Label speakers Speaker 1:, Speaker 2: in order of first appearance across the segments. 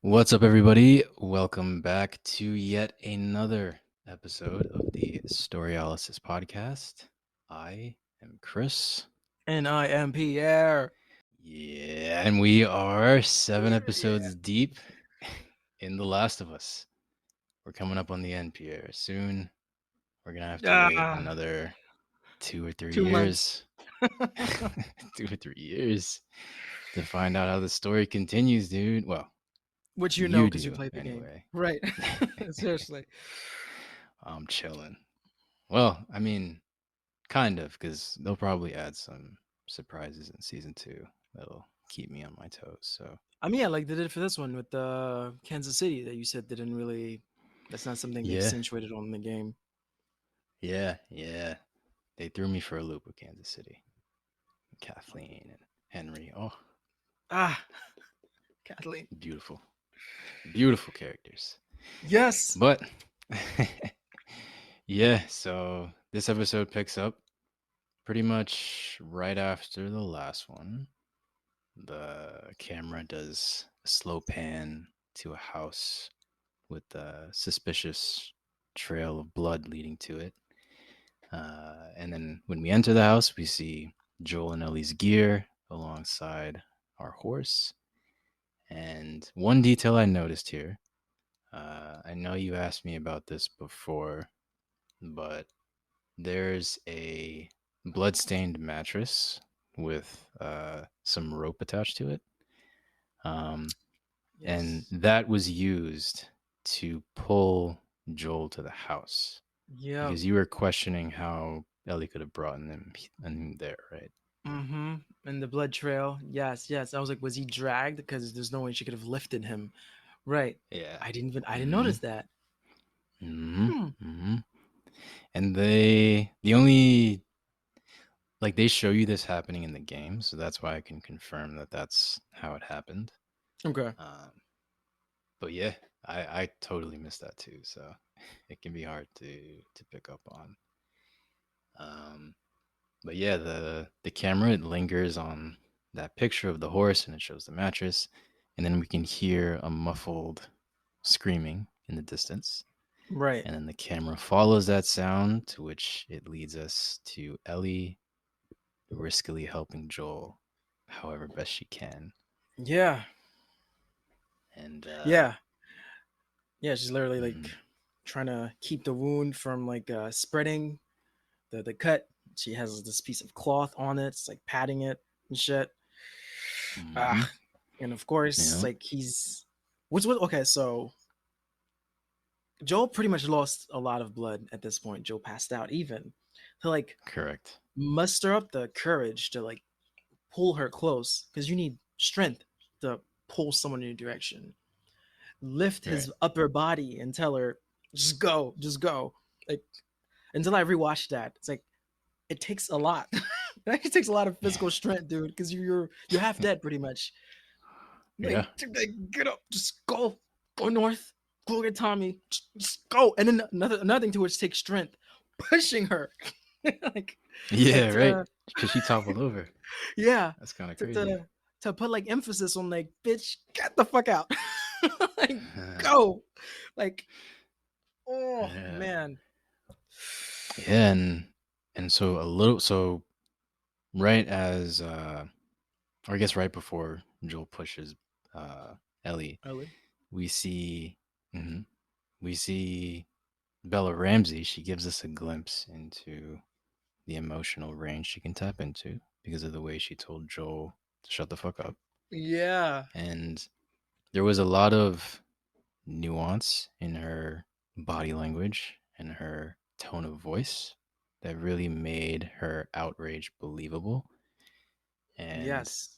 Speaker 1: What's up, everybody? Welcome back to yet another episode of the Storyalysis podcast. I am Chris.
Speaker 2: And I am Pierre.
Speaker 1: Yeah, and we are seven
Speaker 2: Yeah.
Speaker 1: episodes deep in The Last of Us. We're coming up on the end, Pierre. Soon, we're going to have to wait
Speaker 2: Ah,
Speaker 1: another 2 or 3
Speaker 2: 2 months.
Speaker 1: years. 2 or 3 years to find out how the story continues, dude. Well,
Speaker 2: Which you know
Speaker 1: you
Speaker 2: because you
Speaker 1: do,
Speaker 2: played the game.
Speaker 1: anyway.
Speaker 2: Right. Seriously.
Speaker 1: I'm chilling. Well, I mean, kind of, because they'll probably add some surprises in season two that'll keep me on my toes. So
Speaker 2: I mean, yeah, like they did for this one with Kansas City that you said didn't really, that's not something they
Speaker 1: yeah,
Speaker 2: accentuated on in the game.
Speaker 1: yeah. They threw me for a loop with Kansas City, Kathleen and Henry. Oh,
Speaker 2: Ah, Kathleen.
Speaker 1: beautiful, beautiful characters.
Speaker 2: Yes.
Speaker 1: But yeah, so this episode picks up pretty much right after the last one. The camera does a slow pan to a house with a suspicious trail of blood leading to it. And then when we enter the house, we see Joel and Ellie's gear alongside our horse. And one detail I noticed here, I know you asked me about this before, but there's a bloodstained mattress with some rope attached to it. Um, and
Speaker 2: Yes.
Speaker 1: that was used to pull Joel to the house
Speaker 2: Yeah.
Speaker 1: because you were questioning how Ellie could have brought him there, right?
Speaker 2: Mm-hmm. And the blood trail. Yes, yes. I was like, was he dragged? Because there's no way she could have lifted him. Right.
Speaker 1: Yeah.
Speaker 2: I didn't
Speaker 1: Mm-hmm.
Speaker 2: notice that.
Speaker 1: Mm-hmm.
Speaker 2: Hmm.
Speaker 1: Mm-hmm. And the only like they show you this happening in the game, so that's why I can confirm that that's how it happened.
Speaker 2: Okay.
Speaker 1: Um, but yeah, I totally missed that too. So it can be hard to pick up on. Um, But yeah, the camera it lingers on that picture of the horse and it shows the mattress, and then we can hear a muffled screaming in the distance.
Speaker 2: Right.
Speaker 1: And then the camera follows that sound to which it leads us to Ellie riskily helping Joel however best she can.
Speaker 2: Yeah.
Speaker 1: And
Speaker 2: Yeah. Yeah, she's literally like
Speaker 1: mhm,
Speaker 2: trying to keep the wound from like spreading the cut. She has this piece of cloth on it. It's like patting it and shit.
Speaker 1: mhm,
Speaker 2: Ah, and of course,
Speaker 1: yeah,
Speaker 2: like he's what's what? Okay, so Joel pretty much lost a lot of blood at this point. Joel passed out even to like
Speaker 1: correct.
Speaker 2: muster up the courage to like pull her close because you need strength to pull someone in your direction. Lift
Speaker 1: Right.
Speaker 2: his upper body and tell her, just go, just go. Like until I rewatched that, it's like it takes a lot. It actually takes a lot of physical strength, dude, because you're half dead pretty much.
Speaker 1: Yeah.
Speaker 2: Like, get up, just go north, go get Tommy, just go. And then another thing to which takes strength, pushing her, like,
Speaker 1: Yeah,
Speaker 2: like
Speaker 1: right. Because she toppled over.
Speaker 2: yeah,
Speaker 1: That's kind of
Speaker 2: to,
Speaker 1: crazy.
Speaker 2: to to put like emphasis on like, bitch, get the fuck out, like go, like, oh
Speaker 1: Yeah.
Speaker 2: man,
Speaker 1: Yeah, and so a little so right as or I guess right before Joel pushes Ellie,
Speaker 2: Ellie,
Speaker 1: we see mhm, we see Bella Ramsey. She gives us a glimpse into the emotional range she can tap into because of the way she told Joel to shut the fuck up.
Speaker 2: yeah,
Speaker 1: And there was a lot of nuance in her body language and her tone of voice that really made her outrage believable. And
Speaker 2: yes,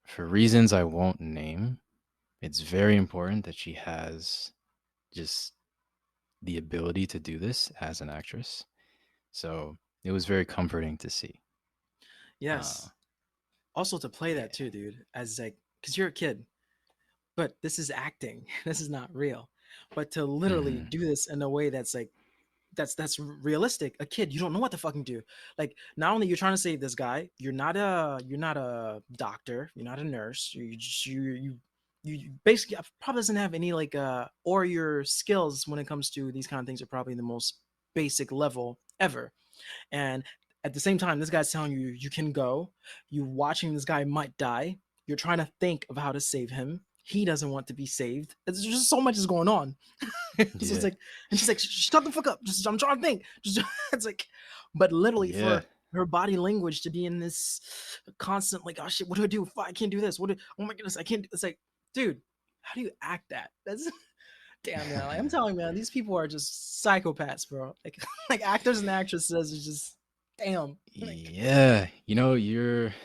Speaker 1: for reasons I won't name, it's very important that she has just the ability to do this as an actress. So it was very comforting to see. Uh,
Speaker 2: yes. Also to play that
Speaker 1: yeah.
Speaker 2: too, dude, as like, because you're a kid, but this is acting. This is not real. But to literally
Speaker 1: Hmm.
Speaker 2: do this in a way that's like that's realistic. A kid, you don't know what to fucking do. Like not only you're trying to save this guy, you're not a doctor, you're not a nurse. You you basically probably doesn't have any like or your skills when it comes to these kind of things are probably the most basic level ever. And at the same time, this guy's telling you you can go. You watching this guy might die. You're trying to think of how to save him. He doesn't want to be saved. It's just so much is going on. So it's
Speaker 1: Yeah.
Speaker 2: like, and she's like, shut the fuck up. Just I'm trying to think. Just it's like, but literally
Speaker 1: Yeah.
Speaker 2: for her body language to be in this constant like, oh shit, what do I do? Fuck, I can't do this. Oh my goodness, I can't. It's like, dude, how do you act that? That's damn man. Like, I'm telling you, man, these people are just psychopaths, bro. Like like actors and actresses is just damn. Like
Speaker 1: Yeah,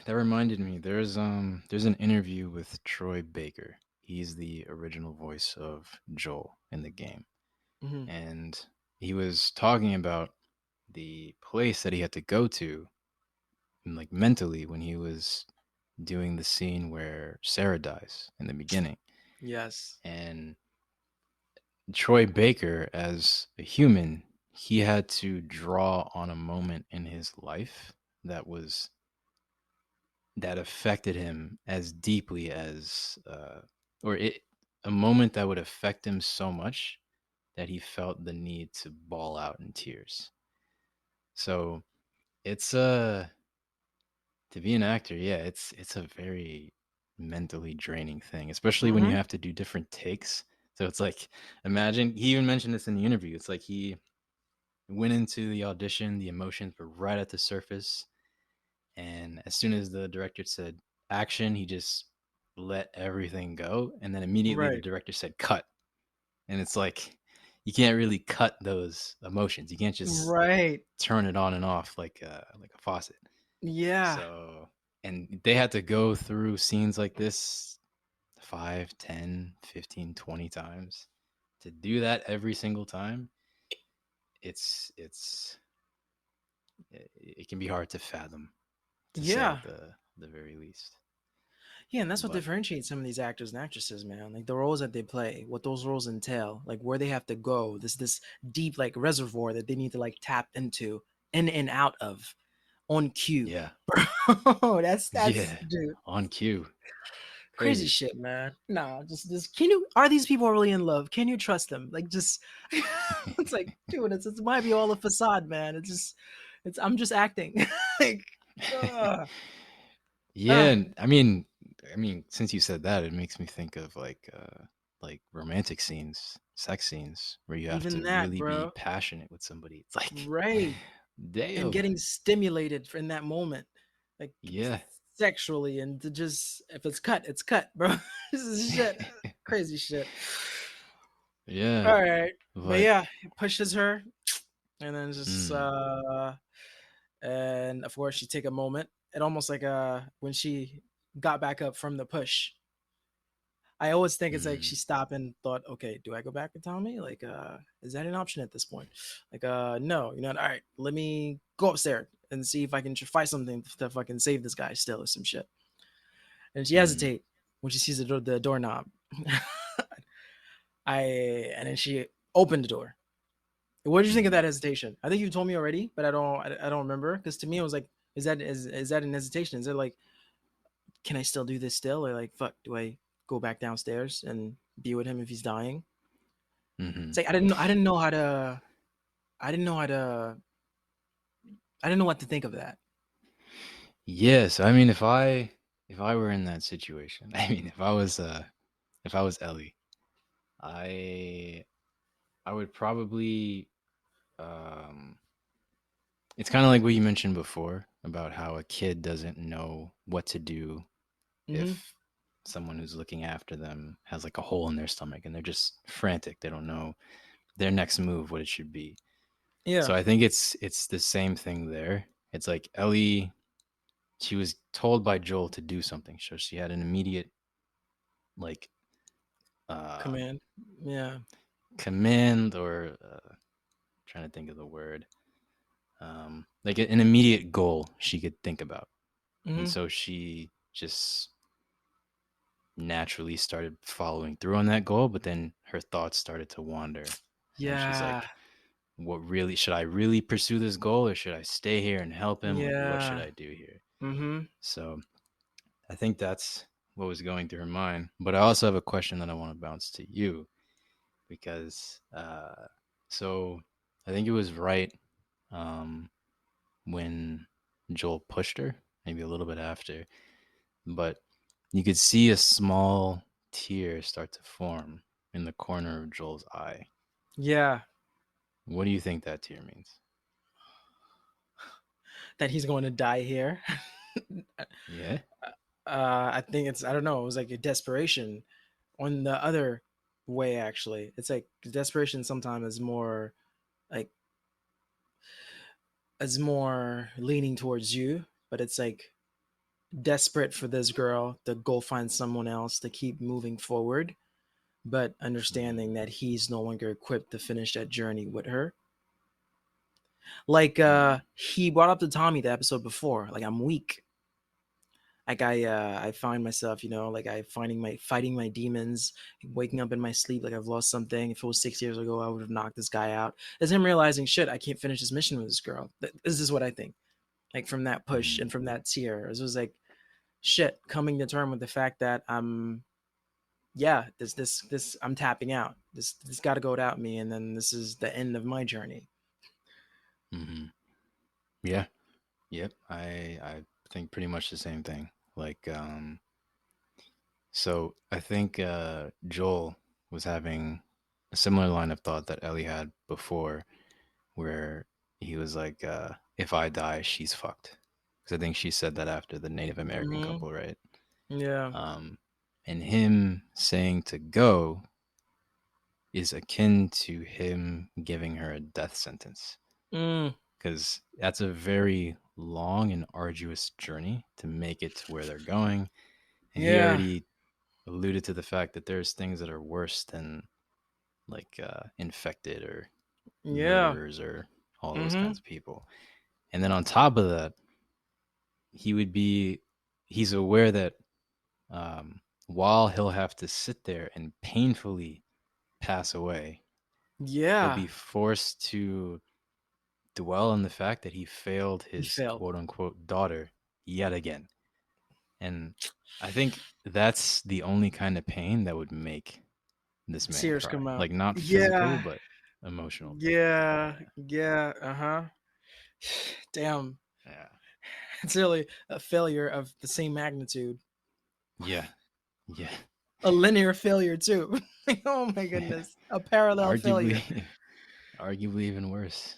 Speaker 1: that reminded me. There's an interview with Troy Baker. He's the original voice of Joel in the game.
Speaker 2: mhm.
Speaker 1: And he was talking about the place that he had to go to, and like mentally, when he was doing the scene where Sarah dies in the beginning.
Speaker 2: Yes.
Speaker 1: And Troy Baker, as a human, he had to draw on a moment in his life that was that affected him as deeply as or it a moment that would affect him so much that he felt the need to bawl out in tears. So it's to be an actor, yeah, it's a very mentally draining thing, especially when you
Speaker 2: Mhm.
Speaker 1: have to do different takes. So it's like, imagine, he even mentioned this in the interview. It's like he went into the audition, the emotions were right at the surface, and as soon as the director said action, he just let everything go, and then immediately the
Speaker 2: Right.
Speaker 1: director said cut. And it's like, you can't really cut those emotions. You can't just
Speaker 2: Right.
Speaker 1: turn it on and off like a faucet.
Speaker 2: Yeah.
Speaker 1: So, and they had to go through scenes like this 5, 10, 15, 20 times. To do that every single time, it's it can be hard to fathom, to say
Speaker 2: Yeah.
Speaker 1: at the very least.
Speaker 2: Yeah, and that's what
Speaker 1: But
Speaker 2: differentiates some of these actors and actresses, man. Like the roles that they play, what those roles entail, like where they have to go, this deep like reservoir that they need to like tap into in and out of on cue.
Speaker 1: yeah,
Speaker 2: Bro, that's
Speaker 1: yeah,
Speaker 2: dude.
Speaker 1: on cue,
Speaker 2: Crazy
Speaker 1: crazy.
Speaker 2: shit, man. Nah, just can you are these people really in love? Can you trust them? Like just it's like, dude, it might be all a facade, man. It's I'm just acting. Like ugh.
Speaker 1: Yeah,
Speaker 2: Ah,
Speaker 1: and I mean, since you said that, it makes me think of like romantic scenes, sex scenes where you have
Speaker 2: even
Speaker 1: to
Speaker 2: that,
Speaker 1: really be
Speaker 2: bro.
Speaker 1: passionate with somebody. It's like,
Speaker 2: Right. And
Speaker 1: damn.
Speaker 2: getting stimulated in that moment, like
Speaker 1: Yeah.
Speaker 2: sexually, and to just if it's cut, it's cut, bro. This is shit, crazy shit.
Speaker 1: Yeah.
Speaker 2: All right, but
Speaker 1: But
Speaker 2: yeah, he pushes her, and then just
Speaker 1: mm,
Speaker 2: and of course she take a moment. It almost like when she got back up from the push. I always think it's like
Speaker 1: mm,
Speaker 2: she stopped and thought, okay, do I go back to Tommy? Like, is that an option at this point? Like, no, you know, all right, let me go upstairs and see if I can find something to fucking save this guy still or some shit. And she
Speaker 1: mm,
Speaker 2: hesitate when she sees the doorknob. I and then she opened the door. What did you think of
Speaker 1: mm.
Speaker 2: that hesitation? I think you told me already, but I don't remember because to me it was like, is that an hesitation? Is it like, can I still do this still, or like, fuck, do I go back downstairs and be with him if he's dying?
Speaker 1: Hmm.
Speaker 2: It's like I didn't know how to I didn't know how to I didn't know what to think of that.
Speaker 1: Yes, I mean, if I were in that situation, I mean, if I was Ellie, I I would probably um it's kind of like what you mentioned before about how a kid doesn't know what to do
Speaker 2: Hmm.
Speaker 1: if someone who's looking after them has like a hole in their stomach and they're just frantic. They don't know their next move, what it should be.
Speaker 2: Yeah,
Speaker 1: So I think it's the same thing there. It's like Ellie, she was told by Joel to do something, so she had an immediate like uh
Speaker 2: command. Yeah.
Speaker 1: command or trying to think of the word, like an immediate goal she could think about, and
Speaker 2: Hmm.
Speaker 1: so she just naturally started following through on that goal, but then her thoughts started to wander, and she's
Speaker 2: Yeah.
Speaker 1: like, what really should I really pursue this goal, or should I stay here and help him? Like, what should
Speaker 2: Yeah.
Speaker 1: I do here?
Speaker 2: Hmm.
Speaker 1: So I think what was going through her mind. But I also have a question that I want to bounce to you because so I think it was right um, when Joel pushed her, maybe a little bit after, but you could see a small tear start to form in the corner of Joel's eye.
Speaker 2: Yeah,
Speaker 1: What do you think that tear means?
Speaker 2: that he's going to die here.
Speaker 1: Yeah.
Speaker 2: I think it's, I don't know, it was like a desperation. On the other way, actually, it's like desperation sometimes is more like, is more leaning towards you, but it's like desperate for this girl to go find someone else to keep moving forward, but understanding that he's no longer equipped to finish that journey with her. Like
Speaker 1: Mm-hmm.
Speaker 2: he brought up to Tommy the episode before, like I'm weak. Like I find myself, like I fighting my demons, waking up in my sleep like I've lost something. If it was 6 years ago, I would have knocked this guy out. It's him realizing, shit, I can't finish this mission with this girl. This is what I think. Like from that push
Speaker 1: Mm-hmm.
Speaker 2: and from that tear, it was like shit, coming to term with the fact that yeah, this I'm tapping out. This got to go without me, and then this is the end of my journey.
Speaker 1: Mm-hmm. Yeah. Yep. I think pretty much the same thing. Like so I think Joel was having a similar line of thought that Ellie had before, where he was like, if I die, she's fucked. Because I think she said that after the Native American
Speaker 2: Mm-hmm.
Speaker 1: couple, right?
Speaker 2: Yeah.
Speaker 1: Um, and him saying to go is akin to him giving her a death sentence.
Speaker 2: Mm,
Speaker 1: Because that's a very long and arduous journey to make it to where they're going. And he
Speaker 2: yeah.
Speaker 1: already alluded to the fact that there's things that are worse than like infected or
Speaker 2: Yeah.
Speaker 1: murderers or all those
Speaker 2: Mm-hmm.
Speaker 1: kinds of people. And then on top of that, he would be he's aware that while he'll have to sit there and painfully pass away, he'll
Speaker 2: Yeah.
Speaker 1: be forced to dwell on the fact that he failed
Speaker 2: He
Speaker 1: his
Speaker 2: failed.
Speaker 1: quote unquote daughter yet again. And I think that's the only kind of pain that would make this man
Speaker 2: Tears
Speaker 1: cry.
Speaker 2: come out.
Speaker 1: Like not physical,
Speaker 2: Yeah.
Speaker 1: but emotional pain.
Speaker 2: Yeah. Yeah. Uh-huh. Damn.
Speaker 1: Yeah.
Speaker 2: It's really a failure of the same magnitude.
Speaker 1: Yeah. Yeah.
Speaker 2: A linear failure too. Oh my
Speaker 1: Yeah.
Speaker 2: goodness. A parallel failure.
Speaker 1: Arguably arguably even worse.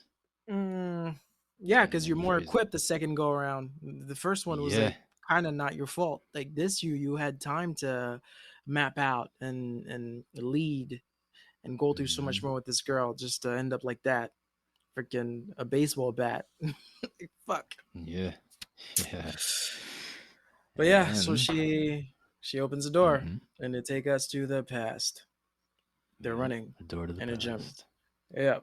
Speaker 2: Mm, yeah, because you're
Speaker 1: And
Speaker 2: more
Speaker 1: here's
Speaker 2: equipped the second go around. The first one was
Speaker 1: yeah.
Speaker 2: like kind of not your fault. Like this, you had time to map out and lead and go through so much
Speaker 1: Mhm.
Speaker 2: more with this girl, just to end up like that, freaking a baseball bat. Like, fuck.
Speaker 1: Yeah. Yeah.
Speaker 2: But
Speaker 1: And
Speaker 2: yeah, so
Speaker 1: then
Speaker 2: she opens the door
Speaker 1: mhm.
Speaker 2: and they take us to the past. They're
Speaker 1: Yep.
Speaker 2: running
Speaker 1: A door to the
Speaker 2: in a gym.
Speaker 1: past.
Speaker 2: Yeah.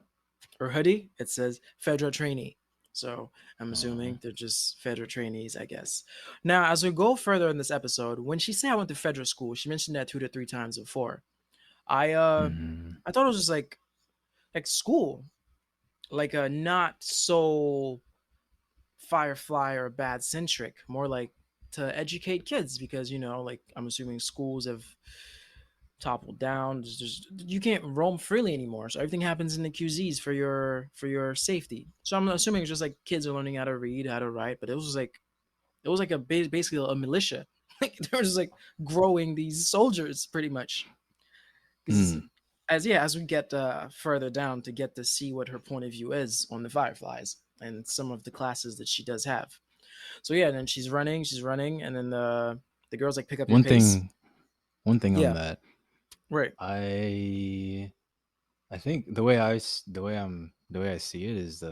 Speaker 2: Her hoodie, it says Fedra trainee. So I'm
Speaker 1: Uh-huh.
Speaker 2: assuming they're just Fedra trainees, I guess. Now, as we go further in this episode, when she said I went to Fedra school, she mentioned that 2 to 3 times before. I uh
Speaker 1: Mhm.
Speaker 2: I thought it was just like school. Like not so Firefly or bad centric, more like to educate kids because like I'm assuming schools have toppled down. You can't roam freely anymore, so everything happens in the QZs for your safety. So I'm assuming it's just like kids are learning how to read, how to write, but it was like basically a militia. Like they were just like growing these soldiers pretty much. Because
Speaker 1: Mm.
Speaker 2: as we get further down to get to see what her point of view is on the Fireflies and some of the classes that she does have. So yeah, and then she's running, and then the girls like pick up your
Speaker 1: One
Speaker 2: pace.
Speaker 1: thing one thing on
Speaker 2: Yeah,
Speaker 1: that,
Speaker 2: right.
Speaker 1: I I think the way I see it is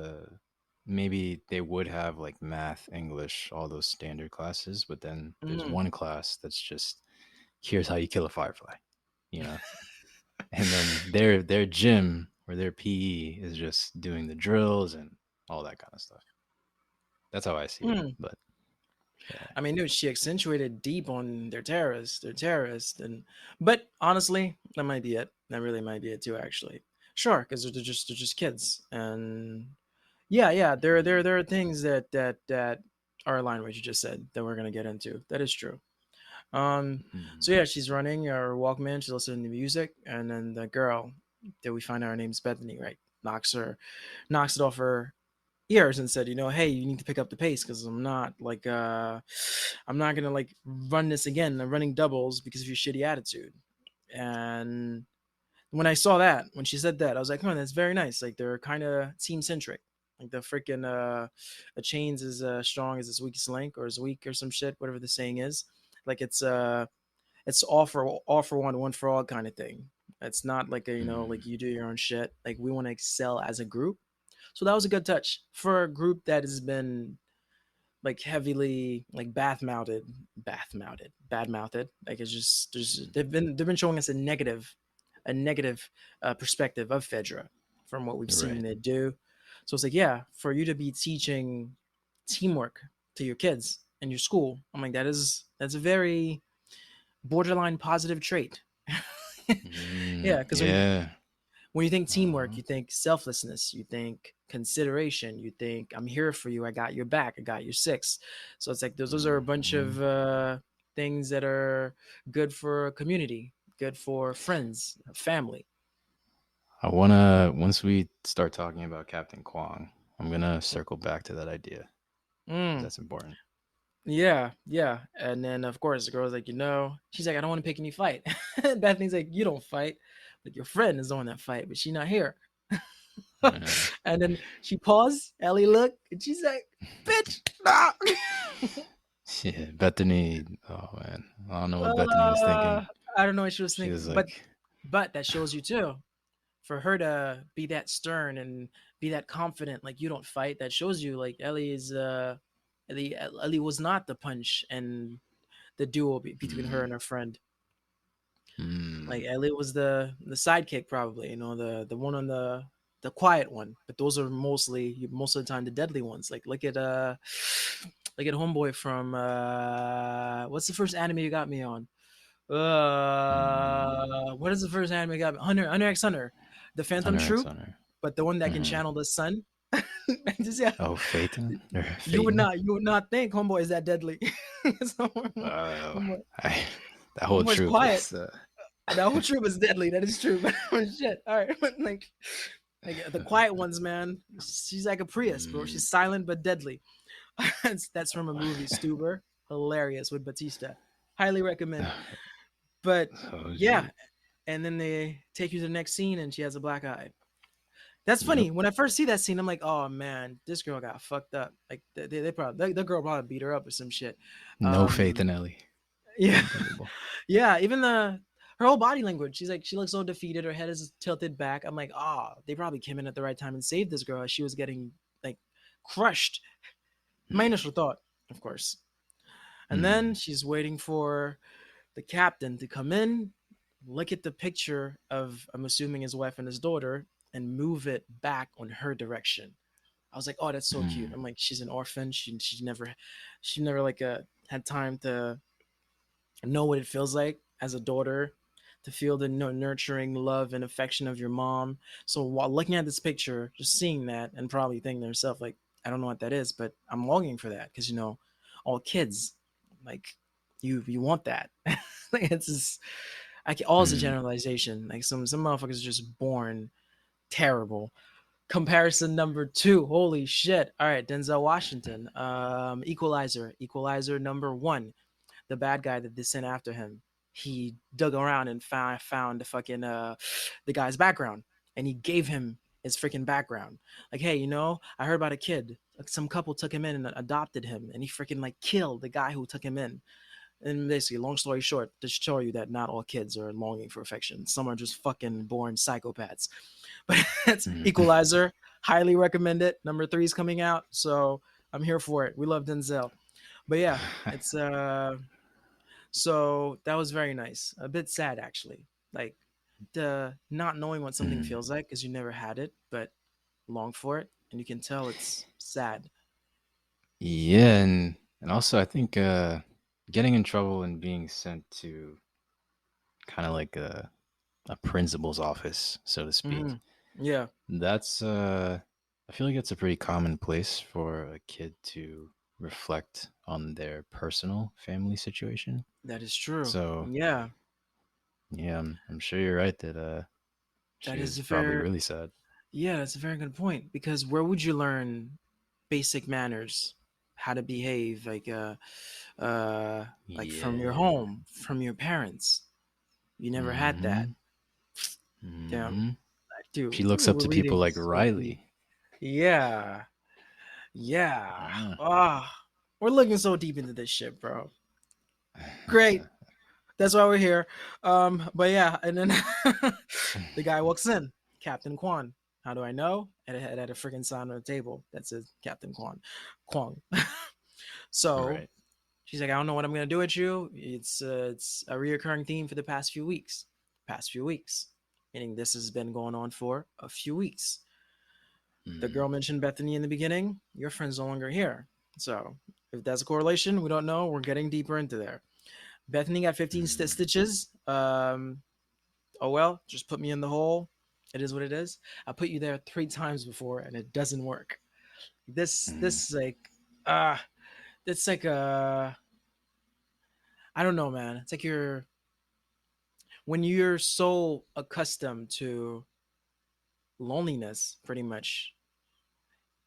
Speaker 1: maybe they would have like math, English, all those standard classes, but then there's
Speaker 2: Mm-hmm.
Speaker 1: one class that's just here's how you kill a firefly, you know. And then their gym or their PE is just doing the drills and all that kind of stuff. That's how I see it.
Speaker 2: Mm.
Speaker 1: But yeah.
Speaker 2: I mean, dude, she accentuated deep on they're terrorists, and but honestly, that might be it. That really might be it too, actually. Sure, because they're just kids, and yeah, yeah,
Speaker 1: Mhm.
Speaker 2: there are things that are aligned with what you just said that we're gonna get into. That is true. So yeah, she's running her Walkman. She's listening to music, and then the girl that we find out her name's Bethany, right? Knocks it off her ears and said, hey, you need to pick up the pace because I'm not gonna like run this again. I'm running doubles because of your shitty attitude. And when I saw that, when she said that, I was like, oh, that's very nice. Like they're kind of team centric. Like the freaking a chains is strong as its weakest link or as weak or some shit, whatever the saying is. Like it's all for one for all kind of thing. It's not like like you do your own shit. Like we want to excel as a group. So that was a good touch for a group that has been like heavily like bad mouthed. Like it's just they've been showing us a negative perspective of Fedra from what we've seen
Speaker 1: Right.
Speaker 2: they do. So it's like, yeah, for you to be teaching teamwork to your kids in your school, I'm like that's a very borderline positive trait. Yeah, because
Speaker 1: Yeah.
Speaker 2: when you think teamwork,
Speaker 1: Uh-huh.
Speaker 2: you think selflessness, you think consideration, you think I'm here for you, I got your back, I got your six. So it's like those are a bunch
Speaker 1: Mhm.
Speaker 2: of things that are good for a community, good for friends, family.
Speaker 1: I wanna once we start talking about Captain Kwong, I'm gonna circle back to that idea because
Speaker 2: Mm,
Speaker 1: that's important.
Speaker 2: yeah, yeah. And then of course the girl's like, she's like, I don't want to pick any fight. Bethany's like, you don't fight, but your friend is the one that fight, but she's not here.
Speaker 1: Yeah.
Speaker 2: And then she paused. Ellie looked, and she's like, "Bitch, nah."
Speaker 1: Yeah, Bethany. Oh man, I don't know what Bethany was
Speaker 2: uh,
Speaker 1: thinking.
Speaker 2: I don't know what she was
Speaker 1: She
Speaker 2: thinking,
Speaker 1: was
Speaker 2: but
Speaker 1: like,
Speaker 2: that shows you too. For her to be that stern and be that confident, like you don't fight, that shows you like Ellie was not the punch and the duo between her
Speaker 1: mm,
Speaker 2: and her friend. Like
Speaker 1: mm,
Speaker 2: Ellie was the sidekick, probably. The one on the quiet one. But those are most of the time the deadly ones. Like look at Homeboy from what's the first anime you got me on?
Speaker 1: mm.
Speaker 2: What is the first anime you got me? Hunter x Hunter, the Phantom
Speaker 1: Hunter x
Speaker 2: Troop,
Speaker 1: Hunter.
Speaker 2: but the one that can
Speaker 1: Hmm.
Speaker 2: channel the sun. Just, yeah,
Speaker 1: Oh, Phaeton or
Speaker 2: you would
Speaker 1: Phaeton.
Speaker 2: not think Homeboy is that deadly. So,
Speaker 1: Oh,
Speaker 2: Homeboy,
Speaker 1: I that whole
Speaker 2: Homeboy's
Speaker 1: troop
Speaker 2: quiet.
Speaker 1: was.
Speaker 2: That whole troop is deadly. That is true. But shit. All right. Like the quiet ones, man. She's like a Prius, bro.
Speaker 1: Mm.
Speaker 2: She's silent but deadly. That's from a movie, Stuber. Hilarious with Batista. Highly recommend. But
Speaker 1: Oh
Speaker 2: yeah,
Speaker 1: shit.
Speaker 2: and then they take you to the next scene, and she has a black eye. That's
Speaker 1: Yep.
Speaker 2: funny. When I first see that scene, I'm like, oh man, this girl got fucked up. Like they probably the girl probably beat her up or some shit.
Speaker 1: No faith
Speaker 2: Um,
Speaker 1: in Ellie.
Speaker 2: yeah,
Speaker 1: Unbelievable.
Speaker 2: yeah. Even her whole body language. She's like, she looks so defeated. Her head is tilted back. I'm like, they probably came in at the right time and saved this girl as she was getting like crushed. My initial thought, of course. And then
Speaker 1: Mm.
Speaker 2: she's waiting for the captain to come in, look at the picture of, I'm assuming, his wife and his daughter, and move it back on her direction. I was like, oh, that's so cute.
Speaker 1: Mm.
Speaker 2: I'm like, she's an orphan. She never like had time to know what it feels like as a daughter to feel the nurturing love and affection of your mom. So while looking at this picture, just seeing that and probably thinking to herself, like, I don't know what that is, but I'm longing for that because all kids, like, you want that. Like it's just, all is a
Speaker 1: Mm.
Speaker 2: generalization. Like some motherfuckers are just born terrible. Comparison number two. Holy shit! All right, Denzel Washington. Equalizer number one, the bad guy that they sent after him. He dug around and found the fucking the guy's background, and he gave him his freaking background. Like, hey, I heard about a kid. Like, some couple took him in and adopted him, and he freaking like killed the guy who took him in. And basically, long story short, to show you that not all kids are longing for affection. Some are just fucking born psychopaths. But that's
Speaker 1: Mm.
Speaker 2: Equalizer. Highly recommend it. Number three is coming out, so I'm here for it. We love Denzel. But yeah, it's so that was very nice. A bit sad actually. Like the not knowing what something
Speaker 1: Mm.
Speaker 2: feels like because you never had it, but long for it, and you can tell it's sad.
Speaker 1: Yeah, and also I think getting in trouble and being sent to kind of like a principal's office, so to
Speaker 2: Hmm.
Speaker 1: speak.
Speaker 2: Yeah.
Speaker 1: That's I feel like it's a pretty common place for a kid to reflect on their personal family situation.
Speaker 2: That is true.
Speaker 1: So
Speaker 2: Yeah,
Speaker 1: yeah, I'm sure you're right that
Speaker 2: that
Speaker 1: she
Speaker 2: is
Speaker 1: was
Speaker 2: a
Speaker 1: probably
Speaker 2: very
Speaker 1: really sad.
Speaker 2: yeah, that's a very good point. Because where would you learn basic manners, how to behave, like from your
Speaker 1: Yeah.
Speaker 2: home, from your parents? You never had that.
Speaker 1: Hmm.
Speaker 2: Damn,
Speaker 1: Hmm. She
Speaker 2: dude,
Speaker 1: looks up
Speaker 2: we're
Speaker 1: to people
Speaker 2: reading
Speaker 1: like
Speaker 2: so deep.
Speaker 1: Riley.
Speaker 2: Yeah, yeah.
Speaker 1: Yeah.
Speaker 2: Ah, we're looking so deep into this shit, bro. Great. That's why we're here. But yeah, and then the guy walks in, Captain Kwan. How do I know? It had a freaking sign on the table that says Captain Kwan, Kwong. So
Speaker 1: Right.
Speaker 2: she's like, I don't know what I'm gonna do with you. It's a reoccurring theme for the past few weeks. Past few weeks, meaning this has been going on for a few weeks. The
Speaker 1: Mm.
Speaker 2: girl mentioned Bethany in the beginning. Your friend's no longer here. So if that's a correlation, we don't know. We're getting deeper into there. Bethany got 15
Speaker 1: Mm.
Speaker 2: stitches. Oh well, just put me in the hole. It is what it is. I put you there 3 times before, and it doesn't work.
Speaker 1: Mm.
Speaker 2: This is like uh it's like I don't know, man. It's like you're when you're so accustomed to loneliness, pretty much.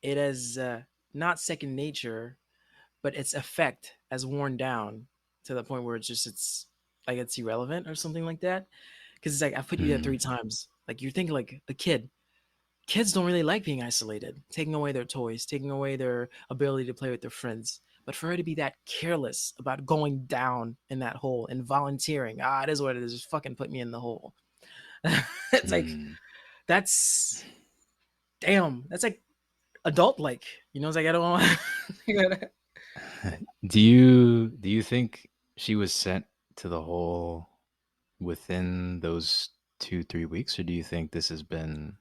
Speaker 2: It is not second nature, but its effect has worn down to the point where it's like it's irrelevant or something like that. Because it's like I put you there
Speaker 1: Mm.
Speaker 2: 3 times. Like you're thinking like a kid. Kids don't really like being isolated, taking away their toys, taking away their ability to play with their friends. But for her to be that careless about going down in that hole and volunteering, it is what it is. Just fucking put me in the hole. It's like
Speaker 1: Mm.
Speaker 2: that's damn. That's like adult like. You know, it's like I don't want.
Speaker 1: Do you think she was sent to the hole within those 2 3 weeks, or do you think this has been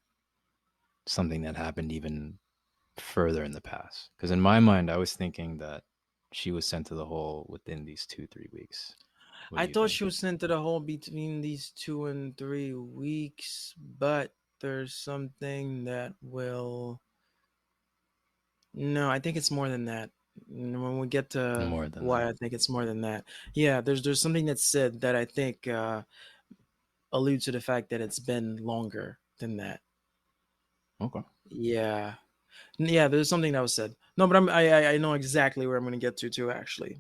Speaker 1: something that happened even further in the past? Because in my mind, I was thinking that she was sent to the hole within these 2 3 weeks. What
Speaker 2: I
Speaker 1: do you
Speaker 2: thought
Speaker 1: think?
Speaker 2: she was sent to the hole between these 2 and 3 weeks, but there's something that will. No, I think it's more than that. When we get to
Speaker 1: More than
Speaker 2: why
Speaker 1: that.
Speaker 2: I think it's more than that, yeah, there's something that's said that I think alludes to the fact that it's been longer than that.
Speaker 1: Okay.
Speaker 2: Yeah, yeah, there's something that was said. No, but I know exactly where I'm gonna get to too. Actually,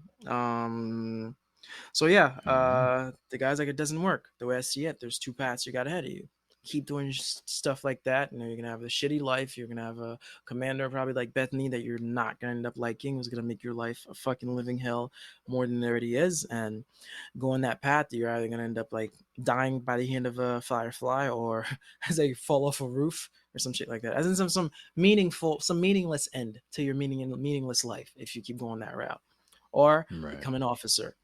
Speaker 2: so yeah,
Speaker 1: Hmm.
Speaker 2: the guy's like, it doesn't work. The way I see it, there's 2 paths you got ahead of you. Keep doing stuff like that, and you're gonna have a shitty life. You're gonna have a commander probably like Bethany that you're not gonna end up liking. Who's gonna make your life a fucking living hell more than it already is. And going that path, you're either gonna end up like dying by the hand of a firefly, or as they fall off a roof or some shit like that. As in some meaningful, some meaningless end to your meaningless life if you keep going that route, or
Speaker 1: Right.
Speaker 2: become an officer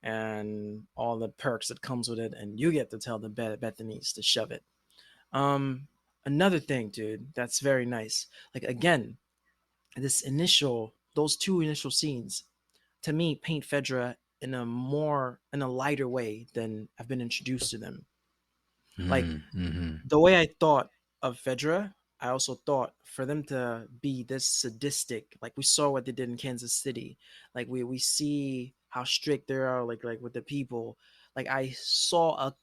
Speaker 2: and all the perks that comes with it, and you get to tell the Bethanies to shove it. Um, Another thing, dude, that's very nice. Like again, those 2 initial scenes, to me, paint Fedra in a lighter way than I've been introduced to them. Like
Speaker 1: Mm-hmm.
Speaker 2: the way I thought of Fedra, I also thought for them to be this sadistic, like we saw what they did in Kansas City. Like we see how strict they are, like with the people. Like I saw a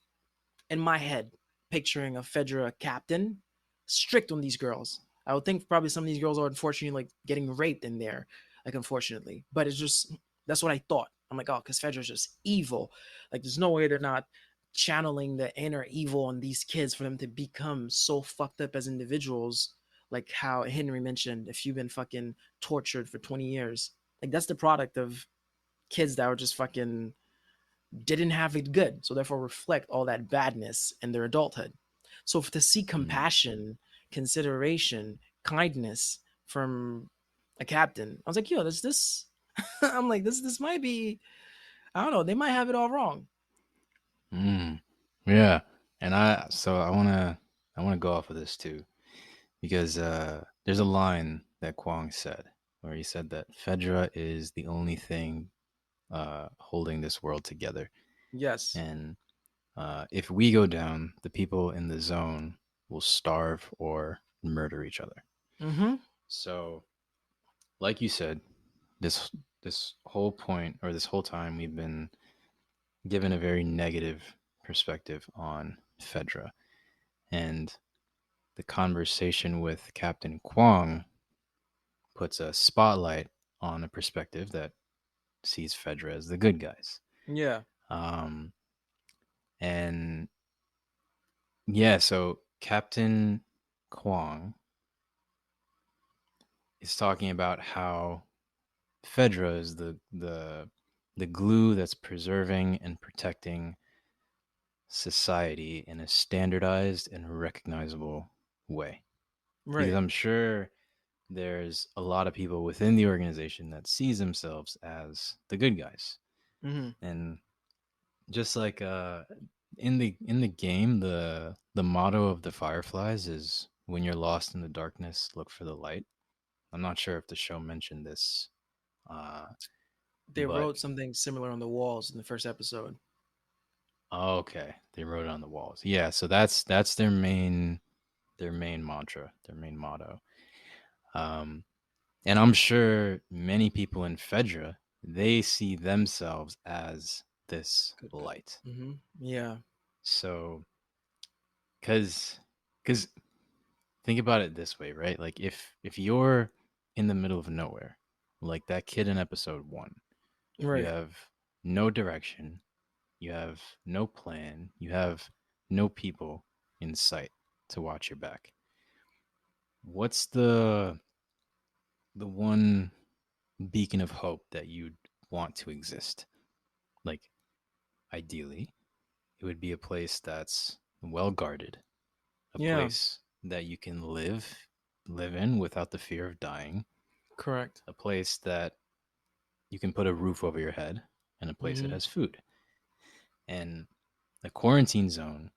Speaker 2: in my head picturing a Fedra captain strict on these girls. I would think probably some of these girls are unfortunately like getting raped in there, like unfortunately. But it's just that's what I thought. I'm like, oh, because Fedra's just evil. Like there's no way they're not channeling the inner evil on these kids for them to become so fucked up as individuals. Like how Henry mentioned, if you've been fucking tortured for 20 years, like that's the product of kids that were just fucking didn't have it good, so therefore reflect all that badness in their adulthood. So to see
Speaker 1: Mm.
Speaker 2: compassion, consideration, kindness from a captain, I was like, yo, this. I'm like, this might be. I don't know. They might have it all wrong.
Speaker 1: Mm. Yeah. And I wanna go off of this too. Because there's a line that Kwong said where he said that Fedra is the only thing holding this world together.
Speaker 2: Yes.
Speaker 1: And if we go down, the people in the zone will starve or murder each other.
Speaker 2: Mm-hmm.
Speaker 1: So, like you said, this whole point, or this whole time, we've been given a very negative perspective on Fedra, and the conversation with Captain Kwong puts a spotlight on a perspective that sees Fedra as the good guys.
Speaker 2: Yeah.
Speaker 1: Um, and yeah, so Captain Kwong is talking about how Fedra is the glue that's preserving and protecting society in a standardized and recognizable way. Because
Speaker 2: Right.
Speaker 1: I'm sure there's a lot of people within the organization that sees themselves as the good guys.
Speaker 2: Mm-hmm.
Speaker 1: And just like in the game, the motto of the Fireflies is when you're lost in the darkness, look for the light. I'm not sure if the show mentioned this, uh,
Speaker 2: They
Speaker 1: but
Speaker 2: wrote something similar on the walls in the first episode.
Speaker 1: oh, okay, they wrote it on the walls. Yeah, so that's their main mantra, their main motto. Um, and I'm sure many people in Fedra, they see themselves as this
Speaker 2: Good.
Speaker 1: light.
Speaker 2: Mm-hmm. Yeah.
Speaker 1: So, because think about it this way, right? Like if you're in the middle of nowhere, like that kid in episode 1, you
Speaker 2: Right.
Speaker 1: have no direction, you have no plan, you have no people in sight to watch your back. What's the one beacon of hope that you'd want to exist? Like ideally, it would be a place that's well guarded, a
Speaker 2: Yeah.
Speaker 1: place that you can live in without the fear of dying,
Speaker 2: Correct.
Speaker 1: a place that you can put a roof over your head, and a place that
Speaker 2: Mm-hmm.
Speaker 1: has food. And the quarantine zone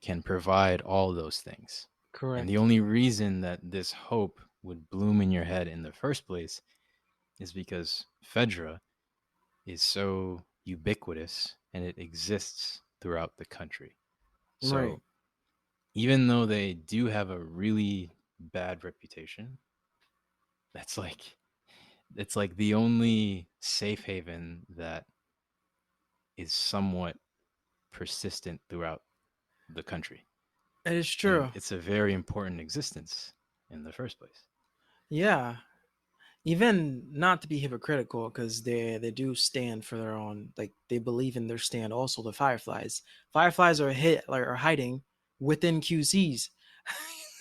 Speaker 1: can provide all those things. And the
Speaker 2: Correct.
Speaker 1: only reason that this hope would bloom in your head in the first place is because Fedra is so ubiquitous and it exists throughout the country.
Speaker 2: Right.
Speaker 1: So even though they do have a really bad reputation, that's like it's like the only safe haven that is somewhat persistent throughout the country.
Speaker 2: It is
Speaker 1: And
Speaker 2: true.
Speaker 1: it's a very important existence in the first place.
Speaker 2: Yeah. Even not to be hypocritical, because they do stand for their own. Like they believe in their stand. Also, the Fireflies. Fireflies are are hiding within QCs.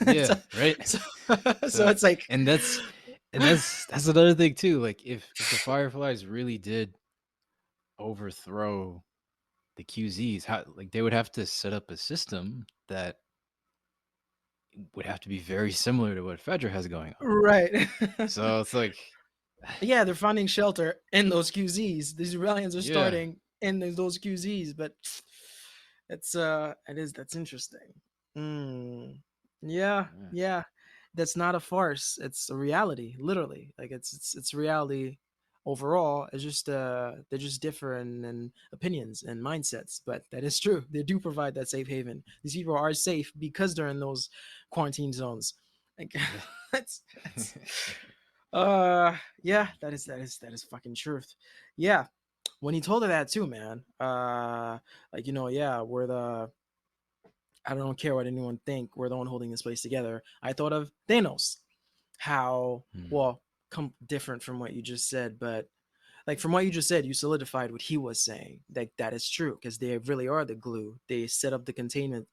Speaker 1: Yeah,
Speaker 2: so,
Speaker 1: right.
Speaker 2: so, so
Speaker 1: So
Speaker 2: it's like,
Speaker 1: and that's another thing too. Like if the Fireflies really did overthrow the QZs, how like they would have to set up a system that would have to be very similar to what Fedra has going on.
Speaker 2: right.
Speaker 1: So it's like
Speaker 2: Yeah, they're finding shelter in those QZs. These rebellions are
Speaker 1: yeah,
Speaker 2: starting in those QZs, but that's interesting. Mm. Yeah,
Speaker 1: yeah,
Speaker 2: yeah. That's not a farce. It's a reality, literally. Like it's reality overall. It's just they're just different in opinions and mindsets, but that is true. They do provide that safe haven. These people are safe because they're in those quarantine zones. Like
Speaker 1: yeah.
Speaker 2: that's yeah, that is fucking truth. Yeah. When he told her that too, man. Like, yeah, we're the I don't care what anyone think, we're the one holding this place together. I thought of Thanos. How,
Speaker 1: Hmm.
Speaker 2: well, come different from what you just said, but like from what you just said, you solidified what he was saying. That is true because they really are the glue. They set up the containment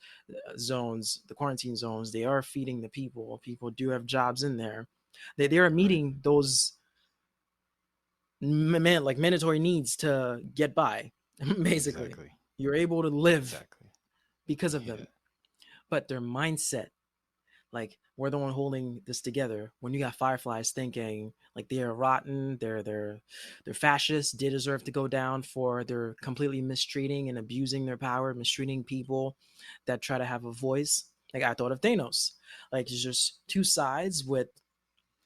Speaker 2: zones, the quarantine zones. They are feeding the people. People do have jobs in there. They are
Speaker 1: Right.
Speaker 2: meeting those like mandatory needs to get by. Basically,
Speaker 1: Exactly.
Speaker 2: you're able to live
Speaker 1: Exactly.
Speaker 2: because of
Speaker 1: Yeah.
Speaker 2: them. But their mindset, like we're the one holding this together. When you got Fireflies thinking like they're rotten, they're fascists, they deserve to go down for they're completely mistreating and abusing their power, mistreating people that try to have a voice. Like I thought of Thanos. Like it's just two sides with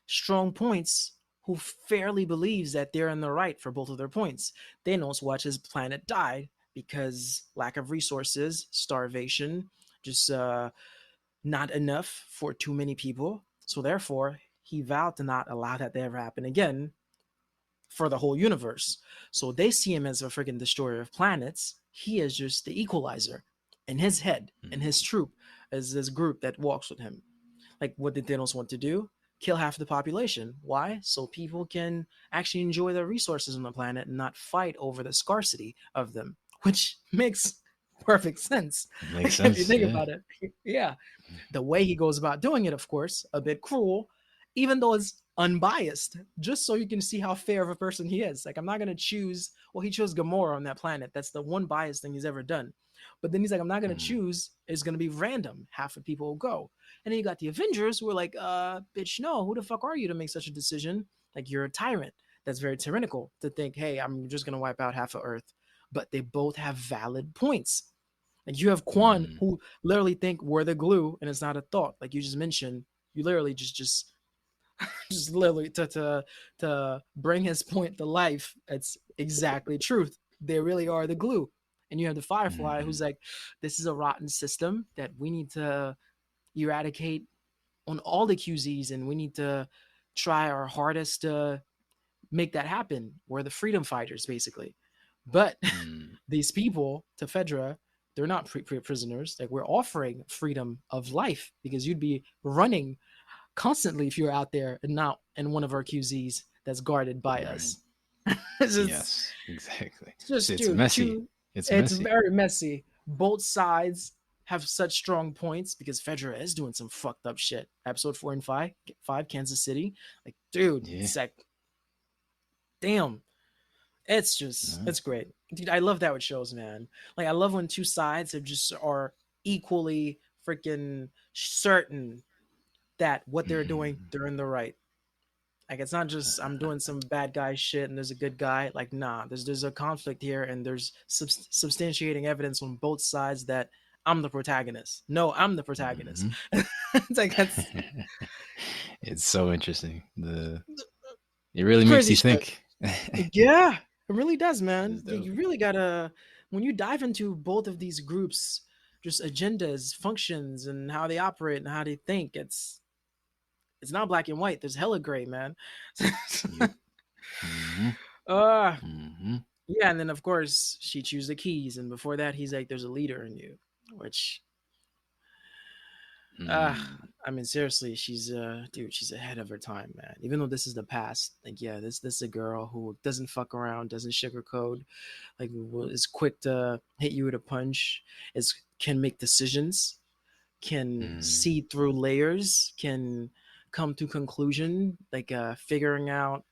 Speaker 2: strong points who fairly believes that they're in the right for both of their points. Thanos watched his planet die because lack of resources, starvation, just not enough for too many people. So therefore, he vowed to not allow that to ever happen again. for the whole universe. So they see him as a freaking destroyer of planets. He is just the equalizer in his head, in his
Speaker 1: Mm.
Speaker 2: troop, as this group that walks with him. Like, what did Thanos want to do? Kill half the population. Why? So people can actually enjoy the resources on the planet and not fight over the scarcity of them, which makes perfect sense.
Speaker 1: Makes
Speaker 2: Like, if you
Speaker 1: sense.
Speaker 2: think
Speaker 1: Yeah.
Speaker 2: about it, yeah. The way he goes about doing it, of course, a bit cruel, even though it's unbiased, just so you can see how fair of a person he is. Like, I'm not gonna choose. Well, he chose Gamora on that planet. That's the one biased thing he's ever done. But then he's like, I'm not gonna
Speaker 1: Mm.
Speaker 2: choose. It's gonna be random. Half of people will go. And then you got the Avengers who are like, bitch, no, who the fuck are you to make such a decision? Like, you're a tyrant. That's very tyrannical to think, hey, I'm just gonna wipe out half of Earth. But they both have valid points. Like, you have Kwong
Speaker 1: Mm.
Speaker 2: who literally think we're the glue and it's not a thought. Like you just mentioned, you literally just literally to bring his point to life. It's exactly truth. They really are the glue. And you have the Firefly who's
Speaker 1: Mm.
Speaker 2: like, this is a rotten system that we need to eradicate on all the QZs, and we need to try our hardest to make that happen. We're the freedom fighters, basically. But
Speaker 1: Mm.
Speaker 2: these people, to Fedra, they're not prisoners. Like, we're offering freedom of life because you'd be running constantly if you're out there and not in one of our QZs that's guarded by
Speaker 1: Right.
Speaker 2: us. it's just,
Speaker 1: Yes. Exactly.
Speaker 2: it's just,
Speaker 1: It's
Speaker 2: dude,
Speaker 1: messy. It's
Speaker 2: it's
Speaker 1: messy.
Speaker 2: very messy. Both sides have such strong points because Fedra is doing some fucked up shit. Episode 4 and 5, Kansas City. Like, dude,
Speaker 1: Yeah.
Speaker 2: it's like, damn. It's just,
Speaker 1: No.
Speaker 2: it's great. Dude, I love that with shows, man. Like, I love when two sides are equally freaking certain that what they're doing,
Speaker 1: Mm.
Speaker 2: they're in the right. Like, it's not just I'm doing some bad guy shit and there's a good guy. Like, nah, there's a conflict here and there's substantiating evidence on both sides that I'm the protagonist. No, I'm the protagonist.
Speaker 1: Mhm.
Speaker 2: It's like that's
Speaker 1: It's so interesting. It really makes
Speaker 2: crazy
Speaker 1: you
Speaker 2: shit.
Speaker 1: think.
Speaker 2: Yeah, it really does, man.
Speaker 1: It's
Speaker 2: You,
Speaker 1: dope.
Speaker 2: you really gotta when you dive into both of these groups, just agendas, functions, and how they operate and how they think. It's not black and white. There's hella gray, man.
Speaker 1: Yep. Hmm.
Speaker 2: uh
Speaker 1: Hmm.
Speaker 2: yeah, and then of course she chews the keys, and before that he's like, "There's a leader in you," which uh
Speaker 1: Mm.
Speaker 2: I mean, seriously, she's dude, she's ahead of her time, man. Even though this is the past, like, yeah, this is a girl who doesn't fuck around, doesn't sugarcoat, like, is quick to hit you with a punch, is can make decisions, can
Speaker 1: Mm.
Speaker 2: see through layers, can come to conclusion, like figuring out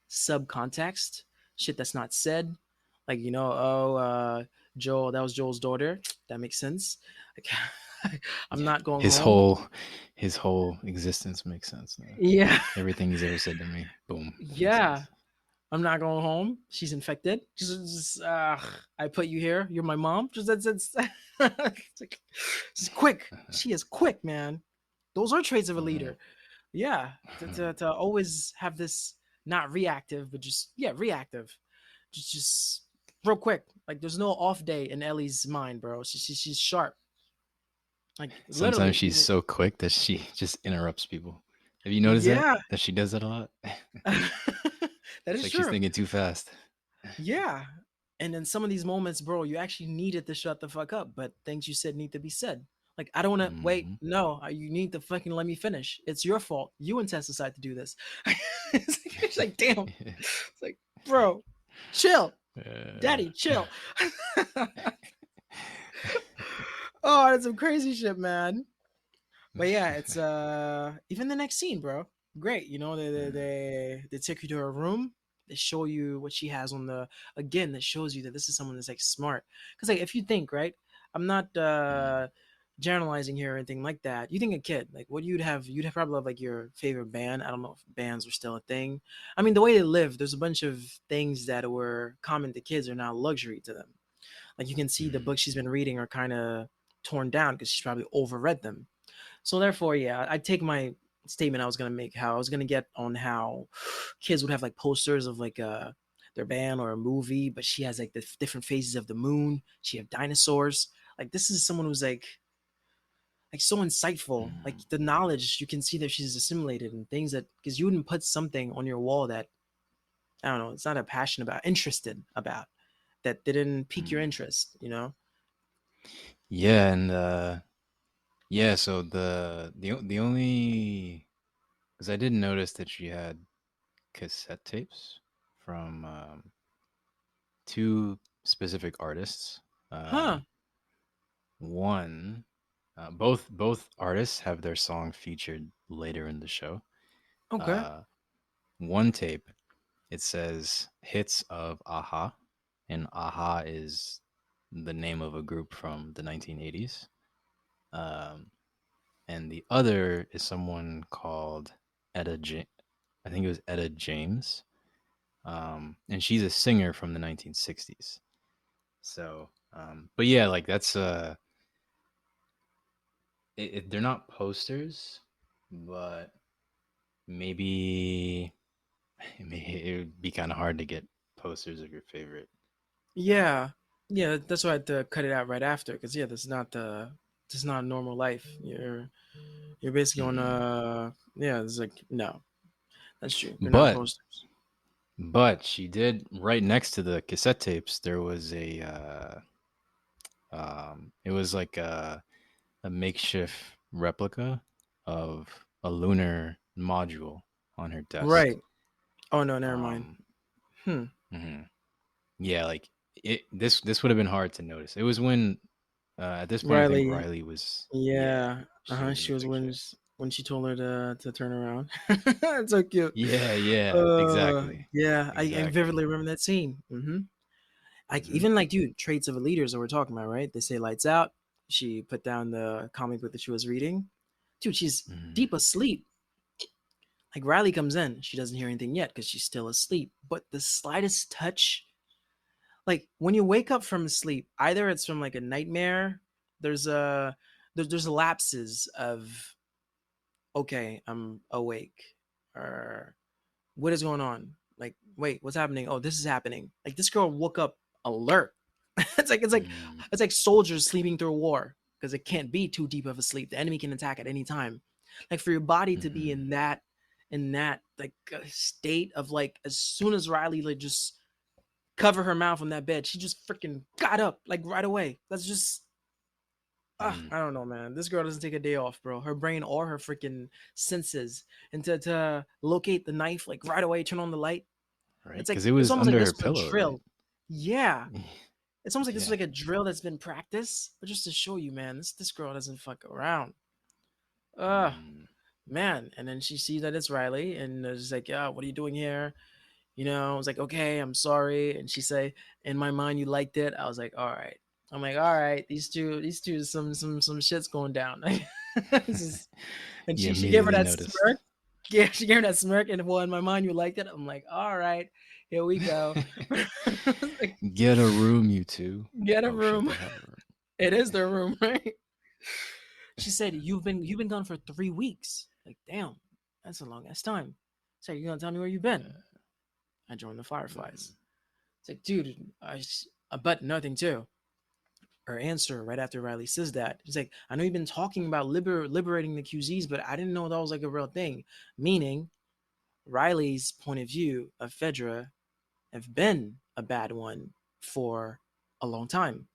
Speaker 2: subcontext, shit that's not said. Like, Joel, that was Joel's daughter. That makes sense. Like, I'm
Speaker 1: Yeah.
Speaker 2: not going
Speaker 1: His
Speaker 2: home.
Speaker 1: whole his whole existence makes sense now.
Speaker 2: Yeah.
Speaker 1: Everything he's ever said to me, boom, makes
Speaker 2: Yeah.
Speaker 1: sense.
Speaker 2: I'm not going home. She's infected. I put you here. You're my mom. Just that's it's like, she's quick. She is quick, man. Those are traits of a
Speaker 1: Uh,
Speaker 2: leader. Yeah, to always have this not reactive, but just yeah, reactive. Just real quick. Like, there's no off day in Ellie's mind, bro. She's sharp. Like,
Speaker 1: Sometimes
Speaker 2: literally.
Speaker 1: she's so quick that she just interrupts people. Have you noticed that?
Speaker 2: Yeah.
Speaker 1: That she does that a lot?
Speaker 2: That
Speaker 1: It's
Speaker 2: is
Speaker 1: like she's
Speaker 2: true.
Speaker 1: thinking too fast.
Speaker 2: Yeah. And in some of these moments, bro, you actually needed to shut the fuck up, but things you said need to be said. Like, I don't want to wait.
Speaker 1: Hmm.
Speaker 2: No, you need to fucking let me finish. It's your fault. You and Tess decide to do this. It's like, damn. It's like, bro, chill.
Speaker 1: Uh,
Speaker 2: Daddy, chill. Oh, that's some crazy shit, man. But yeah, it's even the next scene, bro. Great. They take you to her room. They show you what she has on the again, that shows you that this is someone that's like smart. Because like, if you think, right, I'm not generalizing here or anything like that. You think a kid, like, what you'd have probably have like your favorite band. I don't know if bands are still a thing. I mean, the way they live, there's a bunch of things that were common to kids are now luxury to them. Like, you can see the
Speaker 1: Mm.
Speaker 2: books she's been reading are kind of torn down because she's probably overread them. So therefore, yeah, I take my statement I was gonna make, how I was gonna get on how kids would have like posters of like their band or a movie, but she has like the different phases of the moon. She have dinosaurs. Like, this is someone who's like so insightful. Like,
Speaker 1: Mm.
Speaker 2: the knowledge, you can see that she's assimilated and things that, because you wouldn't put something on your wall that I don't know, it's not a passion about, interested about, that didn't pique your
Speaker 1: Mm.
Speaker 2: interest, you know?
Speaker 1: Yeah, and yeah, so the only because I did notice that she had cassette tapes from two specific artists.
Speaker 2: Huh.
Speaker 1: Um, one, both artists have their song featured later in the show.
Speaker 2: Okay.
Speaker 1: Uh, one tape, it says hits of Aha, and Aha is the name of a group from the 1980s. Um, and the other is someone called I think it was Etta James, and she's a singer from the 1960s. So, but yeah, like that's they're not posters, but maybe it would be kind of hard to get posters of your favorite.
Speaker 2: Yeah. Yeah, that's why I had to cut it out right after, because yeah, this is not a normal life. You're basically on
Speaker 1: Hmm.
Speaker 2: yeah, it's like no, that's true. They're not
Speaker 1: But
Speaker 2: posters.
Speaker 1: she did right next to the cassette tapes. There was it was like a makeshift replica of a lunar module on her desk.
Speaker 2: Right. Oh no, never mind.
Speaker 1: Um,
Speaker 2: Hmm.
Speaker 1: mhm. Yeah, like this would have been hard to notice. It was when at this point I think
Speaker 2: Riley.
Speaker 1: Riley was, yeah,
Speaker 2: Yeah.
Speaker 1: she was in the
Speaker 2: She was
Speaker 1: picture.
Speaker 2: when she told her to turn around. It's so cute.
Speaker 1: Yeah, yeah, exactly.
Speaker 2: Yeah. I
Speaker 1: Exactly.
Speaker 2: vividly remember that scene. Like
Speaker 1: Hmm.
Speaker 2: even like dude, traits of a leaders that we're talking about, right? They say lights out. She put down the comic book that she was reading. Dude, she's
Speaker 1: Hmm.
Speaker 2: deep asleep. Like Riley comes in, she doesn't hear anything yet because she's still asleep. But the slightest touch, like when you wake up from sleep, either it's from like a nightmare. There's a there's lapses of okay, I'm awake, or what is going on? Like, wait, what's happening? Oh, this is happening. Like this girl woke up alert.
Speaker 1: Mm.
Speaker 2: It's like soldiers sleeping through a war because it can't be too deep of a sleep. The enemy can attack at any time. Like for your body to be
Speaker 1: Hmm.
Speaker 2: in that like state of like as soon as Riley like just cover her mouth on that bed, she just freaking got up like right away. That's just
Speaker 1: Mm.
Speaker 2: I don't know, man. This girl doesn't take a day off, bro. Her brain or her freaking senses, and to locate the knife like right away, turn on the light.
Speaker 1: Right,
Speaker 2: It's
Speaker 1: because
Speaker 2: like
Speaker 1: it
Speaker 2: it's
Speaker 1: was
Speaker 2: almost like
Speaker 1: under
Speaker 2: this
Speaker 1: her
Speaker 2: was a
Speaker 1: pillow, right?
Speaker 2: drill. Yeah, it's almost like this was
Speaker 1: Yeah.
Speaker 2: like a drill that's been practiced, but just to show you, man, this girl doesn't fuck around. Uh
Speaker 1: Mm.
Speaker 2: man. And then she sees that it's Riley, and it's like, yeah, what are you doing here? You know, I was like, okay, I'm sorry. And she say, in my mind, you liked it. I was like, all right. I'm like, all right, these two, some shit's going down. This is, and
Speaker 1: You
Speaker 2: she gave her
Speaker 1: immediately
Speaker 2: that
Speaker 1: noticed.
Speaker 2: smirk. Yeah, she gave her that smirk, and well, in my mind, you liked it. I'm like, all right, here we go. Like,
Speaker 1: Get a room, you two.
Speaker 2: get a
Speaker 1: Oh shit,
Speaker 2: room.
Speaker 1: they have a room.
Speaker 2: It is their room, right? She said, you've been gone for 3 weeks. Like, damn, that's a long ass time. So you gonna tell me where you've been?
Speaker 1: Yeah.
Speaker 2: I joined the
Speaker 1: Mm.
Speaker 2: Fireflies. It's like, dude, but nothing too. Her answer right after Riley says that, he's like, I know you've been talking about liberating the QZs, but I didn't know that was like a real thing. Meaning, Riley's point of view of Fedra have been a bad one for a long time.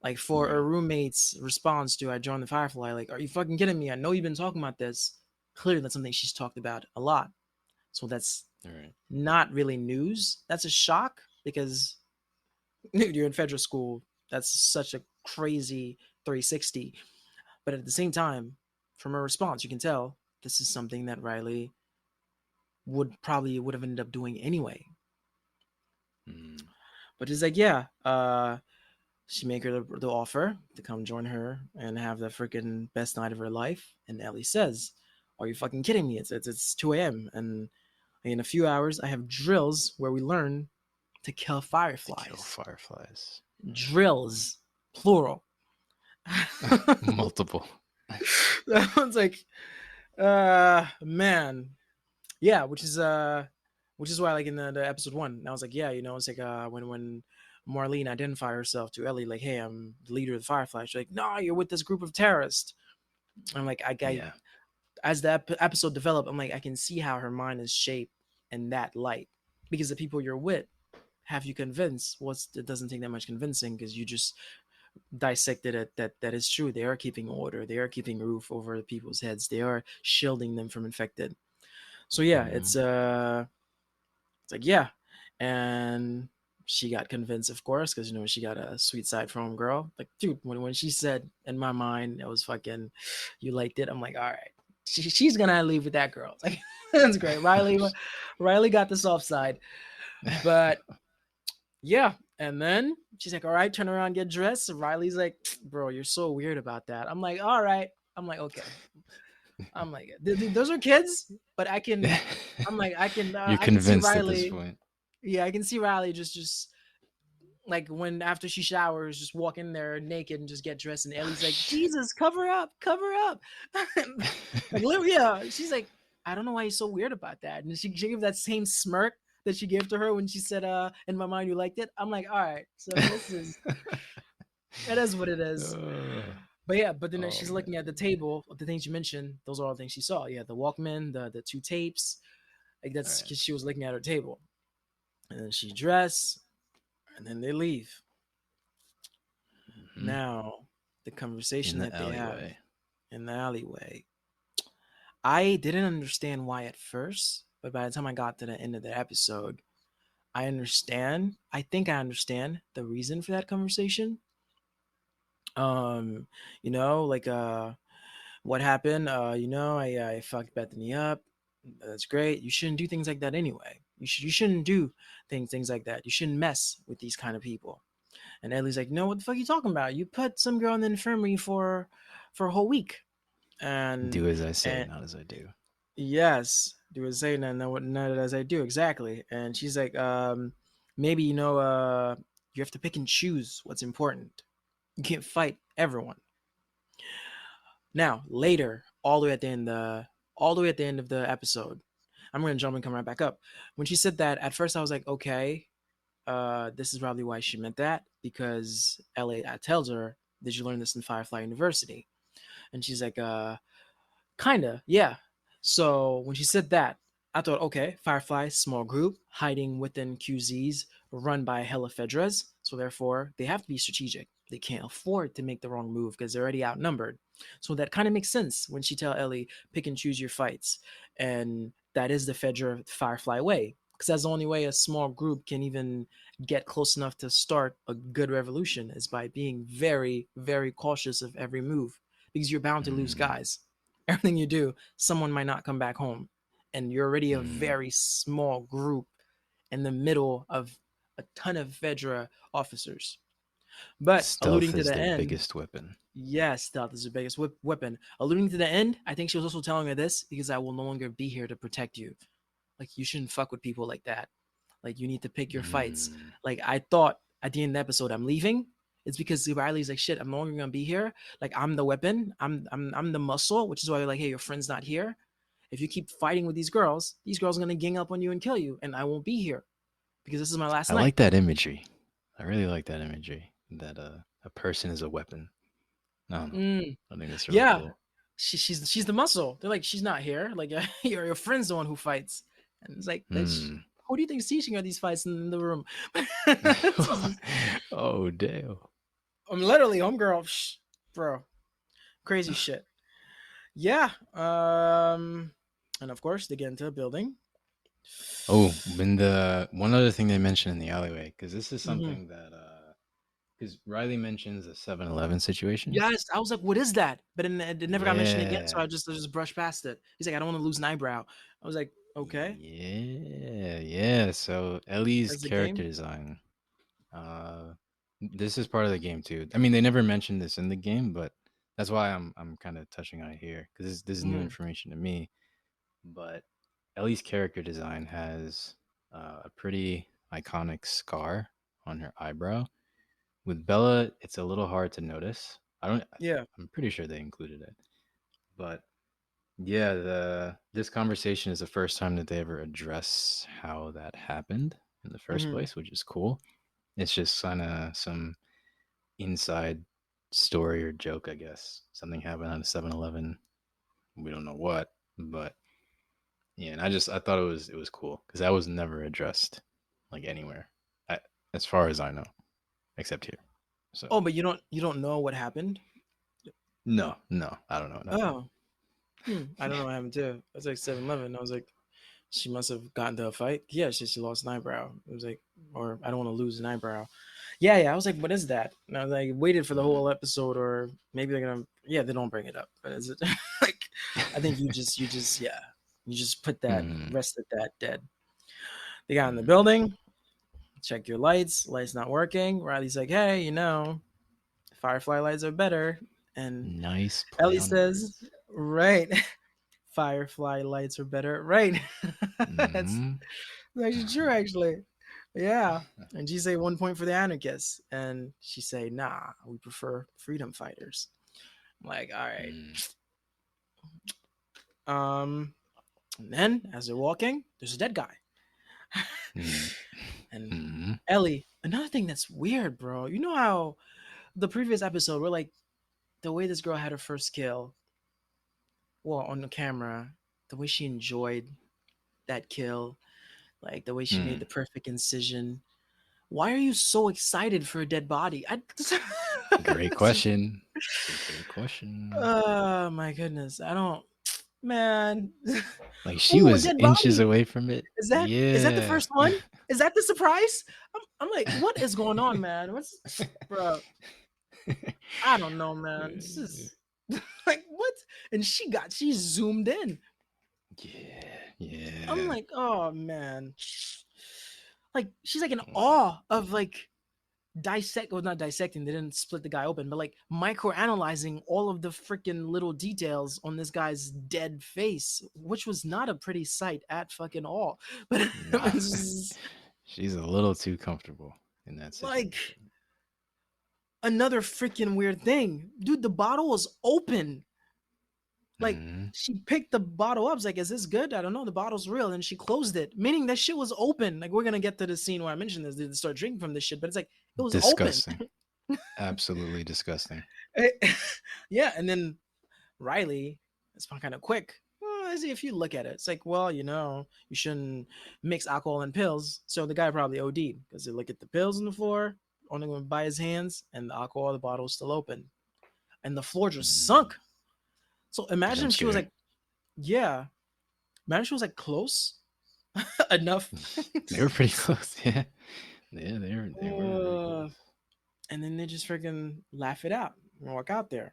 Speaker 2: Like for her
Speaker 1: Right.
Speaker 2: roommate's response to I joined the Firefly, like, are you fucking kidding me? I know you've been talking about this. Clearly, that's something she's talked about a lot. So that's
Speaker 1: All right.
Speaker 2: not really news. That's a shock because you're in federal school. That's such a crazy 360. But at the same time, from her response, you can tell this is something that Riley would have ended up doing anyway.
Speaker 1: Mm.
Speaker 2: But it's like, yeah, she make her the offer to come join her and have the freaking best night of her life. And Ellie says, "Are you fucking kidding me? It's 2 a.m. and in a few hours I have drills where we learn to kill
Speaker 1: To kill
Speaker 2: fireflies.
Speaker 1: fireflies.
Speaker 2: Drills, plural."
Speaker 1: Multiple.
Speaker 2: That one's like, man, yeah, which is why like in the episode one, I was like, yeah, you know, it's like when Marlene identified herself to Ellie, like, hey, I'm the leader of the Fireflies. She's like, no, you're with this group of terrorists. I'm like,
Speaker 1: Yeah.
Speaker 2: as the episode developed, I'm like, I can see how her mind is shaped in that light. because the people you're with have you convinced. It doesn't take that much convincing because you just dissected it that is true. They are keeping order. They are keeping roof over people's heads. They are shielding them from infected. So yeah,
Speaker 1: Mm-hmm.
Speaker 2: it's like yeah, and she got convinced, of course, because she got a sweet side from girl. Like, dude, when she said in my mind it was fucking, you liked it. I'm like, all right, she's gonna leave with that girl. It's like that's great. Riley got the soft side, but yeah. And then she's like, all right, turn around, get dressed. And Riley's like, bro, you're so weird about that. I'm like, all right. I'm like, okay. I'm like, those are kids, but I can. I'm like,
Speaker 1: You're
Speaker 2: I can see
Speaker 1: convinced at this
Speaker 2: Riley.
Speaker 1: point.
Speaker 2: Yeah, I can see Riley just like when after she showers, just walk in there naked and just get dressed. And Ellie's like, Jesus, cover up, cover up. Like, yeah, she's like, I don't know why you're so weird about that. And she gave that same smirk that she gave to her when she said, in my mind, you liked it. I'm like, all right, so it is what it is.
Speaker 1: Uh,
Speaker 2: But yeah, but then
Speaker 1: oh
Speaker 2: she's looking at the
Speaker 1: man.
Speaker 2: table of the things you mentioned. Those are all the things she saw. Yeah, the Walkman, the two tapes. Like
Speaker 1: All
Speaker 2: that's
Speaker 1: right.
Speaker 2: because she was looking at her table. And then she dress, and then they leave.
Speaker 1: Mm-hmm.
Speaker 2: Now, the
Speaker 1: In
Speaker 2: conversation
Speaker 1: the
Speaker 2: that they have
Speaker 1: alleyway.
Speaker 2: in the alleyway, I didn't understand why at first, but by the time I got to the end of the episode, I understand. I think I understand the reason for that conversation. Um, like what happened? I fucked Bethany up. That's great. You shouldn't do things like that anyway. You shouldn't do things like that. You shouldn't mess with these kind of people. And Ellie's like, no, what the fuck are you talking about? You put some girl in the infirmary for a whole week. And
Speaker 1: Do as I say,
Speaker 2: and
Speaker 1: not as I do.
Speaker 2: yes, do as I say, not as I do, exactly. And she's like, maybe you have to pick and choose what's important. You can't fight everyone. Now, later, all the way at the end of the episode, I'm gonna jump and come right back up. When she said that, at first I was like, okay, this is probably why she meant that because Ellie tells her, "Did you learn this in Firefly University?" And she's like, kinda, yeah. So when she said that, I thought, okay, Firefly, small group, hiding within QZs, run by hella Fedras. So therefore, they have to be strategic. They can't afford to make the wrong move because they're already outnumbered. So that kind of makes sense when she tell Ellie, pick and choose your fights. And that is the Fedra Firefly way. Because that's the only way a small group can even get close enough to start a good revolution is by being very, very cautious of every move. Because you're bound to lose
Speaker 1: Mm,
Speaker 2: guys. Everything you do, someone might not come back home. And you're already a
Speaker 1: mm.
Speaker 2: very small group in the middle of a ton of Fedra officers. But alluding
Speaker 1: Stealth
Speaker 2: to
Speaker 1: is
Speaker 2: the
Speaker 1: their
Speaker 2: end,
Speaker 1: biggest weapon.
Speaker 2: yes, stealth is the biggest weapon. Alluding to the end, I think she was also telling her this because I will no longer be here to protect you. Like, you shouldn't fuck with people like that. Like, you need to pick your fights.
Speaker 1: Mm.
Speaker 2: Like, I thought at the end of the episode, I'm leaving. It's because Riley's like, shit, I'm no longer gonna be here. Like, I'm the weapon. I'm the muscle, which is why you're like, hey, your friend's not here. If you keep fighting with these girls are gonna gang up on you and kill you, and I won't be here because this is my last
Speaker 1: I
Speaker 2: night.
Speaker 1: like that imagery. I really like that imagery. That a person is a weapon. I don't know.
Speaker 2: Mm,
Speaker 1: I think that's really
Speaker 2: yeah,
Speaker 1: cool.
Speaker 2: she's the muscle. They're like, she's not here. Like, your friend's the one who fights, and it's like, bitch,
Speaker 1: Hmm.
Speaker 2: who do you think's teaching her these fights in the room?
Speaker 1: Oh damn.
Speaker 2: I'm literally homegirl, bro, crazy shit. Yeah. And of course they get into a building.
Speaker 1: Oh, when the one other thing they mentioned in the alleyway, because this is
Speaker 2: Hmm.
Speaker 1: something that because Riley mentions a 7-Eleven situation.
Speaker 2: Yes, I was like, what is that? But then it never got mentioned again, so
Speaker 1: Yeah.
Speaker 2: I just brushed past it. He's like, I don't want to lose an eyebrow. I was like, okay,
Speaker 1: Yeah, yeah. So Ellie's
Speaker 2: that's the
Speaker 1: character
Speaker 2: game.
Speaker 1: design. Uh, this is part of the game too. I mean, they never mentioned this in the game, but that's why I'm kind of touching on it here because this is new
Speaker 2: Hmm.
Speaker 1: information to me. But Ellie's character design has a pretty iconic scar on her eyebrow. With Bella, it's a little hard to notice. I don't.
Speaker 2: Yeah.
Speaker 1: I'm pretty sure they included it, but yeah, the this conversation is the first time that they ever address how that happened in the first
Speaker 2: Hmm.
Speaker 1: place, which is cool. It's just kind of some inside story or joke, I guess. Something happened at a 7-Eleven. We don't know what, but Yeah, and I thought it was cool because that was never addressed like anywhere, I, as far as I know, except here. So
Speaker 2: Oh, but you don't know what happened?
Speaker 1: no, no, I don't know what happened.
Speaker 2: Oh, I don't know what happened too. I was like 7-Eleven. I was like, she must have gotten to a fight. Yeah, she lost an eyebrow. It was like, or I don't want to lose an eyebrow. Yeah, yeah. I was like, what is that? And I was like, waited for the
Speaker 1: Mm.
Speaker 2: whole episode, or maybe they're gonna. Yeah, they don't bring it up. But is it like? I think yeah, you just put that
Speaker 1: Mm.
Speaker 2: rested that dead. They got in the
Speaker 1: Mm.
Speaker 2: building. Check your lights. Lights not working. Riley's like, hey, Firefly lights are better. And
Speaker 1: Nice play
Speaker 2: Ellie
Speaker 1: on
Speaker 2: says,
Speaker 1: words.
Speaker 2: right. Firefly lights are better. Right. That's
Speaker 1: Mm.
Speaker 2: actually true, actually. Yeah. And she say 1 point for the anarchists. And she say, nah, we prefer freedom fighters. I'm like, all right.
Speaker 1: Mm.
Speaker 2: And then as they're walking, there's a dead guy.
Speaker 1: Mm.
Speaker 2: And
Speaker 1: Mm.
Speaker 2: Ellie, another thing that's weird, bro. You know how the previous episode, we're like, the way this girl had her first kill, well, on the camera, the way she enjoyed that kill, like the way she made
Speaker 1: Mm.
Speaker 2: the perfect incision. Why are you so excited for a dead body?
Speaker 1: Great question. It's a great question.
Speaker 2: Oh my goodness. I don't, man.
Speaker 1: Like she
Speaker 2: Oh, a
Speaker 1: was
Speaker 2: dead
Speaker 1: inches
Speaker 2: body.
Speaker 1: away from it.
Speaker 2: Is that the
Speaker 1: Yeah.
Speaker 2: first one? Is that the surprise? I'm like, what is going on, man? What's bro? I don't know, man. This is like what? And she zoomed in.
Speaker 1: Yeah.
Speaker 2: I'm
Speaker 1: Yeah.
Speaker 2: like, oh man. Like she's like in awe of like not dissecting, they didn't split the guy open, but like micro analyzing all of the freaking little details on this guy's dead face, which was not a pretty sight at fucking all. But it
Speaker 1: Nah.
Speaker 2: was
Speaker 1: She's a little too comfortable in that
Speaker 2: like
Speaker 1: situation.
Speaker 2: another freaking weird thing. Dude, the bottle was open. Like
Speaker 1: Mm.
Speaker 2: she picked the bottle up. I was like, is this good? I don't know. The bottle's real. And she closed it, meaning that shit was open. Like, we're gonna get to the scene where I mentioned this. They start drinking from this shit, but it's like it was open.
Speaker 1: Disgusting. Absolutely disgusting.
Speaker 2: Yeah, and then Riley, it's kind of quick. Well, if you look at it, it's like, well, you shouldn't mix alcohol and pills. So the guy probably OD'd because they look at the pills on the floor, only went by his hands, and the alcohol, the bottle's still open, and the floor just
Speaker 1: Mm.
Speaker 2: sunk. So imagine
Speaker 1: Jump
Speaker 2: if she was
Speaker 1: scare.
Speaker 2: like, yeah, imagine if she was like close enough.
Speaker 1: They were pretty close. Yeah. Yeah, they were very
Speaker 2: uh,
Speaker 1: close.
Speaker 2: and then they just freaking laugh it out and walk out there.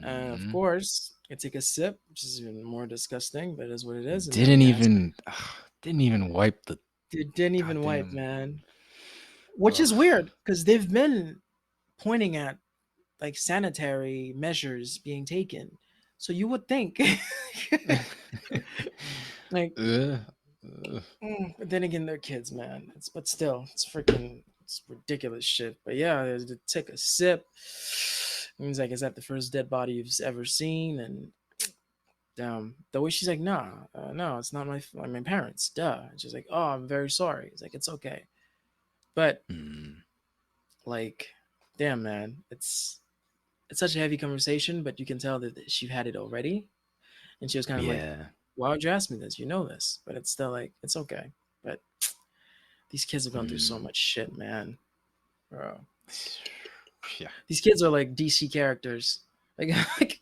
Speaker 2: And of
Speaker 1: Mm.
Speaker 2: course, I take a sip, which is even more disgusting, but it is what it is. And they're
Speaker 1: Didn't
Speaker 2: nasty.
Speaker 1: even didn't even wipe the
Speaker 2: They didn't even wipe,
Speaker 1: goddamn.
Speaker 2: man. Which
Speaker 1: Ugh.
Speaker 2: is weird because they've been pointing at like sanitary measures being taken. So you would think, like,
Speaker 1: Ugh. Ugh.
Speaker 2: but then again, they're kids, man. But still, it's ridiculous shit. But yeah, they take a sip. Means like, is that the first dead body you've ever seen? And the way she's like, nah, no, it's not my parents. Duh. And she's like, oh, I'm very sorry. It's like, it's okay. But
Speaker 1: Mm.
Speaker 2: like, damn, man, it's such a heavy conversation, but you can tell that she had it already, and she was kind of like,
Speaker 1: Yeah.
Speaker 2: why would you ask me this? You know this, but it's still like, it's okay. But these kids have gone through so
Speaker 1: Mm.
Speaker 2: much shit, man, bro.
Speaker 1: Yeah.
Speaker 2: These kids are like DC characters, like like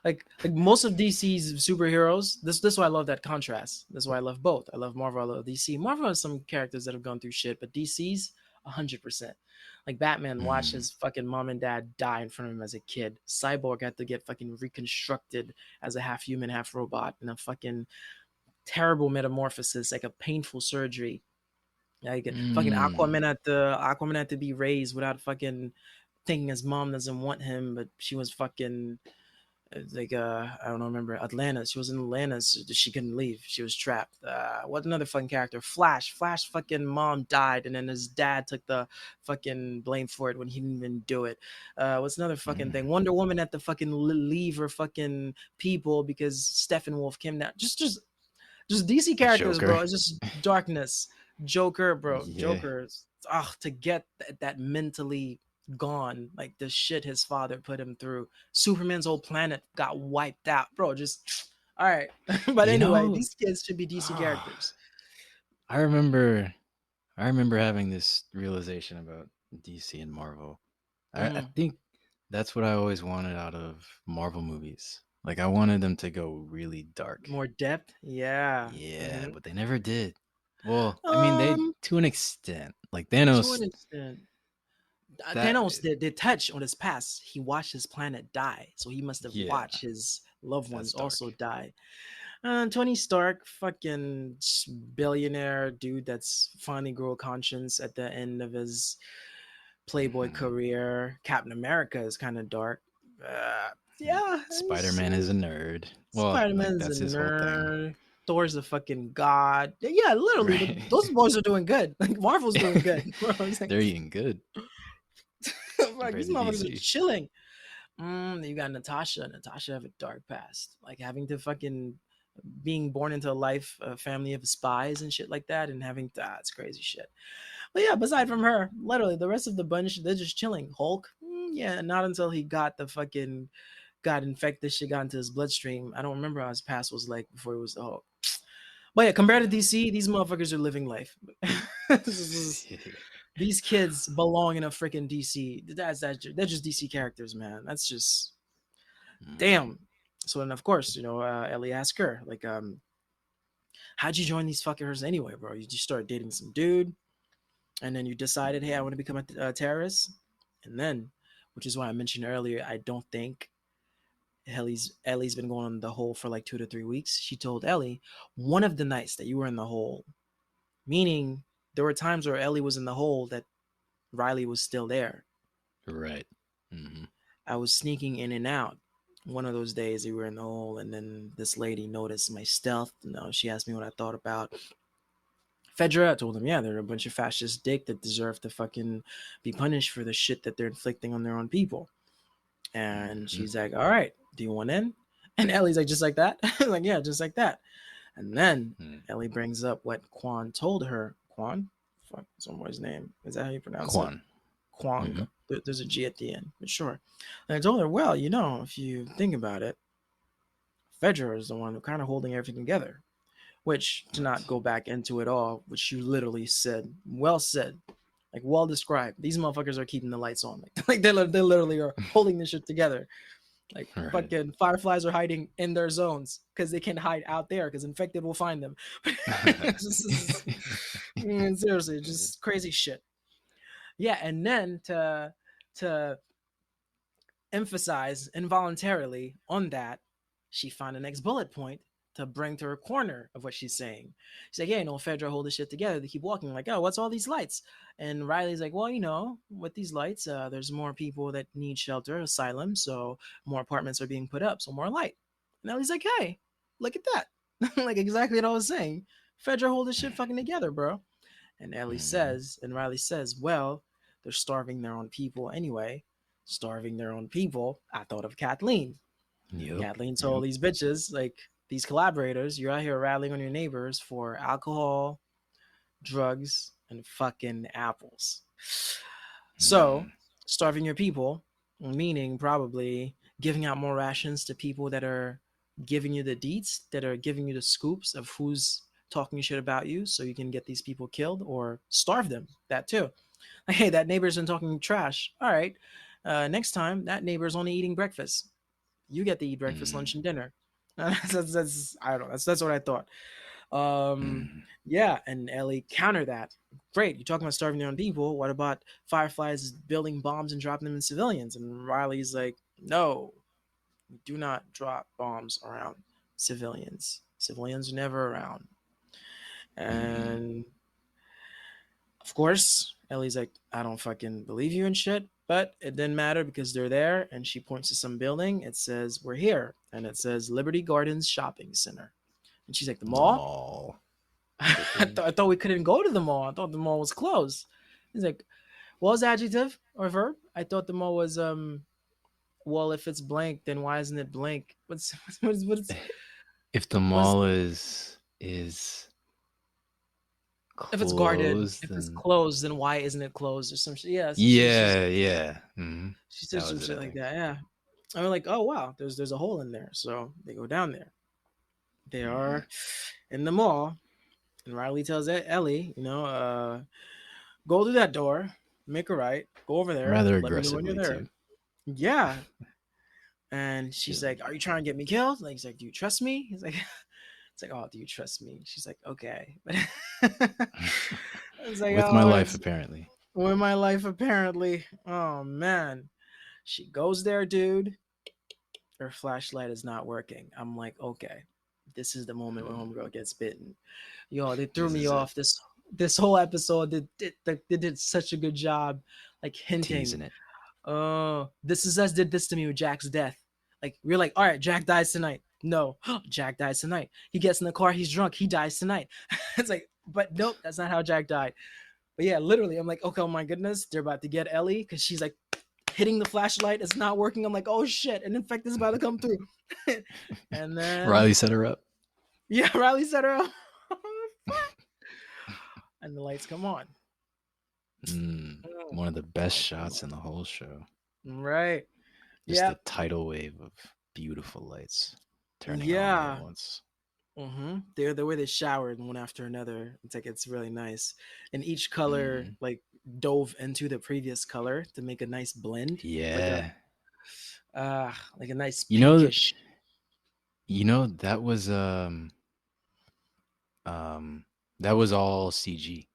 Speaker 2: like most of DC's superheroes. This is why I love that contrast. This is why I love both. I love Marvel, I love DC. Marvel has some characters that have gone through shit, but DC's 100%. Like Batman watched
Speaker 1: Mm.
Speaker 2: his fucking mom and dad die in front of him as a kid. Cyborg had to get fucking reconstructed as a half human, half robot in a fucking terrible metamorphosis, like a painful surgery. Like fucking
Speaker 1: Mm.
Speaker 2: Aquaman had to be raised without fucking thinking his mom doesn't want him, but she was fucking like I don't know, remember Atlantis. She was in Atlantis. She couldn't leave. She was trapped. What another fucking character? Flash fucking mom died, and then his dad took the fucking blame for it when he didn't even do it. What's another fucking
Speaker 1: Mm.
Speaker 2: thing? Wonder Woman had to fucking leave her fucking people because Steppenwolf came down. Just DC characters, bro.
Speaker 1: Joker.
Speaker 2: It's just darkness. Joker, bro.
Speaker 1: Yeah.
Speaker 2: Joker's to get that mentally gone, like the shit his father put him through. Superman's whole planet got wiped out, bro. Just All right. But
Speaker 1: You
Speaker 2: anyway,
Speaker 1: know,
Speaker 2: these kids should be DC
Speaker 1: ah,
Speaker 2: characters.
Speaker 1: I remember I remember having this realization about DC and Marvel. I
Speaker 2: Mm,
Speaker 1: think that's what I always wanted out of Marvel movies. Like I wanted them to go really dark.
Speaker 2: more depth. Yeah.
Speaker 1: Yeah,
Speaker 2: Hmm.
Speaker 1: but they never did. Well, I mean, they
Speaker 2: Um,
Speaker 1: to an extent. Like
Speaker 2: to an
Speaker 1: Thanos,
Speaker 2: extent.
Speaker 1: that
Speaker 2: Thanos did touch on his past. He watched his planet die, so he must have
Speaker 1: yeah,
Speaker 2: watched his loved
Speaker 1: that's
Speaker 2: ones
Speaker 1: dark.
Speaker 2: also die. Tony Stark, fucking billionaire dude that's finally grew a conscience at the end of his Playboy
Speaker 1: Mhm.
Speaker 2: career. Captain America is kind of dark. Yeah,
Speaker 1: Spider-Man is a nerd. Well,
Speaker 2: Spider
Speaker 1: like
Speaker 2: Man is a
Speaker 1: that's his whole thing.
Speaker 2: nerd. Thor's a fucking god. Yeah, literally,
Speaker 1: Right.
Speaker 2: those boys are doing good. Like Marvel's doing good. Bro, it's like,
Speaker 1: They're eating good
Speaker 2: like
Speaker 1: compared
Speaker 2: these
Speaker 1: to
Speaker 2: motherfuckers are
Speaker 1: DC.
Speaker 2: chilling. You got Natasha. Natasha have a dark past, like having to fucking being born into a life, a family of spies and shit like that, and having it's crazy shit. But yeah, aside from her, literally the rest of the bunch, they're just chilling. Hulk, yeah, not until he got the fucking got infected, shit got into his bloodstream. I don't remember how his past was like before he was the Hulk. But yeah, compared to
Speaker 1: Yeah.
Speaker 2: DC, these motherfuckers are living life. These kids belong in a freaking DC. They're just DC characters, man. That's just
Speaker 1: Mhm.
Speaker 2: damn. So then, of course, Ellie asked her, like, how'd you join these fuckers anyway, bro? You just started dating some dude, and then you decided, hey, I want to become a terrorist, and then, which is why I mentioned earlier, I don't think Ellie's been going in the hole for like 2 to 3 weeks. She told Ellie one of the nights that you were in the hole, meaning there were times where Ellie was in the hole that Riley was still there.
Speaker 1: Right. Hmm.
Speaker 2: I was sneaking in and out. One of those days we were in the hole, and then this lady noticed my stealth. She asked me what I thought about Fedra. I told them, yeah, they're a bunch of fascist dick that deserve to fucking be punished for the shit that they're inflicting on their own people. And
Speaker 1: Hmm.
Speaker 2: she's like, all right, do you want in? And Ellie's like, just like that? Like, yeah, just like that. And then Ellie brings up what Kwong told her. Kwong? Fuck, someone's name. Is that how you pronounce it?
Speaker 1: Quan.
Speaker 2: Kwong.
Speaker 1: Hmm.
Speaker 2: There's a G at the end, but sure. And I told her, well, if you think about it, Fedra is the one kind of holding everything together. Which, to not
Speaker 1: Right.
Speaker 2: go back into it all, which you literally said, well said, like well described. These motherfuckers are keeping the lights on. Like they literally are holding this shit together. Like
Speaker 1: Right.
Speaker 2: fucking fireflies are hiding in their zones because they can hide out there because infected will find them. Seriously, just crazy shit. Yeah, and then to emphasize involuntarily on that, she found the next bullet point to bring to her corner of what she's saying. She's like, yeah, Fedra hold this shit together. They keep walking like, oh, what's all these lights? And Riley's like, well, with these lights, there's more people that need shelter, asylum, so more apartments are being put up, so more light. And Ellie's like, hey, look at that. Like exactly what I was saying. Fedra hold this shit fucking together, bro. And
Speaker 1: Mhm.
Speaker 2: Riley says, well, they're starving their own people anyway. Starving their own people. I thought of Kathleen.
Speaker 1: Yep.
Speaker 2: Kathleen told
Speaker 1: Yep.
Speaker 2: these bitches, like these collaborators, you're out here rattling on your neighbors for alcohol, drugs, and fucking apples. So,
Speaker 1: Mhm.
Speaker 2: starving your people, meaning probably giving out more rations to people that are giving you the deets, that are giving you the scoops of who's talking shit about you so you can get these people killed or starve them. That too. Like, hey, that neighbor's been talking trash. All right. Next time, that neighbor's only eating breakfast. You get to eat breakfast, lunch,
Speaker 1: Mhm.
Speaker 2: and dinner. I don't know. That's what I thought. Um,
Speaker 1: Mhm.
Speaker 2: yeah, and Ellie counter that. Great, you're talking about starving their own people. What about Fireflies building bombs and dropping them in civilians? And Riley's like, no, we do not drop bombs around civilians. Civilians are never around.
Speaker 1: Mhm.
Speaker 2: And of course, Ellie's like, I don't fucking believe you and shit. But it didn't matter because they're there. And she points to some building. It says, we're here. And it says Liberty Gardens Shopping Center. And she's like, the
Speaker 1: The
Speaker 2: mall?
Speaker 1: mall.
Speaker 2: I thought we couldn't go to the mall. I thought the mall was closed. He's like, what was the adjective or verb? I thought the mall was well, if it's blank, then why isn't it blank?
Speaker 1: If the
Speaker 2: What's
Speaker 1: mall is
Speaker 2: if it's guarded?
Speaker 1: closed,
Speaker 2: If it's
Speaker 1: then
Speaker 2: closed, then why isn't it closed or some shit? Yeah, so
Speaker 1: yeah, yeah.
Speaker 2: she said
Speaker 1: That
Speaker 2: some
Speaker 1: was it, I
Speaker 2: shit like
Speaker 1: think.
Speaker 2: that. Yeah. I'm like, oh wow, there's a hole in there. So they go down there. They
Speaker 1: Hmm.
Speaker 2: are in the mall, and Riley tells Ellie, go to that door, make a right, go over there,
Speaker 1: Rather
Speaker 2: let me know when you're
Speaker 1: aggressively
Speaker 2: there.
Speaker 1: too.
Speaker 2: Yeah. And
Speaker 1: She's
Speaker 2: she's
Speaker 1: like,
Speaker 2: like, "Are you trying to get me killed?" Like, he's like, "Do you trust me?" He's like, "It's like, oh, do you trust me?" She's like, "Okay." But it's like,
Speaker 1: with my
Speaker 2: oh,
Speaker 1: life
Speaker 2: it's
Speaker 1: apparently.
Speaker 2: with my life apparently. Oh man. She goes there, dude. Her flashlight is not working. I'm like, okay, this is the moment when
Speaker 1: Mm,
Speaker 2: homegirl gets bitten. Yo, they threw
Speaker 1: this
Speaker 2: me
Speaker 1: is it.
Speaker 2: off this whole episode. They did such a good job, like hinting.
Speaker 1: Teasing it.
Speaker 2: Oh, This Is Us did this to me with Jack's death. Like we're like, all right, Jack dies tonight. No, Jack dies tonight. He gets in the car, he's drunk, he dies tonight. It's like, but nope, that's not how Jack died. But yeah, literally, I'm like, okay, oh my goodness, they're about to get Ellie because she's like hitting the flashlight, it's not working. I'm like, oh shit, an infect is about to come through. And then
Speaker 1: Riley set her up.
Speaker 2: yeah, Riley set her up. And the lights come on.
Speaker 1: One of the best
Speaker 2: Lights come
Speaker 1: shots in
Speaker 2: on.
Speaker 1: the whole show.
Speaker 2: Right.
Speaker 1: Just the
Speaker 2: Yep.
Speaker 1: tidal wave of beautiful lights turning on all at
Speaker 2: Yeah.
Speaker 1: once.
Speaker 2: They're the way they showered one after another. It's like it's really nice, and each color
Speaker 1: Hmm.
Speaker 2: like dove into the previous color to make a nice blend,
Speaker 1: Yeah.
Speaker 2: like a nice
Speaker 1: You know,
Speaker 2: pinkish.
Speaker 1: that was um that was all CG.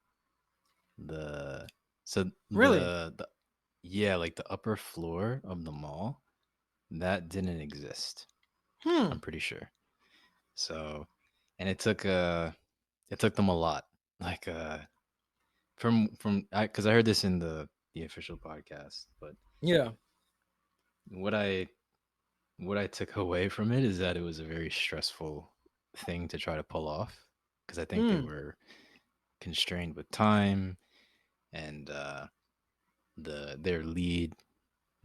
Speaker 1: The so
Speaker 2: Really?
Speaker 1: the yeah, like the upper floor of the mall that didn't exist.
Speaker 2: Hmm.
Speaker 1: I'm pretty sure. So, and it took them a lot. Like from I because I heard this in the official podcast, but
Speaker 2: Yeah.
Speaker 1: what I took away from it is that it was a very stressful thing to try to pull off because I think they
Speaker 2: Hmm.
Speaker 1: were constrained with time and their lead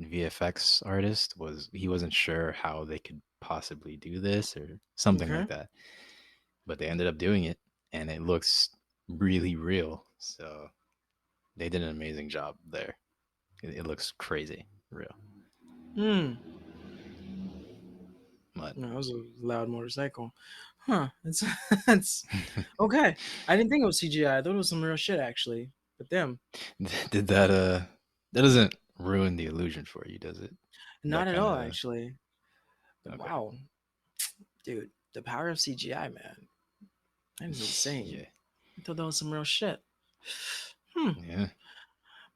Speaker 1: VFX artist he wasn't sure how they could possibly do this or something like
Speaker 2: Okay.
Speaker 1: that, but they ended up doing it and it looks really real. So they did an amazing job there. It looks crazy real,
Speaker 2: Hmm.
Speaker 1: but
Speaker 2: No, that was a loud motorcycle. Huh. It's it's okay. I didn't think it was CGI. I thought it was some real shit actually. But them,
Speaker 1: did that doesn't ruin the illusion for you, does it?
Speaker 2: not
Speaker 1: That
Speaker 2: at
Speaker 1: kind
Speaker 2: all
Speaker 1: of
Speaker 2: actually. But
Speaker 1: okay.
Speaker 2: wow, dude, the power of CGI, man, that is insane.
Speaker 1: Yeah,
Speaker 2: I thought that was some real shit. Hmm.
Speaker 1: yeah.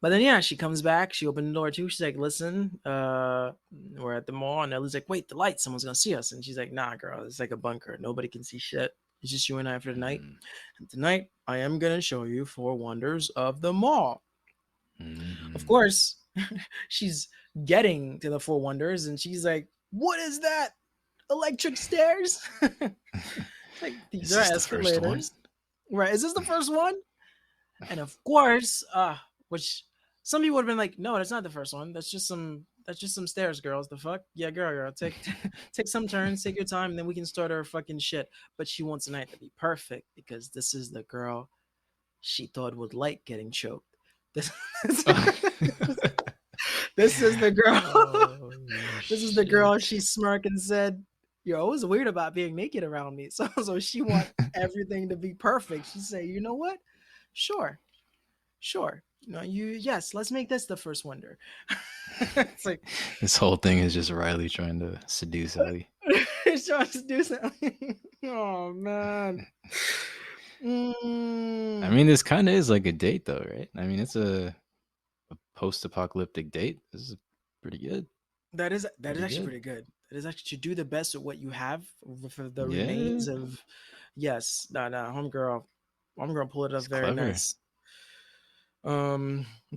Speaker 2: But then yeah, she comes back. She opened the door too. She's like, "Listen, we're at the mall." And Ellie's like, "Wait, the light! Someone's gonna see us." And she's like, "Nah, girl, it's like a bunker. Nobody can see shit. It's just you and I for the night.
Speaker 1: Mm-hmm.
Speaker 2: And tonight, I am gonna show you four wonders of the mall." Of
Speaker 1: Mm-hmm.
Speaker 2: course, she's getting to the four wonders, and she's like, "What is that? Electric stairs?" It's like these
Speaker 1: Is
Speaker 2: are
Speaker 1: this the first one?
Speaker 2: escalators, right? Is this the first one? And of course, which some people would have been like, no, that's not the first one. That's just some stairs, girls. The fuck? Yeah, girl. Take take some turns, take your time, and then we can start our fucking shit. But she wants the night to be perfect because this is the girl she thought would like getting choked. This, this is the girl.
Speaker 1: Oh
Speaker 2: This is the girl she
Speaker 1: shit!
Speaker 2: smirked and said, "You're always weird about being naked around me." So she want everything to be perfect. She say, "You know what? Sure, sure. Yes, let's make this the first wonder." It's like
Speaker 1: This whole thing is just Riley trying to seduce Ellie.
Speaker 2: it's trying to do something. Oh man.
Speaker 1: I
Speaker 2: Mm,
Speaker 1: mean, this kind of is like a date, though, right? I mean, it's a post-apocalyptic date. This is pretty good.
Speaker 2: that is
Speaker 1: Pretty
Speaker 2: actually
Speaker 1: good.
Speaker 2: pretty good. That is actually to do the best with what you have for the
Speaker 1: Yeah,
Speaker 2: remains of. Yes, no, homegirl, pull it up
Speaker 1: it's
Speaker 2: very
Speaker 1: clever.
Speaker 2: nice.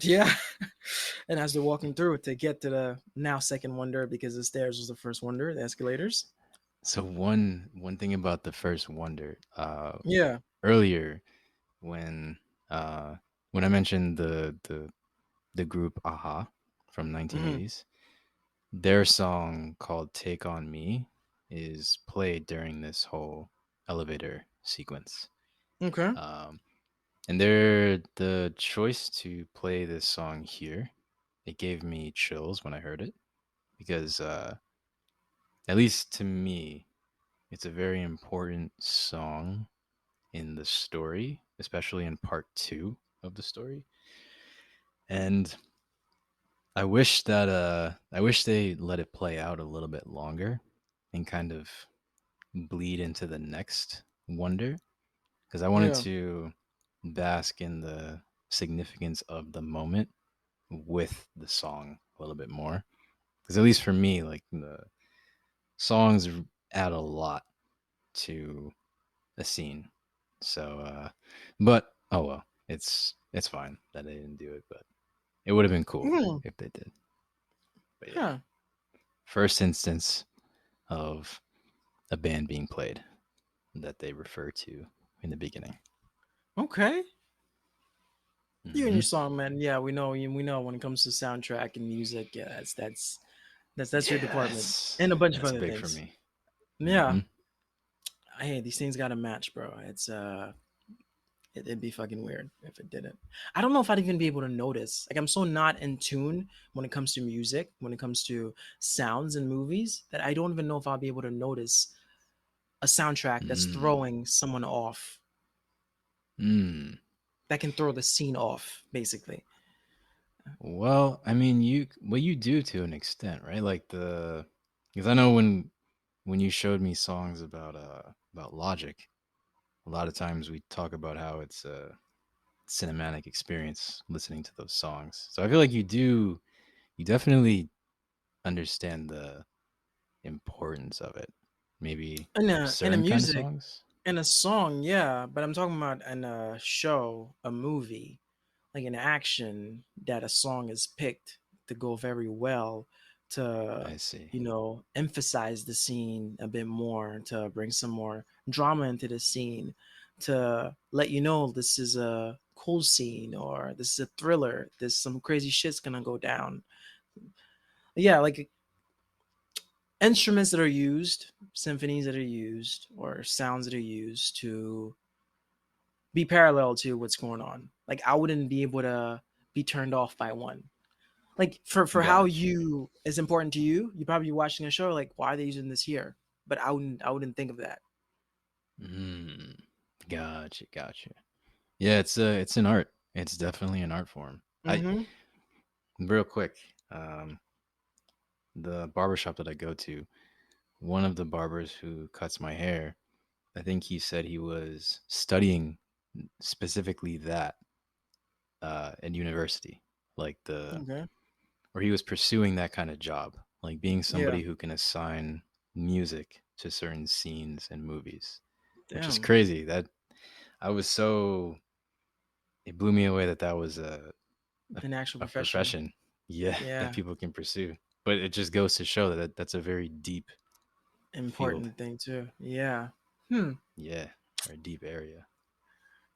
Speaker 2: Yeah. And as they're walking through to get to the now second wonder, because the stairs was the first wonder, the escalators.
Speaker 1: So one thing about the first wonder,
Speaker 2: Yeah.
Speaker 1: earlier when uh when I mentioned the group Aha from
Speaker 2: Hmm.
Speaker 1: 1980s, their song called "Take on Me" is played during this whole elevator sequence.
Speaker 2: Okay.
Speaker 1: Um, and the choice to play this song here, it gave me chills when I heard it because at least to me, it's a very important song in the story, especially in part 2 of the story. And I wish they let it play out a little bit longer and kind of bleed into the next wonder, because I wanted
Speaker 2: Yeah.
Speaker 1: to bask in the significance of the moment with the song a little bit more. Because at least for me, like the songs add a lot to a scene. So, but oh well, it's fine that they didn't do it, but it would have been cool
Speaker 2: Mm,
Speaker 1: if they did. But yeah,
Speaker 2: huh.
Speaker 1: first instance of a band being played that they refer to in the beginning.
Speaker 2: Okay. You and your
Speaker 1: Hmm.
Speaker 2: song, man. Yeah, we know. We know when it comes to soundtrack and music. Yeah, that's your
Speaker 1: Yeah,
Speaker 2: department, and a bunch of
Speaker 1: that's
Speaker 2: other
Speaker 1: big for
Speaker 2: things.
Speaker 1: me.
Speaker 2: Yeah.
Speaker 1: Hmm.
Speaker 2: Hey, these things got to match, bro. It'd be fucking weird if it didn't. I don't know if I'd even be able to notice. Like, I'm so not in tune when it comes to music, when it comes to sounds and movies, that I don't even know if I'll be able to notice a soundtrack that's
Speaker 1: Mm.
Speaker 2: throwing someone off,
Speaker 1: Mm.
Speaker 2: that can throw the scene off, basically.
Speaker 1: Well, I mean, you do to an extent, right? Like the because I know when you showed me songs about Logic, a lot of times we talk about how it's a cinematic experience listening to those songs. So I feel like you definitely understand the importance of it. Maybe
Speaker 2: In a
Speaker 1: certain kind of
Speaker 2: music,
Speaker 1: songs.
Speaker 2: in a song, yeah, but I'm talking about in a show, a movie, like an action, that a song is picked to go very well to,
Speaker 1: I see.
Speaker 2: emphasize the scene a bit more, to bring some more drama into the scene, to let you know this is a cool scene, or this is a thriller, this some crazy shit's gonna go down. Yeah, like instruments that are used, symphonies that are used, or sounds that are used to be parallel to what's going on. Like, I wouldn't be able to be turned off by one. Like, for how
Speaker 1: Gotcha.
Speaker 2: you is important to you, you probably be watching a show like, why are they using this here? But I wouldn't think of that.
Speaker 1: Mm. Gotcha. Gotcha. Yeah, it's an art. It's definitely an art form. I
Speaker 2: Mm-hmm.
Speaker 1: real quick. Um, the barbershop that I go to, one of the barbers who cuts my hair, I think he said he was studying specifically that in university, like the
Speaker 2: Okay.
Speaker 1: or he was pursuing that kind of job, like being
Speaker 2: Yeah.
Speaker 1: somebody who can assign music to certain scenes and movies, which is
Speaker 2: Damn.
Speaker 1: crazy. That I was so it blew me away that that was a,
Speaker 2: An actual
Speaker 1: a
Speaker 2: profession.
Speaker 1: profession, yeah, that
Speaker 2: Yeah.
Speaker 1: people can pursue. But it just goes to show that that's a very deep field,
Speaker 2: Important thing too. Yeah. Hmm.
Speaker 1: yeah, or a deep area.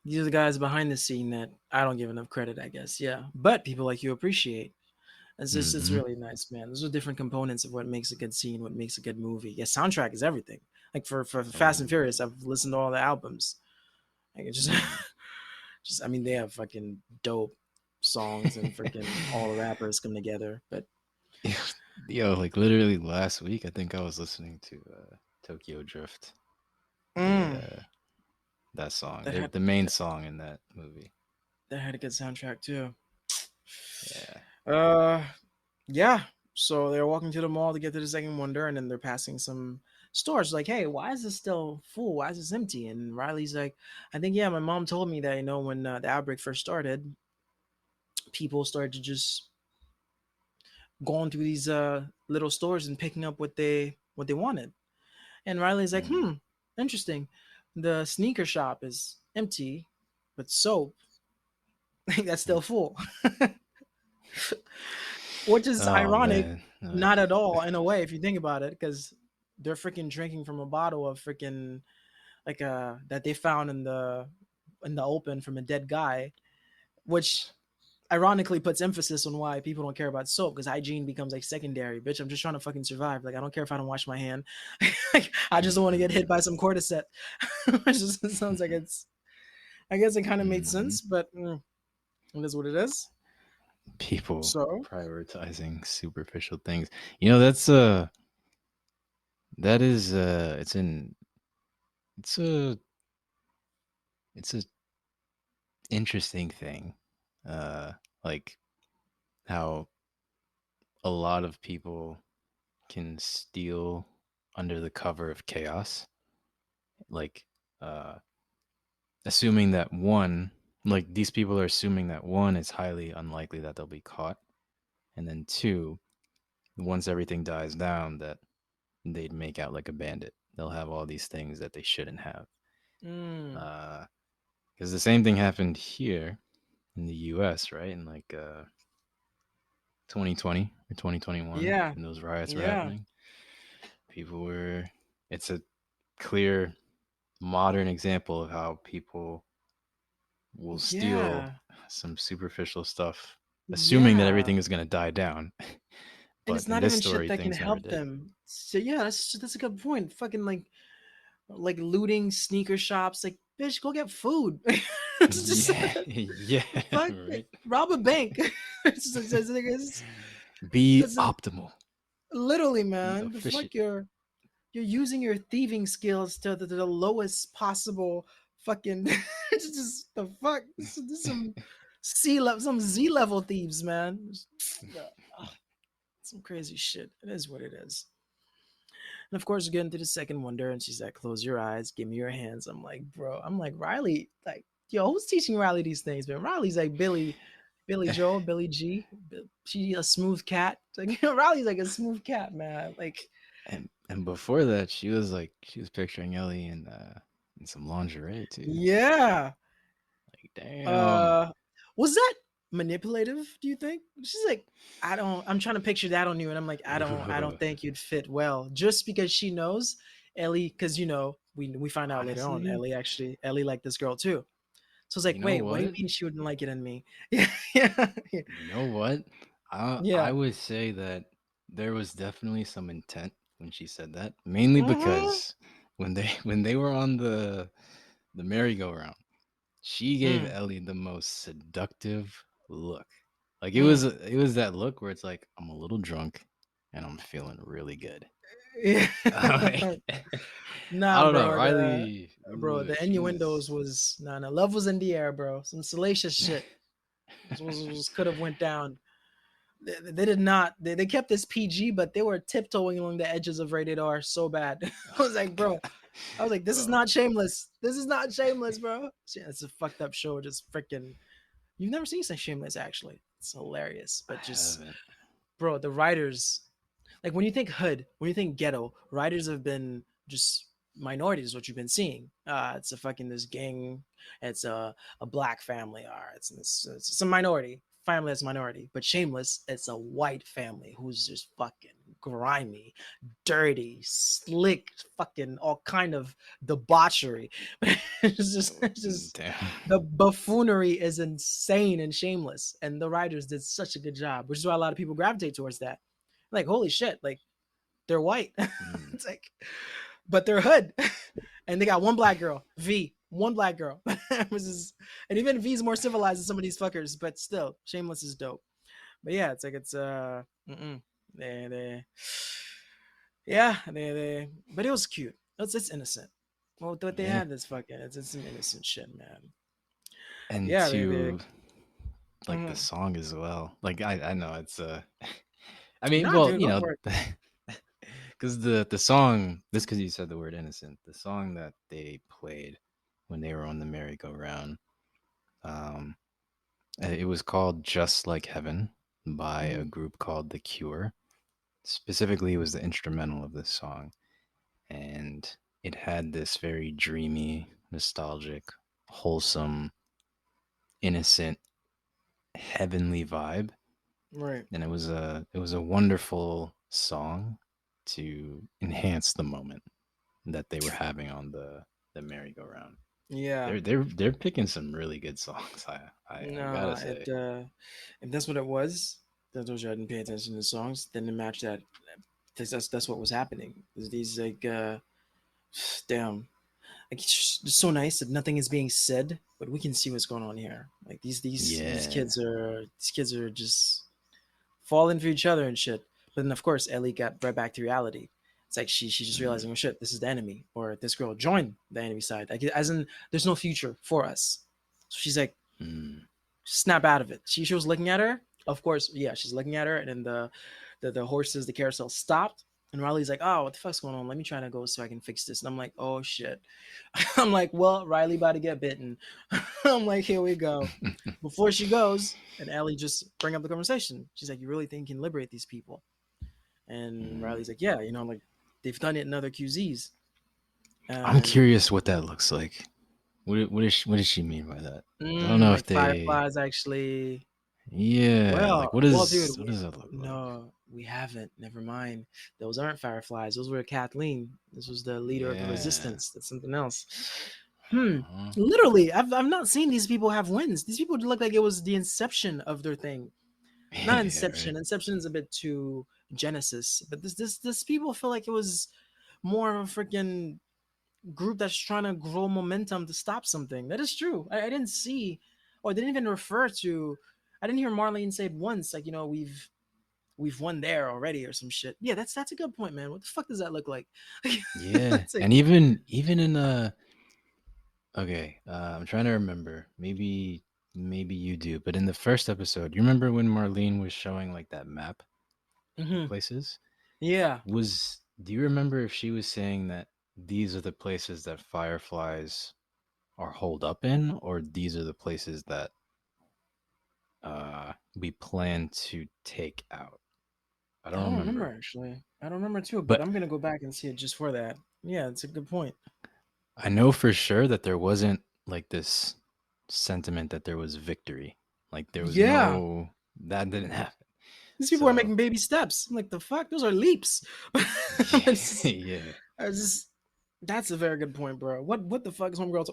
Speaker 2: These are the guys behind the scene that I don't give enough credit, I guess. Yeah. But people like you appreciate. It's
Speaker 1: Hmm.
Speaker 2: really nice, man. Those are different components of what makes a good scene, what makes a good movie. Yeah, soundtrack is everything. Like for Fast and
Speaker 1: Oh,
Speaker 2: Furious, I've listened to all the albums. Like, it just
Speaker 1: mm.
Speaker 2: just I mean, they have fucking dope songs, and freaking all the rappers come together. But
Speaker 1: Yo, like literally last week, I think I was listening to Tokyo Drift. They
Speaker 2: mm,
Speaker 1: that song,
Speaker 2: that had
Speaker 1: the main
Speaker 2: that,
Speaker 1: song in that movie.
Speaker 2: that had a good soundtrack too.
Speaker 1: Yeah.
Speaker 2: Uh yeah. So they're walking to the mall to get to the second wonder, and then they're passing some stores. Like, hey, why is this still full? Why is this empty? And Riley's like, I think, yeah, my mom told me that, when the outbreak first started, people started to just going through these little stores and picking up what they wanted. And Riley's like,
Speaker 1: Mm.
Speaker 2: interesting. The sneaker shop is empty, but soap, that's still full. Which is
Speaker 1: Oh
Speaker 2: ironic,
Speaker 1: man.
Speaker 2: not at all in a way if you think about it, because they're freaking drinking from a bottle of freaking, like, that they found in the open from a dead guy, which ironically puts emphasis on why people don't care about soap, because hygiene becomes like secondary. Bitch, I'm just trying to fucking survive. Like, I don't care if I don't wash my hand. Like, I just don't want to get hit
Speaker 1: Hmm.
Speaker 2: by some cordyceps. Which just sounds like it's. I guess it kind of made
Speaker 1: Hmm.
Speaker 2: sense, but it is what it is.
Speaker 1: People
Speaker 2: So
Speaker 1: prioritizing superficial things. You know, that is it's in. it's a it's a interesting thing. Uh like how a lot of people can steal under the cover of chaos. Like uh assuming that one, like these people are assuming that one, it's highly unlikely that they'll be caught, and then two, once everything dies down, that they'd make out like a bandit. They'll have all these things that they shouldn't have.
Speaker 2: Mm.
Speaker 1: Because the same thing happened here in the U.S. right in like 2020 or 2021
Speaker 2: Yeah.
Speaker 1: when those riots were
Speaker 2: Yeah.
Speaker 1: happening. People were. It's a clear modern example of how people will steal
Speaker 2: Yeah.
Speaker 1: some superficial stuff, assuming that
Speaker 2: Yeah.
Speaker 1: everything is going to die down.
Speaker 2: And
Speaker 1: But
Speaker 2: it's
Speaker 1: in
Speaker 2: not
Speaker 1: this
Speaker 2: even shit
Speaker 1: story,
Speaker 2: that can
Speaker 1: things never
Speaker 2: help
Speaker 1: did.
Speaker 2: them. So yeah, that's a good point. Fucking like looting sneaker shops. Like, bitch, go get food. It's just
Speaker 1: Yeah, yeah,
Speaker 2: fuck
Speaker 1: right.
Speaker 2: rob a bank.
Speaker 1: Be
Speaker 2: That's
Speaker 1: optimal.
Speaker 2: literally,
Speaker 1: Be
Speaker 2: man. The fuck
Speaker 1: efficient.
Speaker 2: you're using your thieving skills to the lowest possible fucking. It's just the fuck. This is some C level, some Z level thieves, man. Ugh, some crazy shit. It is what it is. And of course, we get into the second wonder, and she's like, "Close your eyes, give me your hands." I'm like, bro. I'm like Riley. Like, yo, who's teaching Riley these things, man? Riley's like Billy Joel, Billy G. She a smooth cat. Like Riley's like a smooth cat, man. Like,
Speaker 1: And before that, she was picturing Ellie in some lingerie too.
Speaker 2: yeah.
Speaker 1: Like, damn.
Speaker 2: Uh, was that manipulative? Do you think? She's like, I don't. I'm trying to picture that on you, and I'm like, I don't think you'd fit well, just because she knows Ellie, because we find out later on
Speaker 1: Honestly,
Speaker 2: Ellie liked this girl too. So it's like,
Speaker 1: you know
Speaker 2: wait, what do you
Speaker 1: what?
Speaker 2: mean she wouldn't like it in me? Yeah, yeah,
Speaker 1: You know what? I
Speaker 2: yeah.
Speaker 1: would say that there was definitely some intent when she said that, mainly
Speaker 2: Mm-hmm.
Speaker 1: because when they were on the merry-go-round, she gave
Speaker 2: Mm,
Speaker 1: Ellie the most seductive look. Like
Speaker 2: mm.
Speaker 1: it was that look where it's like I'm a little drunk and I'm feeling really good.
Speaker 2: Yeah.
Speaker 1: Like, I
Speaker 2: Nah,
Speaker 1: don't know,
Speaker 2: bro.
Speaker 1: Riley.
Speaker 2: Bro,
Speaker 1: Ooh,
Speaker 2: the
Speaker 1: she was.
Speaker 2: innuendos was nah, nah. Love was in the air, bro. Some salacious shit could have went down. They did not. They kept this PG, but they were tiptoeing along the edges of rated R so bad. I was like, bro. I was like, this is
Speaker 1: Bro,
Speaker 2: not shameless. This is not shameless, bro. Yeah, it's a fucked up show. Just freaking. You've never seen Shameless, actually. It's hilarious,
Speaker 1: I
Speaker 2: but just,
Speaker 1: haven't.
Speaker 2: bro, the writers, like when you think hood, when you think ghetto, writers have been just minorities. What you've been seeing. It's a fucking this gang. It's a black family. It's a minority family that's minority. But Shameless, it's a white family who's just fucking grimy, dirty, slick, fucking all kind of debauchery. It's just
Speaker 1: Damn.
Speaker 2: the buffoonery is insane and Shameless, and the writers did such a good job, which is why a lot of people gravitate towards that. Like, holy shit, like they're white.
Speaker 1: Mm.
Speaker 2: It's like, but they're hood, and they got one black girl, V, one black girl. And even V's more civilized than some of these fuckers, but still, Shameless is dope. But yeah, it's like they, yeah, but it was cute. It's innocent. Well, what they
Speaker 1: Yeah.
Speaker 2: had is fucking, it's some innocent shit, man.
Speaker 1: And
Speaker 2: Yeah, they,
Speaker 1: to like the
Speaker 2: mhm.
Speaker 1: song as well. Like I know it's I mean,
Speaker 2: Nah,
Speaker 1: well,
Speaker 2: dude,
Speaker 1: you
Speaker 2: go
Speaker 1: know,
Speaker 2: for it.
Speaker 1: because the song, just because you said the word innocent, the song that they played when they were on the merry-go-round, um, it was called "Just Like Heaven" by a
Speaker 2: Mhm.
Speaker 1: group called The Cure. Specifically, it was the instrumental of this song, and it had this very dreamy, nostalgic, wholesome, innocent, heavenly vibe,
Speaker 2: Right.
Speaker 1: and it was a wonderful song to enhance the moment that they were having on the merry-go-round.
Speaker 2: Yeah.
Speaker 1: They're picking some really good songs. I gotta
Speaker 2: No,
Speaker 1: say.
Speaker 2: if that's what it was, that those you didn't pay attention to the songs, then the match that that's what was happening. These like damn, like it's so nice that nothing is being said, but we can see what's going on here. Like
Speaker 1: Yeah,
Speaker 2: these kids are just falling for each other and shit. But then of course Ellie got right back to reality. It's like she's just
Speaker 1: Mm,
Speaker 2: realizing, oh shit, this is the enemy, or this girl joined the enemy side. Like as in, there's no future for us. So she's like,
Speaker 1: mm,
Speaker 2: snap out of it. She was looking at her. Of course, yeah, she's looking at her, and then the horses, the carousel stopped, and Riley's like, "Oh, what the fuck's going on? Let me try to go so I can fix this." And I'm like, "Oh shit!" I'm like, "Well, Riley about to get bitten." I'm like, "Here we go." Before she goes, and Ellie just bring up the conversation. She's like, "You really think you can liberate these people?" And
Speaker 1: mm.
Speaker 2: Riley's like, "Yeah, like they've done it in other QZs."
Speaker 1: I'm
Speaker 2: And
Speaker 1: curious what that looks like. What does she mean by that? I don't know if
Speaker 2: like
Speaker 1: they.
Speaker 2: Fireflies actually.
Speaker 1: Yeah, like
Speaker 2: Well, dude,
Speaker 1: what does that look like?
Speaker 2: no, we haven't. Never mind. Those aren't Fireflies. Those were Kathleen. This was the leader of the
Speaker 1: Yeah.
Speaker 2: resistance. That's something else. Hmm.
Speaker 1: Uh-huh.
Speaker 2: Literally, I've not seen these people have wins. These people look like it was the inception of their thing. Not
Speaker 1: Yeah,
Speaker 2: inception.
Speaker 1: right.
Speaker 2: Inception is a bit too Genesis, but this people feel like it was more of a freaking group that's trying to grow momentum to stop something. That is true. I didn't see, or they didn't even refer to. I didn't hear Marlene say it once, like we've won there already or some shit. Yeah, that's a good point, man. What the fuck does that look like?
Speaker 1: Yeah,
Speaker 2: It's like,
Speaker 1: and even in okay, I'm trying to remember. Maybe you do, but in the first episode, you remember when Marlene was showing like that map of
Speaker 2: mhm.
Speaker 1: places?
Speaker 2: Yeah.
Speaker 1: Was Do you remember if she was saying that these are the places that fireflies are holed up in, or these are the places that we plan to take out? I
Speaker 2: I
Speaker 1: don't
Speaker 2: don't remember
Speaker 1: remember.
Speaker 2: actually. I don't remember too, but
Speaker 1: But
Speaker 2: I'm gonna go back and see it just for that. Yeah, it's a good point.
Speaker 1: I know for sure that there wasn't like this sentiment that there was victory. Like there was
Speaker 2: Yeah,
Speaker 1: no that didn't happen.
Speaker 2: these people are
Speaker 1: So
Speaker 2: making baby steps. I'm like, the fuck, those are leaps.
Speaker 1: yeah,
Speaker 2: It's just,
Speaker 1: yeah.
Speaker 2: I just, that's a very good point, bro. What the fuck is homegirl?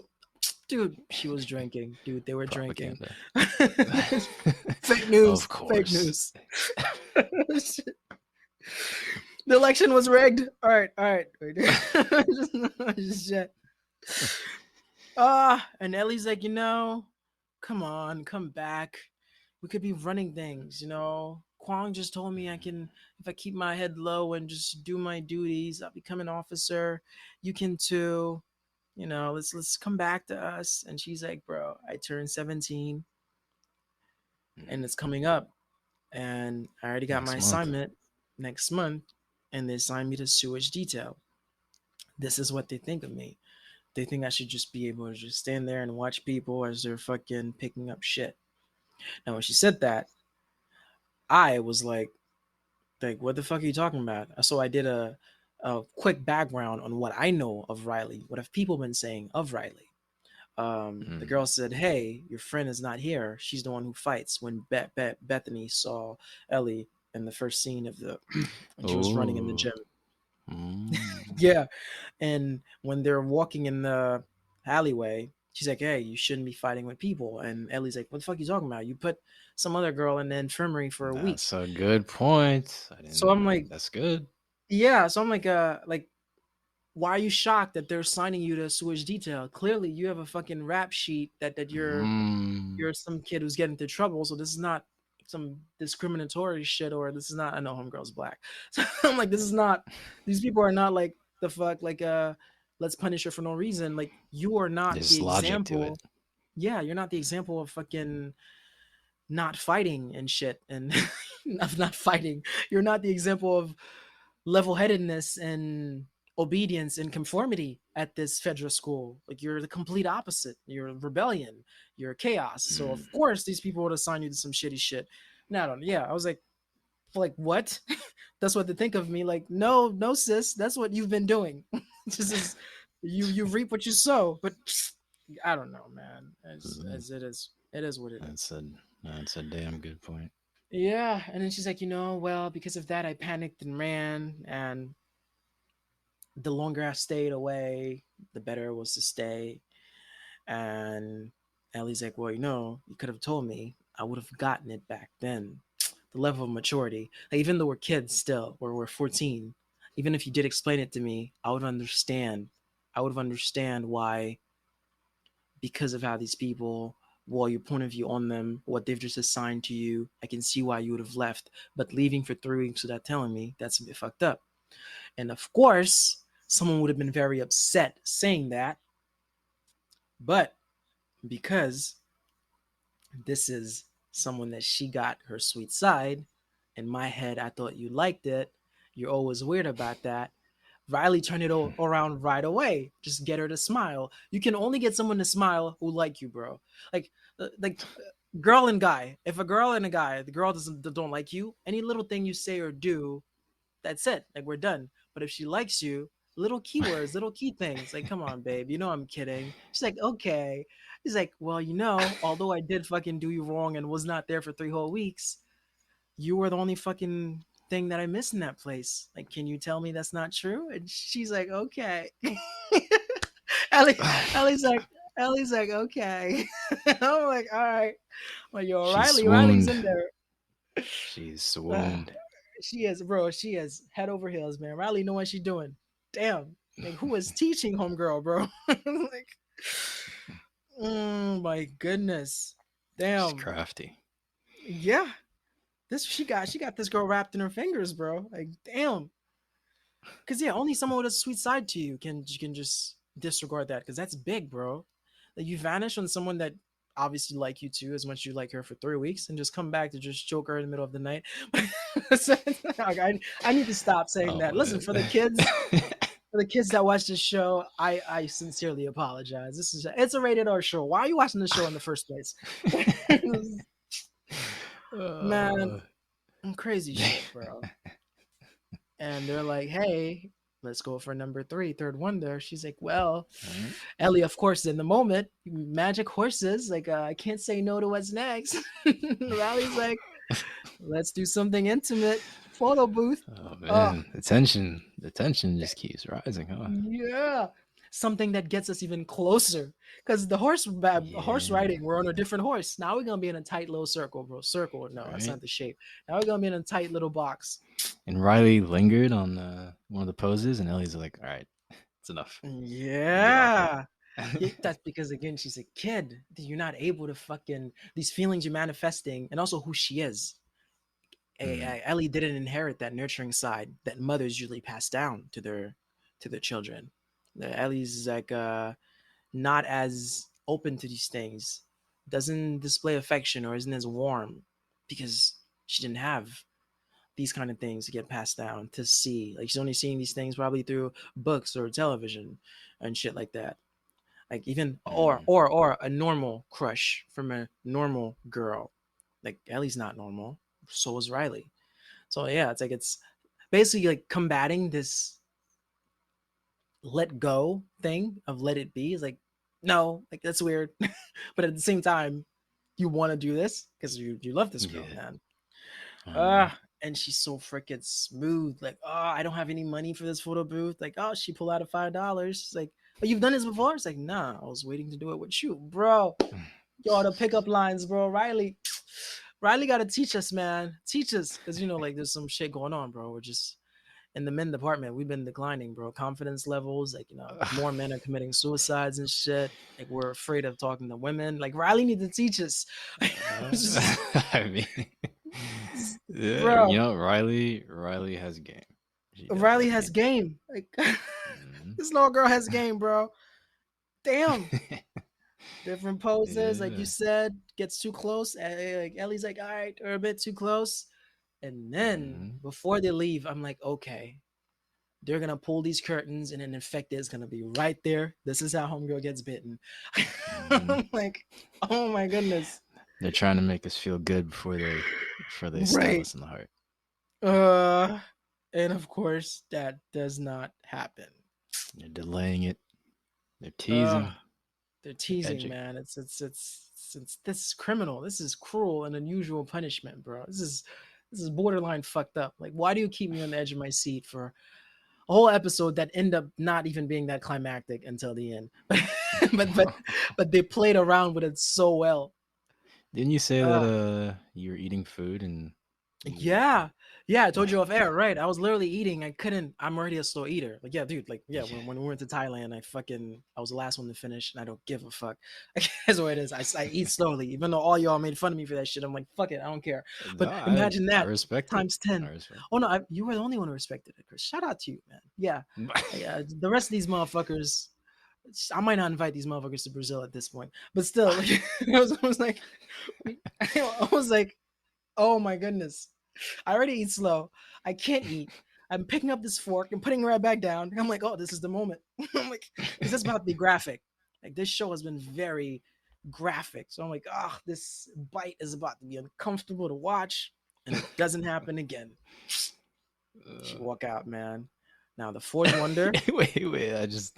Speaker 2: Dude, she was drinking. Dude, they were drinking.
Speaker 1: Propaganda.
Speaker 2: Fake news.
Speaker 1: Of
Speaker 2: Fake
Speaker 1: course.
Speaker 2: news. The election was rigged. All right, all right. Just shit. And Ellie's like, come on, come back. We could be running things, Kwong just told me I can, if I keep my head low and just do my duties, I'll become an officer. You can too. Let's come back to us. And she's like, bro, I turned 17 and
Speaker 1: Mm,
Speaker 2: it's coming up. And I already got my
Speaker 1: next month.
Speaker 2: assignment next month. And they assigned me to sewage detail. This is what they think of me. They think I should just be able to just stand there and watch people as they're fucking picking up shit. Now, when she said that, I was like, what the fuck are you talking about? So I did a quick background on what I know of Riley. What have people been saying of Riley? The
Speaker 1: Mm.
Speaker 2: girl said, "Hey, your friend is not here. She's the one who fights." When Bethany saw Ellie in the first scene of the when she was running in the
Speaker 1: Oh.
Speaker 2: gym.
Speaker 1: Mm.
Speaker 2: Yeah, and when they're walking in the alleyway, she's like, "Hey, you shouldn't be fighting with people." And Ellie's like, "What the fuck are you talking about? You put some other girl in the infirmary for a week."
Speaker 1: That's a good point. I
Speaker 2: So
Speaker 1: didn't
Speaker 2: I'm like,
Speaker 1: That's good.
Speaker 2: "Yeah." So I'm like, why are you shocked that they're signing you to sewage detail? Clearly, you have a fucking rap sheet that
Speaker 1: Mm.
Speaker 2: you're some kid who's getting into trouble. So this is not some discriminatory shit, or this is not. I know homegirl's black. So I'm like, this is not. These people are not like the fuck. Like, let's punish her for no reason. Like, you are not the
Speaker 1: There's logic to it.
Speaker 2: example. Yeah, you're not the example of fucking not fighting and shit, and of not fighting. You're not the example of level-headedness and obedience and conformity at this Fedra school. Like, you're the complete opposite. You're rebellion. You're chaos. So
Speaker 1: Mm.
Speaker 2: of course these people would assign you to some shitty shit. No, I don't. Yeah, I was like what? That's what they think of me. Like, no, no, sis. That's what you've been doing. This is you reap what you sow. But I don't know, man.
Speaker 1: Mm.
Speaker 2: As it is, it is what it
Speaker 1: That's
Speaker 2: is.
Speaker 1: a that's a damn good point.
Speaker 2: Yeah, and then she's like, well, because of that, I panicked and ran, and the longer I stayed away, the better it was to stay. And Ellie's like, well, you could have told me. I would have gotten it back then. The level of maturity, like, even though we're kids still, we're 14, even if you did explain it to me, I would understand. I would have understand why, because of how these people, well, your point of view on them, what they've just assigned to you, I can see why you would have left. But leaving for 3 weeks without telling me, that's a bit fucked up. And of course, someone would have been very upset saying that. But because this is someone that she got her sweet side, in my head, I thought you liked it. You're always weird about that. Riley turned it around right away. Just get her to smile. You can only get someone to smile who like you, bro. Like, girl and guy. If a girl and a guy, the girl don't like you, any little thing you say or do, that's it. Like, we're done. But if she likes you, little keywords, little key things. Like, come on, babe. You know I'm kidding. She's like, okay. He's like, well, although I did fucking do you wrong and was not there for 3 whole weeks, you were the only fucking thing that I missed in that place. Like, can you tell me that's not true? And she's like, okay. Ellie, Ellie's like, Ellie's like, okay. I'm like, all right. Well, yo, Riley's in there.
Speaker 1: She's swooned.
Speaker 2: She is, bro. She is head over heels, man. Riley know what she's doing. Damn. Like, who is teaching homegirl, bro? Like, oh my goodness. Damn.
Speaker 1: She's crafty.
Speaker 2: Yeah. She got this girl wrapped in her fingers, bro. Like, damn. Cause yeah, only someone with a sweet side to you can just disregard that, because that's big, bro. Like, you vanish on someone that obviously like you too, as much as you like her, for 3 weeks, and just come back to just choke her in the middle of the night. So, I need to stop saying that. Listen, for the kids, that watch this show, I sincerely apologize. It's a rated R show. Why are you watching the show in the first place? Man, crazy shit, bro. And they're like, hey, let's go for number 3, third wonder. She's like, well, Ellie, of course, in the moment, magic horses. Like, I can't say no to what's next. Riley's like, let's do something intimate. Photo booth.
Speaker 1: Oh man, the tension just keeps rising, huh?
Speaker 2: Yeah. Something that gets us even closer, because the horse riding, we're on a different horse. Now we're gonna be in a tight little circle, bro. Circle, no, that's not the shape. Now we're gonna be in a tight little box.
Speaker 1: And Riley lingered on one of the poses, and Ellie's like, "All right, it's enough."
Speaker 2: Yeah. That's because, again, she's a kid. You're not able to fucking, these feelings you're manifesting, and also who she is. Ellie didn't inherit that nurturing side that mothers usually pass down to their children. Ellie's like not as open to these things, doesn't display affection, or isn't as warm, because she didn't have these kind of things to get passed down to see. Like, she's only seeing these things probably through books or television and shit like that. Like, even or a normal crush from a normal girl. Like, Ellie's not normal. So is Riley. So yeah, it's like, it's basically like combating this let go thing of let it be. Is like, no, like, that's weird. But at the same time, you want to do this because you love this girl, man. And she's so freaking smooth. Like, oh, I don't have any money for this photo booth. Like, oh, she pulled out a $5. It's like, oh, you've done this before? It's like, nah, I was waiting to do it with you, bro. Yo, the pickup lines, bro. Riley got to teach us, man. Teach us, because like, there's some shit going on, bro. We're just in the men department. We've been declining, bro. Confidence levels, like, more men are committing suicides and shit. Like, we're afraid of talking to women. Like, Riley needs to teach us.
Speaker 1: I mean, yeah,
Speaker 2: bro.
Speaker 1: Riley has game.
Speaker 2: Riley has game. Like, this little girl has game, bro. Damn. Different poses, like you said, gets too close. Like, Ellie's like, all right, or a bit too close. And then before they leave, I'm like, okay, they're gonna pull these curtains, and an infected is gonna be right there. This is how homegirl gets bitten. I'm like, oh my goodness.
Speaker 1: They're trying to make us feel good before they stab us in the
Speaker 2: heart. And of course, that does not happen.
Speaker 1: They're delaying it. They're teasing.
Speaker 2: They're teasing, man. It's this is criminal. This is cruel and unusual punishment, bro. This is borderline fucked up. Like, why do you keep me on the edge of my seat for a whole episode that end up not even being that climactic until the end? but they played around with it so well.
Speaker 1: Didn't you say that you were eating food and Ooh.
Speaker 2: Yeah. Yeah, I told you off air, right? I was literally eating. I couldn't. I'm already a slow eater. Like, yeah, dude. Like, yeah.
Speaker 1: Yeah.
Speaker 2: When we went to Thailand, I was the last one to finish, and I don't give a fuck. That's what it is. I eat slowly, even though all y'all made fun of me for that shit. I'm like, fuck it, I don't care.
Speaker 1: No,
Speaker 2: But imagine
Speaker 1: I
Speaker 2: that
Speaker 1: respect it.
Speaker 2: times
Speaker 1: I
Speaker 2: 10.
Speaker 1: respect
Speaker 2: Oh no, you were the only one who respected it, Chris. Shout out to you, man. Yeah, yeah. The rest of these motherfuckers, I might not invite these motherfuckers to Brazil at this point, but still, like, I was like, I was like, oh my goodness. I already eat slow. I can't eat. I'm picking up this fork and putting it right back down. I'm like, oh, this is the moment. I'm like, because it's about to be graphic. Like this show has been very graphic. So I'm like, oh, this bite is about to be uncomfortable to watch. And it doesn't happen again. She
Speaker 1: Uh,
Speaker 2: walk out, man. Now the fourth wonder.
Speaker 1: wait. I just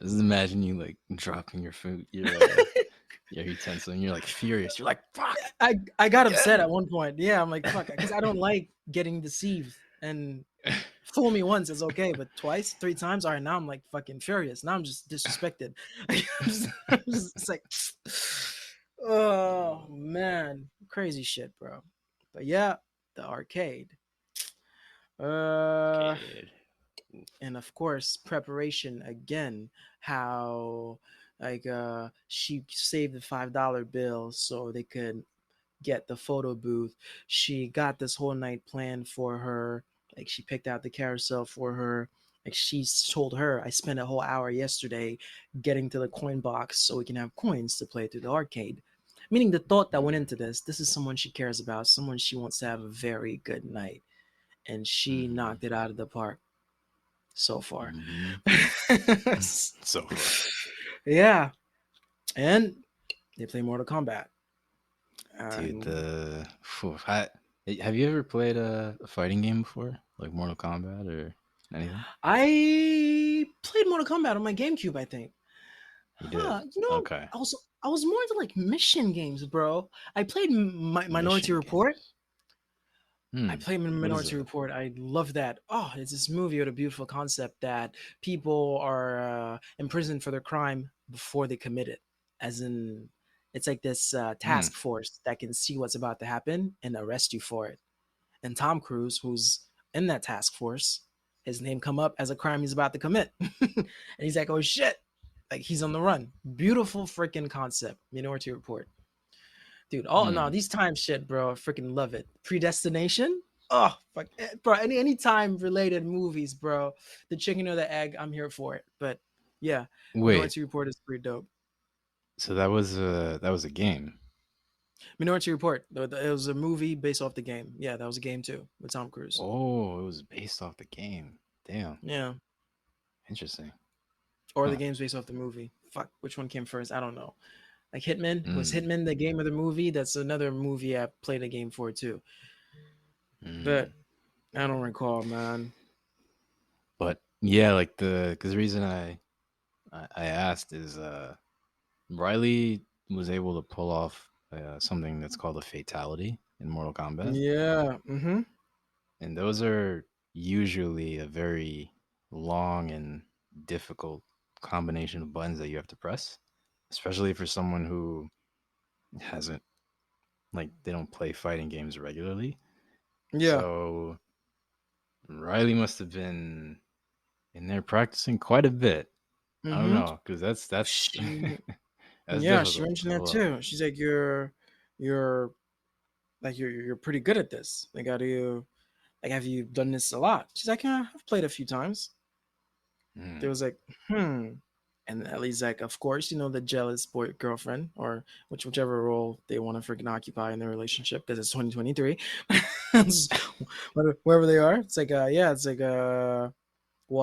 Speaker 1: imagine you like dropping your food, your utensil, and you're like furious. You're like, fuck
Speaker 2: I got upset
Speaker 1: again.
Speaker 2: at one point. Yeah, I'm like, fuck, because I don't like getting deceived. And fool me once is okay, but twice, three times, all right, now I'm like fucking furious. Now I'm just disrespected. It's like, oh man, crazy shit, bro. But yeah, the arcade. Uh,
Speaker 1: Okay.
Speaker 2: and of course preparation again, how like she saved the $5 bill so they could get the photo booth. She got this whole night planned for her. Like she picked out the carousel for her. Like she told her, I spent a whole hour yesterday getting to the coin box so we can have coins to play through the arcade. Meaning the thought that went into this is someone she cares about, someone she wants to have a very good night. And she
Speaker 1: Mm-hmm.
Speaker 2: knocked it out of the park so far.
Speaker 1: Mm-hmm. So far,
Speaker 2: Yeah. And they play Mortal Kombat.
Speaker 1: dude.
Speaker 2: And
Speaker 1: Have you ever played a fighting game before, like Mortal Kombat or anything?
Speaker 2: I played Mortal Kombat on my GameCube, I think.
Speaker 1: You did. Okay.
Speaker 2: I was more into like mission games, bro. I played Minority
Speaker 1: Mission
Speaker 2: Report.
Speaker 1: games.
Speaker 2: I
Speaker 1: Hmm.
Speaker 2: played
Speaker 1: What is
Speaker 2: Minority
Speaker 1: it?
Speaker 2: Report. I love that. Oh, it's this movie with a beautiful concept that people are imprisoned for their crime before they commit it. As in, it's like this
Speaker 1: Hmm.
Speaker 2: task force that can see what's about to happen and arrest you for it. And Tom Cruise, who's in that task force, his name come up as a crime he's about to commit, and he's like, "Oh shit!" Like he's on the run. Beautiful freaking concept. Minority Report, dude. Oh no,
Speaker 1: Hmm.
Speaker 2: these time shit, bro. I freaking love it. Predestination. Oh fuck, bro. Any time related movies, bro. The chicken or the egg, I'm here for it. But yeah,
Speaker 1: Wait.
Speaker 2: Minority Report is pretty dope.
Speaker 1: So that was a game.
Speaker 2: Minority Report. It was a movie based off the game. Yeah, that was a game too with Tom Cruise.
Speaker 1: Oh, it was based off the game. Damn.
Speaker 2: Yeah.
Speaker 1: Interesting.
Speaker 2: Or the
Speaker 1: Huh.
Speaker 2: game's based off the movie. Fuck, which one came first? I don't know. Like Hitman was
Speaker 1: Mm.
Speaker 2: Hitman the game or the movie? That's another movie I played a game for too. But
Speaker 1: Mm.
Speaker 2: I don't recall, man.
Speaker 1: But yeah, like because the reason I asked is Riley was able to pull off something that's called a fatality in Mortal Kombat,
Speaker 2: Yeah. Mm-hmm.
Speaker 1: and those are usually a very long and difficult combination of buttons that you have to press, especially for someone who hasn't like they don't play fighting games regularly.
Speaker 2: Yeah.
Speaker 1: So Riley must have been in there practicing quite a bit. I don't
Speaker 2: Mm-hmm.
Speaker 1: know because that's
Speaker 2: She
Speaker 1: that's
Speaker 2: yeah, she
Speaker 1: difficult to
Speaker 2: mentioned that
Speaker 1: pull off.
Speaker 2: too. She's like, you're like you're pretty good at this. Like how do you like have you done this a lot? She's like, I've played a few times. There
Speaker 1: Mm.
Speaker 2: was like, and Ellie's like, of course, the jealous boy girlfriend or whichever role they want to freaking occupy in their relationship because it's 2023. Wherever they are, it's like, yeah, it's like, well,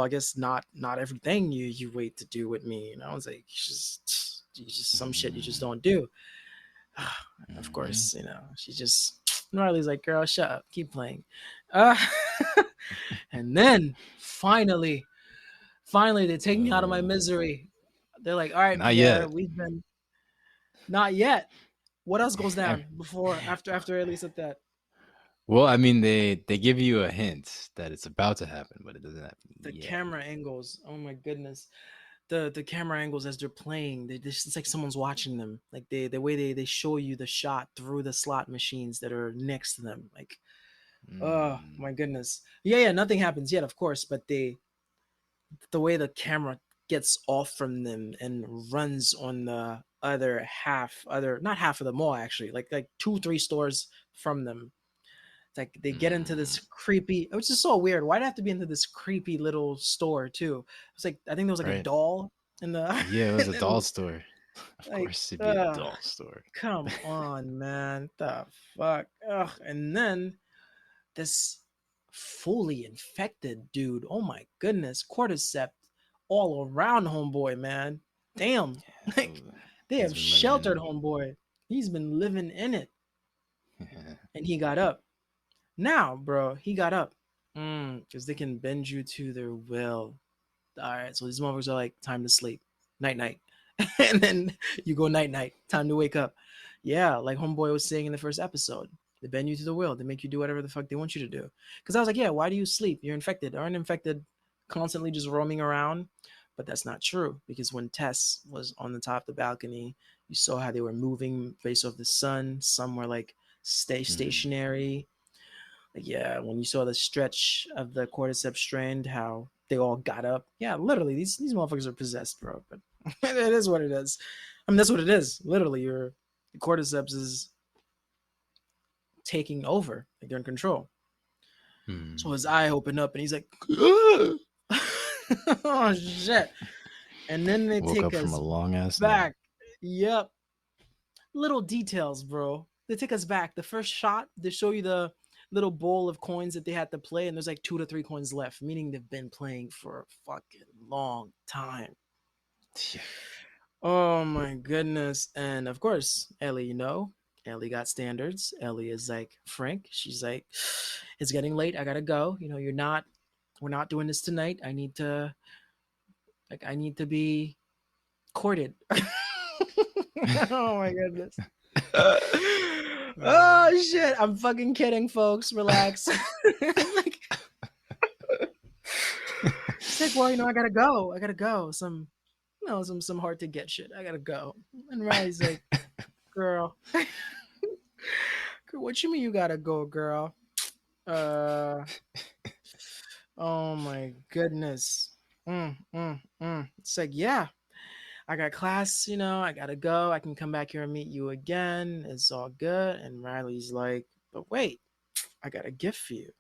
Speaker 2: I guess not everything you wait to do with me. It's like you just some shit you just
Speaker 1: Mm.
Speaker 2: don't do. Of
Speaker 1: Mhm.
Speaker 2: course, she just Riley's like, girl, shut up, keep playing. Uh, and then finally they take me out of my
Speaker 1: Uh,
Speaker 2: misery. They're like, all right,
Speaker 1: not
Speaker 2: Pierre,
Speaker 1: yet.
Speaker 2: we've been not yet. What else goes
Speaker 1: I-
Speaker 2: down before after at least at that?
Speaker 1: well, I mean, they give you a hint that it's about to happen, but it doesn't happen
Speaker 2: The
Speaker 1: yet.
Speaker 2: camera angles. Oh my goodness. The camera angles as they're playing, it's like someone's watching them. Like the way they show you the shot through the slot machines that are next to them. Like Oh
Speaker 1: Mm,
Speaker 2: my goodness. Yeah, nothing happens yet, of course, but the way the camera gets off from them and runs on the other not half of the mall actually, like 2-3 stores from them. It's like they get into
Speaker 1: mm.
Speaker 2: this creepy, which is so weird. Why'd I have to be into this creepy little store too? It's like I think there was like a
Speaker 1: Right.
Speaker 2: doll in the
Speaker 1: Yeah, it was a doll
Speaker 2: and,
Speaker 1: store. Of
Speaker 2: like
Speaker 1: course, it'd be a doll store.
Speaker 2: come on, man. The fuck. Ugh. And then this fully infected dude. Oh my goodness, cordyceps all around homeboy, man. Damn, like
Speaker 1: Ooh,
Speaker 2: they
Speaker 1: he's
Speaker 2: have
Speaker 1: been living in
Speaker 2: sheltered
Speaker 1: it.
Speaker 2: homeboy. He's been living in it,
Speaker 1: Yeah.
Speaker 2: and he got up. Now, bro, he got up because they can bend you to their will. All right, so these motherfuckers are like, time to sleep, night night, and then you go night night, time to wake up. Yeah, like homeboy was saying in the first episode, they bend you to the will, they make you do whatever the fuck they want you to do. Because I was like, yeah, why do you sleep? You're infected. Aren't infected constantly just roaming around? But that's not true because when Tess was on the top of the balcony, you saw how they were moving based off the sun. Some were like stay
Speaker 1: Mm.
Speaker 2: stationary, yeah, when you saw the stretch of the cordyceps strand, how they all got up. Yeah, literally, these motherfuckers are possessed, bro. But it is what it is. I mean, that's what it is. Literally, your the cordyceps is taking over. Like they're in control. So
Speaker 1: Mm.
Speaker 2: his eye opened up, and he's like, "Oh shit!" And then they
Speaker 1: Woke
Speaker 2: take
Speaker 1: up from a
Speaker 2: us
Speaker 1: long ass nap.
Speaker 2: back. Yep, little details, bro. They take us back. The first shot, they show you the little bowl of coins that they had to play, and there's like 2 to 3 coins left, meaning they've been playing for a fucking long time.
Speaker 1: Yeah.
Speaker 2: Oh my goodness. And of course, Ellie, Ellie got standards. Ellie is like Frank. She's like, it's getting late. I gotta go. We're not doing this tonight. I need to be courted. Oh my goodness. Oh shit! I'm fucking kidding, folks. Relax. Like, she's like, well, I gotta go. I gotta go. Some hard to get shit. I gotta go. And Riley's like, girl, what you mean you gotta go, girl? Uh, oh my goodness. It's like, yeah, I got class. I gotta go. I can come back here and meet you again. It's all good. And Riley's like, but wait, I got a gift for you.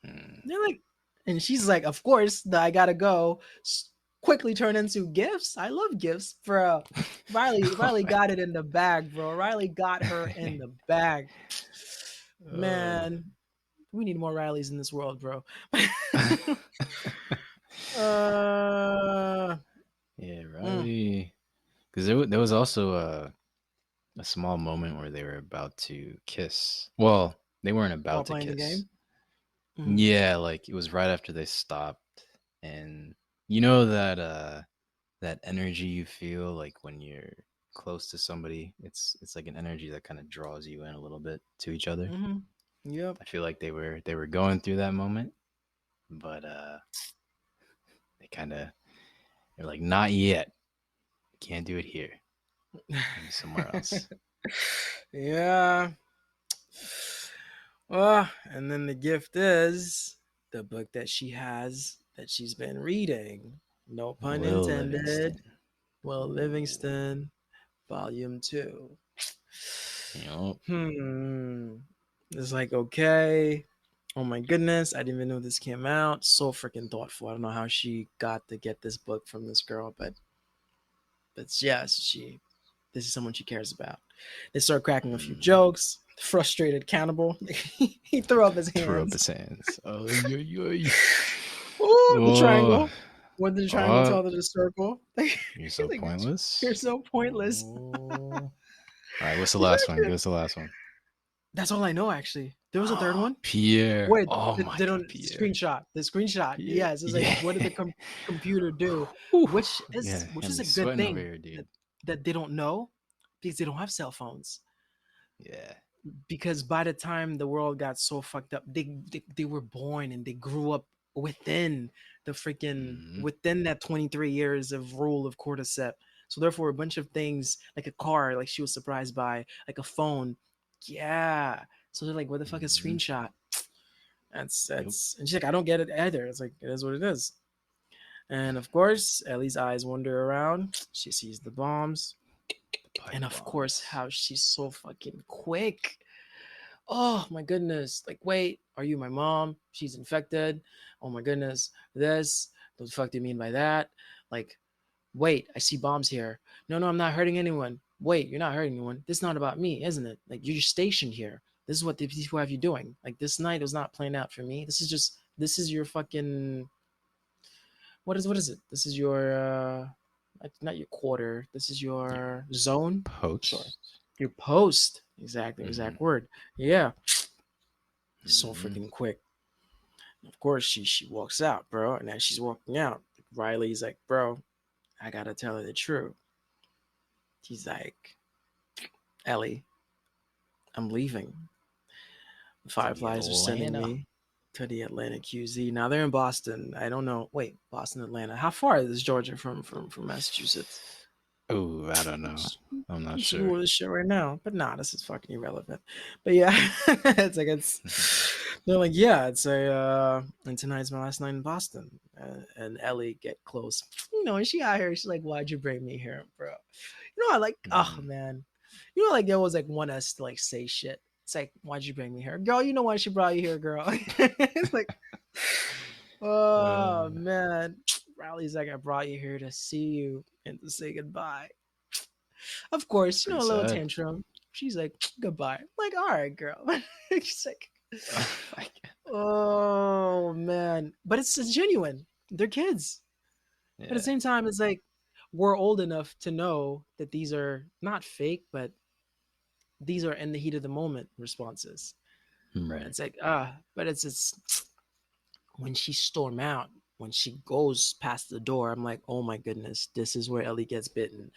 Speaker 1: Mm.
Speaker 2: They're like, and she's like, of course, the I gotta go quickly turn into gifts. I love gifts, bro.
Speaker 1: Oh
Speaker 2: Riley
Speaker 1: my.
Speaker 2: got it in the bag, bro. Riley got her in the bag.
Speaker 1: Oh.
Speaker 2: Man, we need more Rileys in this world, bro. uh,
Speaker 1: Yeah,
Speaker 2: mm,
Speaker 1: Riley. Because there was also a small moment where they were about to kiss. Well, they weren't
Speaker 2: while
Speaker 1: about to
Speaker 2: playing the
Speaker 1: kiss.
Speaker 2: game. Hmm.
Speaker 1: Yeah, like it was right after they stopped, and you know that energy you feel like when you're close to somebody. It's like an energy that kind of draws you in a little bit to each other.
Speaker 2: Hmm. Yep.
Speaker 1: I feel like they were going through that moment, but they kind of they're like not yet. Can't do it here. Maybe somewhere else.
Speaker 2: Yeah. And then the gift is the book that she has that she's been reading. No pun
Speaker 1: Will
Speaker 2: intended.
Speaker 1: Livingston.
Speaker 2: Well,
Speaker 1: Ooh.
Speaker 2: Livingston, Volume 2.
Speaker 1: Yup.
Speaker 2: It's like, okay. Oh my goodness. I didn't even know this came out. So freaking thoughtful. I don't know how she got to get this book from this girl, but yes, this is someone she cares about. They start cracking a few
Speaker 1: Mm.
Speaker 2: jokes. Frustrated cannibal. He threw up his
Speaker 1: Threw up
Speaker 2: hands.
Speaker 1: his hands. Oh, yo, yo.
Speaker 2: Oh, the
Speaker 1: Oh,
Speaker 2: triangle. What did the triangle
Speaker 1: oh,
Speaker 2: tell to the circle? He's
Speaker 1: you're so
Speaker 2: like, you're
Speaker 1: pointless.
Speaker 2: so pointless.
Speaker 1: Oh. All right, what's the
Speaker 2: He's
Speaker 1: last one?
Speaker 2: actually,
Speaker 1: Give us the last one.
Speaker 2: that's all I know, actually. There was a third one.
Speaker 1: Pierre.
Speaker 2: Wait,
Speaker 1: Oh my
Speaker 2: they
Speaker 1: God,
Speaker 2: don't
Speaker 1: Pierre.
Speaker 2: screenshot. The screenshot.
Speaker 1: Pierre.
Speaker 2: Yes, it's like,
Speaker 1: Yeah.
Speaker 2: what did the computer do?
Speaker 1: Whew.
Speaker 2: Which
Speaker 1: Yeah,
Speaker 2: is which
Speaker 1: had
Speaker 2: is
Speaker 1: me
Speaker 2: a good
Speaker 1: sweating over
Speaker 2: thing
Speaker 1: here, dude.
Speaker 2: that they don't know because they don't have cell phones.
Speaker 1: Yeah.
Speaker 2: Because by the time the world got so fucked up, they were born and they grew up within the freaking
Speaker 1: Mm-hmm.
Speaker 2: within that 23 years of rule of cordyceps. So therefore a bunch of things like a car, like she was surprised by, like a phone. Yeah. So they're like, what the fuck is
Speaker 1: Mhm.
Speaker 2: screenshot? That's
Speaker 1: Yep.
Speaker 2: and she's like, I don't get it either. It's like, it is what it is. And of course, Ellie's eyes wander around. She sees the bombs.
Speaker 1: The pipe
Speaker 2: And of course,
Speaker 1: bombs.
Speaker 2: how she's so fucking quick. Oh my goodness. Like, wait, are you my mom? She's infected. Oh my goodness. This. What the fuck do you mean by that? Like, wait, I see bombs here. No, no, I'm not hurting anyone. Wait, you're not hurting anyone. This is not about me, isn't it? Like, you're just stationed here. This is what these people have you doing. Like, this night was not playing out for me. This is your fucking, what is it? This is your, not your quarter. This is
Speaker 1: Your
Speaker 2: your zone. Sure.
Speaker 1: post.
Speaker 2: Your post. Exactly,
Speaker 1: Hmm.
Speaker 2: exact word. Yeah. So
Speaker 1: Hmm.
Speaker 2: freaking quick. Of course, she walks out, bro. And as she's walking out, Riley's like, bro, I gotta tell her the truth. He's like, Ellie, I'm leaving. The
Speaker 1: To the
Speaker 2: Fireflies are sending
Speaker 1: Atlanta.
Speaker 2: me to the Atlanta QZ. Now they're in Boston. I don't know. Wait, Boston, Atlanta. How far is Georgia from Massachusetts?
Speaker 1: Oh, I don't know. I'm not
Speaker 2: Let's
Speaker 1: sure.
Speaker 2: Google this shit right now. But nah, this is fucking irrelevant. But yeah, it's like it's. They're like, yeah, it's a. And tonight's my last night in Boston. And Ellie get close. And she out here. She's like, why'd you bring me here, bro? I like. Oh
Speaker 1: Mhm.
Speaker 2: man, like they always like want us to like say shit. It's like, why'd you bring me here, girl? You know why she brought you here, girl? It's like, oh
Speaker 1: Uh,
Speaker 2: man, Riley's like, I brought you here to see you and to say goodbye. Of course,
Speaker 1: pretty
Speaker 2: a little
Speaker 1: sad.
Speaker 2: tantrum. She's like, goodbye. I'm like, all right, girl. She's like,
Speaker 1: Like,
Speaker 2: oh man, but it's genuine. They're kids. But at the
Speaker 1: yeah.
Speaker 2: same time, it's like we're old enough to know that these are not fake, but these are in the heat of the moment responses.
Speaker 1: Right.
Speaker 2: It's like but it's when she storm out, when she goes past the door, I'm like, oh my goodness, this is where Ellie gets bitten.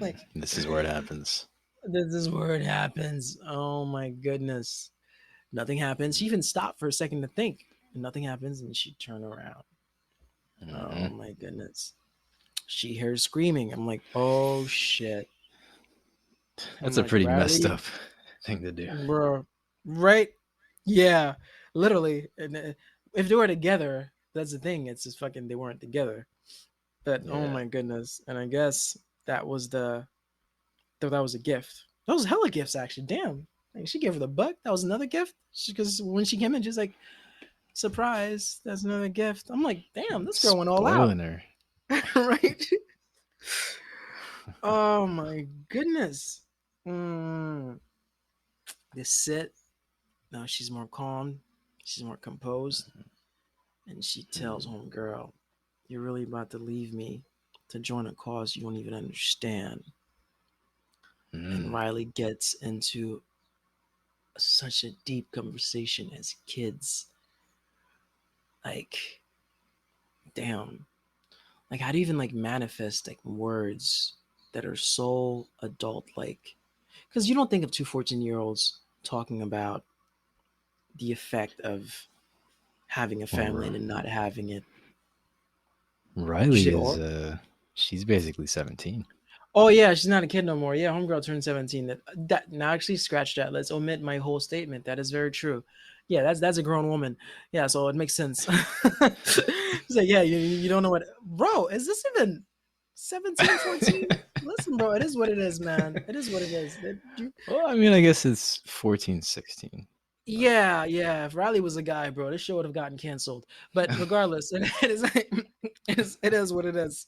Speaker 2: Like,
Speaker 1: This is where it happens.
Speaker 2: this is where it happens. Oh my goodness. Nothing happens. She even stopped for a second to think. And nothing happens, and she turned around. Oh
Speaker 1: Hmm.
Speaker 2: my goodness. She hears screaming. I'm like, oh shit. I'm
Speaker 1: That's a
Speaker 2: like,
Speaker 1: pretty messed
Speaker 2: Riley,
Speaker 1: up thing to do.
Speaker 2: bro, right? Yeah, literally. And if they were together, that's the thing. It's just fucking they weren't together. But oh
Speaker 1: Yeah.
Speaker 2: my goodness. And I guess that was a gift. That was hella gifts actually. Damn. Like, she gave her the buck. That was another gift. Because when she came in, she's like, surprise, that's another gift. I'm like, damn, this girl went all out.
Speaker 1: Spoiling her.
Speaker 2: Right? Oh my goodness. Mm. They sit. Now she's more calm. She's more composed. And she tells
Speaker 1: Mm.
Speaker 2: homegirl, you're really about to leave me to join a cause you don't even understand. And
Speaker 1: Mm.
Speaker 2: Riley gets into such a deep conversation as kids. Like, damn. Like, how do you even like manifest like words that are so adult like? Because you don't think of two 14-year-olds talking about the effect of having a family
Speaker 1: Well,
Speaker 2: and not having it. You
Speaker 1: Riley
Speaker 2: say,
Speaker 1: is
Speaker 2: oh,
Speaker 1: she's basically 17.
Speaker 2: oh yeah, she's not a kid no more. Yeah, homegirl turned 17. That now actually scratch that. Let's omit my whole statement. That is very true. Yeah, that's a grown woman. Yeah, so it makes sense. He's like, yeah, you don't know what, bro, is this even 17, 14? Listen, bro, it is what it is, man. It is what it is.
Speaker 1: Well, I mean, I guess it's 14, 16. But
Speaker 2: Yeah. If Riley was a guy, bro, this show would have gotten canceled. But regardless, it is what it is.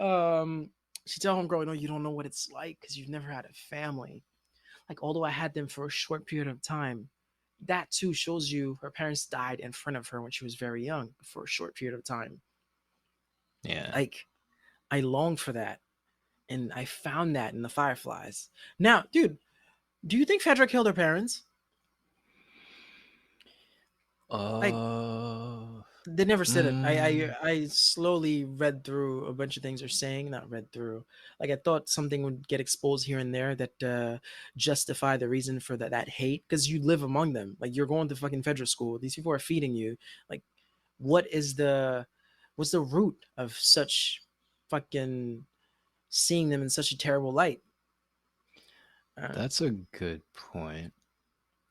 Speaker 2: Um, she tell homegirl, no, you don't know what it's like because you've never had a family. Like, although I had them for a short period of time, that too shows you her parents died in front of her when she was very young for a short period of time.
Speaker 1: yeah,
Speaker 2: Like, I longed for that. And I found that in the Fireflies. Now, dude, do you think Fedra killed her parents? Like,
Speaker 1: uh,
Speaker 2: they never said it.
Speaker 1: mm,
Speaker 2: I slowly read through a bunch of things they're saying. Not read through. Like, I thought something would get exposed here and there that justify the reason for that hate because you live among them. Like, you're going to fucking federal school. These people are feeding you. Like, what is what's the root of such fucking seeing them in such a terrible light? Uh,
Speaker 1: that's a good point.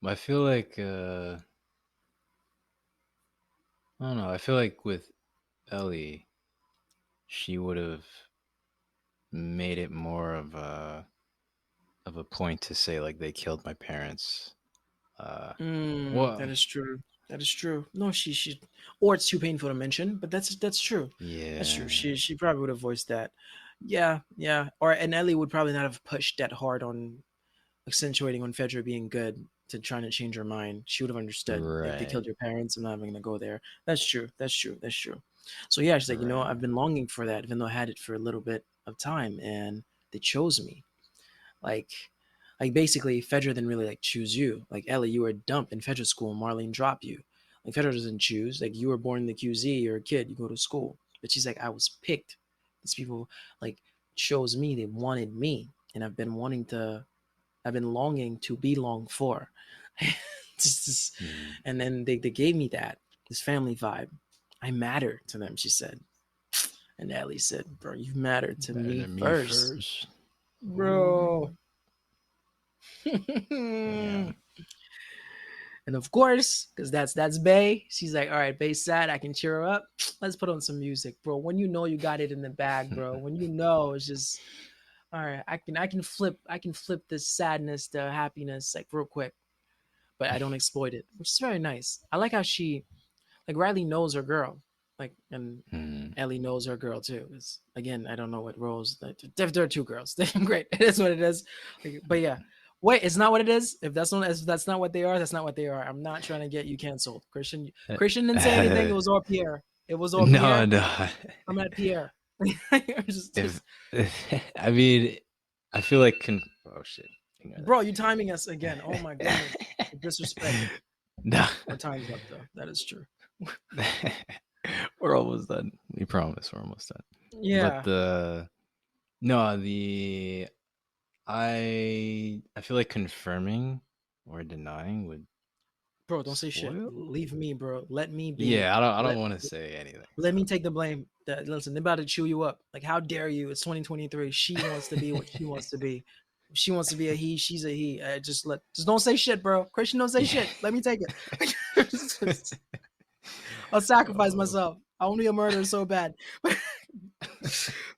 Speaker 1: I feel like I don't know. I feel like with Ellie, she would have made it more of a point to say like they killed my parents. Uh,
Speaker 2: That
Speaker 1: well,
Speaker 2: is true. That is true. No, she, or it's too painful to mention, but that's true. That's true.
Speaker 1: yeah,
Speaker 2: She probably would have voiced that. Yeah, yeah. Or and Ellie would probably not have pushed that hard on accentuating on Fedra being good to trying to change her mind. She would have understood. Like they
Speaker 1: right,
Speaker 2: killed your parents, I'm not even gonna go there. That's true. That's true. That's true. So yeah, she's like,
Speaker 1: right,
Speaker 2: I've been longing for that, even though I had it for a little bit of time, and they chose me. Like, like basically, Fedra didn't really like choose you. Like Ellie, you were dumped in Fedra school. Marlene dropped you. Like Fedra doesn't choose. Like you were born in the QZ. You're a kid. You go to school. But she's like, I was picked. These people like chose me. They wanted me, and I've been wanting to. I've been longing to be longed for.
Speaker 1: mm.
Speaker 2: And then they gave me that this family vibe. I matter to them. She said. And Ellie said, "Bro, you matter to
Speaker 1: Better
Speaker 2: me
Speaker 1: than me
Speaker 2: first,
Speaker 1: first.
Speaker 2: bro."
Speaker 1: Ooh, damn.
Speaker 2: And of course, because that's Bay, she's like, all right, Bay's sad. I can cheer her up. Let's put on some music, bro. When you know you got it in the bag, bro. When you know it's just all right, I can flip this sadness to happiness like real quick, but I don't exploit it, which is very nice. I like how she like Riley knows her girl, like and
Speaker 1: Mm.
Speaker 2: Ellie knows her girl too. It's, again, I don't know what roles that there are two girls. Great, it is what it is. Like, but yeah, wait, it's not what it is. If that's not what they are, that's not what they are. I'm not trying to get you canceled, Christian. Christian didn't say anything. It was all Pierre. It was all
Speaker 1: No,
Speaker 2: Pierre.
Speaker 1: no.
Speaker 2: I'm at Pierre.
Speaker 1: If, I mean, I feel like oh shit. Ignore
Speaker 2: Bro, you timing us again. Oh my goodness,
Speaker 1: that.
Speaker 2: the disrespect.
Speaker 1: No.
Speaker 2: Our time's up though. That is true.
Speaker 1: We're almost done. We promise we're almost done. But
Speaker 2: Yeah,
Speaker 1: no, I feel like confirming or denying would
Speaker 2: bro, don't say shit.
Speaker 1: spoil.
Speaker 2: Leave me, bro. Let me be.
Speaker 1: Yeah, I don't
Speaker 2: Let
Speaker 1: want to say anything.
Speaker 2: let me take the blame. That listen, they're about to chew you up. Like, how dare you? It's 2023. She wants to be what she wants to be. If she wants to be a he, she's a he. Just don't say shit, bro. Christian, don't say
Speaker 1: Yeah.
Speaker 2: shit. Let me take it. I'll sacrifice
Speaker 1: Oh,
Speaker 2: myself. I want to be a murderer so bad.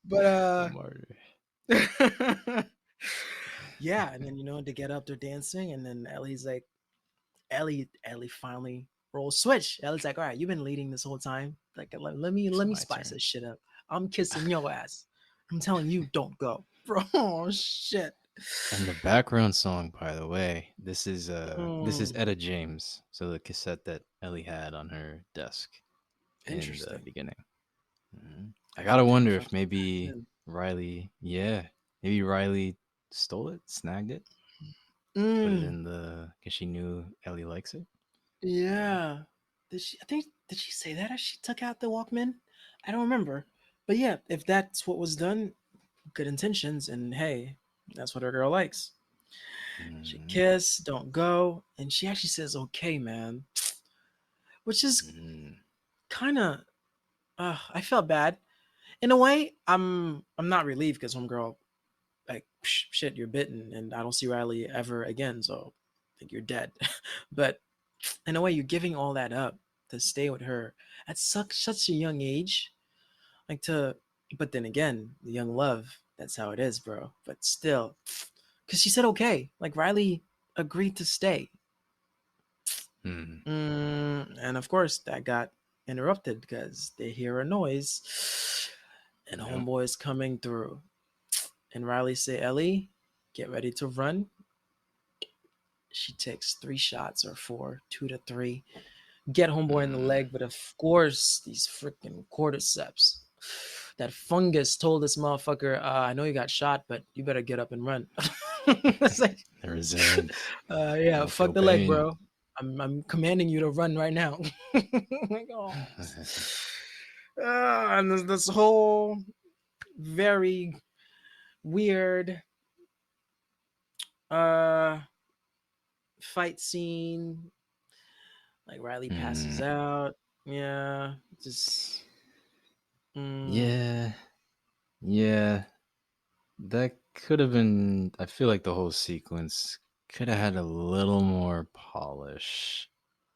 Speaker 2: But
Speaker 1: a martyr.
Speaker 2: yeah, and then to get up, they're dancing, and then Ellie's like, Ellie finally rolls switch. Ellie's like, all right, you've been leading this whole time. Like,
Speaker 1: It's
Speaker 2: let me
Speaker 1: my
Speaker 2: spice
Speaker 1: turn.
Speaker 2: this shit up. I'm kissing your ass. I'm telling you, don't go, bro. Oh, shit.
Speaker 1: And the background song, by the way, this is
Speaker 2: Mm,
Speaker 1: Etta James, so the cassette that Ellie had on her desk in the
Speaker 2: interesting.
Speaker 1: beginning. I
Speaker 2: God
Speaker 1: gotta
Speaker 2: damn,
Speaker 1: wonder
Speaker 2: if I
Speaker 1: if
Speaker 2: keep
Speaker 1: maybe
Speaker 2: that
Speaker 1: maybe Riley stole it, snagged it, put it
Speaker 2: in.
Speaker 1: in the because she knew Ellie likes it. Yeah.
Speaker 2: Yeah. Did she? I think did she say that as she took out the Walkman? I don't remember. But yeah, if that's what was done, good intentions, and hey, that's what her girl likes. She
Speaker 1: Mm,
Speaker 2: kiss, don't go, and she actually says, "Okay, man," which is
Speaker 1: mm,
Speaker 2: kind of. I felt bad in a way. I'm not relieved because homegirl like shit, you're bitten, and I don't see Riley ever again. So I think you're dead. But in a way, you're giving all that up to stay with her at such a young age, like to. But then again, the young love. That's how it is, bro. But still, because she said okay, like Riley agreed to stay.
Speaker 1: mm.
Speaker 2: And of course, that got interrupted because they hear a noise and
Speaker 1: Yep.
Speaker 2: homeboy is coming through. And Riley say, Ellie, get ready to run. She takes 3 shots or four, 2 to 3. Get homeboy in the
Speaker 1: Mm.
Speaker 2: leg, but of course, these freaking cordyceps. That fungus told this motherfucker, I know you got shot, but you better get up and run. It's like,
Speaker 1: The resilient.
Speaker 2: yeah,
Speaker 1: Don't feel
Speaker 2: fuck the leg,
Speaker 1: pain.
Speaker 2: bro. I'm commanding you to run right now. Like, oh. And there's this whole very weird uh fight scene. Like Riley passes
Speaker 1: Mm.
Speaker 2: out. Yeah, just mm,
Speaker 1: Yeah, yeah. That could have been. I feel like the whole sequence. could have had a little more polish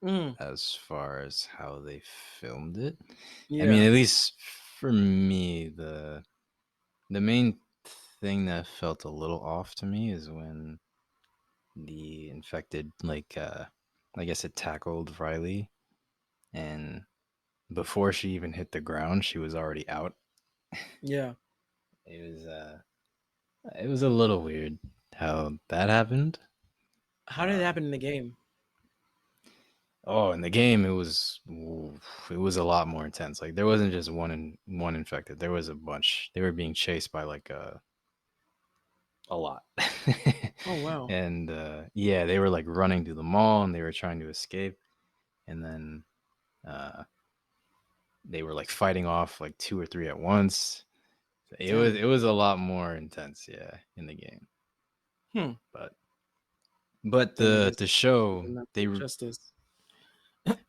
Speaker 2: Mm,
Speaker 1: as far as how they filmed it. I mean,
Speaker 2: yeah,
Speaker 1: at least for me, the main thing that felt a little off to me is when the infected, like, I guess it tackled Riley, and before she even hit the ground, she was already out.
Speaker 2: yeah.
Speaker 1: It was it was a little weird how that happened.
Speaker 2: How did it
Speaker 1: Uh,
Speaker 2: happen in the game?
Speaker 1: oh, in the game, it was a lot more intense. Like there wasn't just one infected. There was a bunch. They were being chased by like a lot.
Speaker 2: Oh wow.
Speaker 1: And yeah, they were like running through the mall and they were trying to escape. And then uh, they were like fighting off like two or three at once.
Speaker 2: Damn.
Speaker 1: It was a lot more intense, yeah, in the game.
Speaker 2: Hmm.
Speaker 1: But
Speaker 2: Then I guess
Speaker 1: the
Speaker 2: they
Speaker 1: show
Speaker 2: did not
Speaker 1: they
Speaker 2: do justice.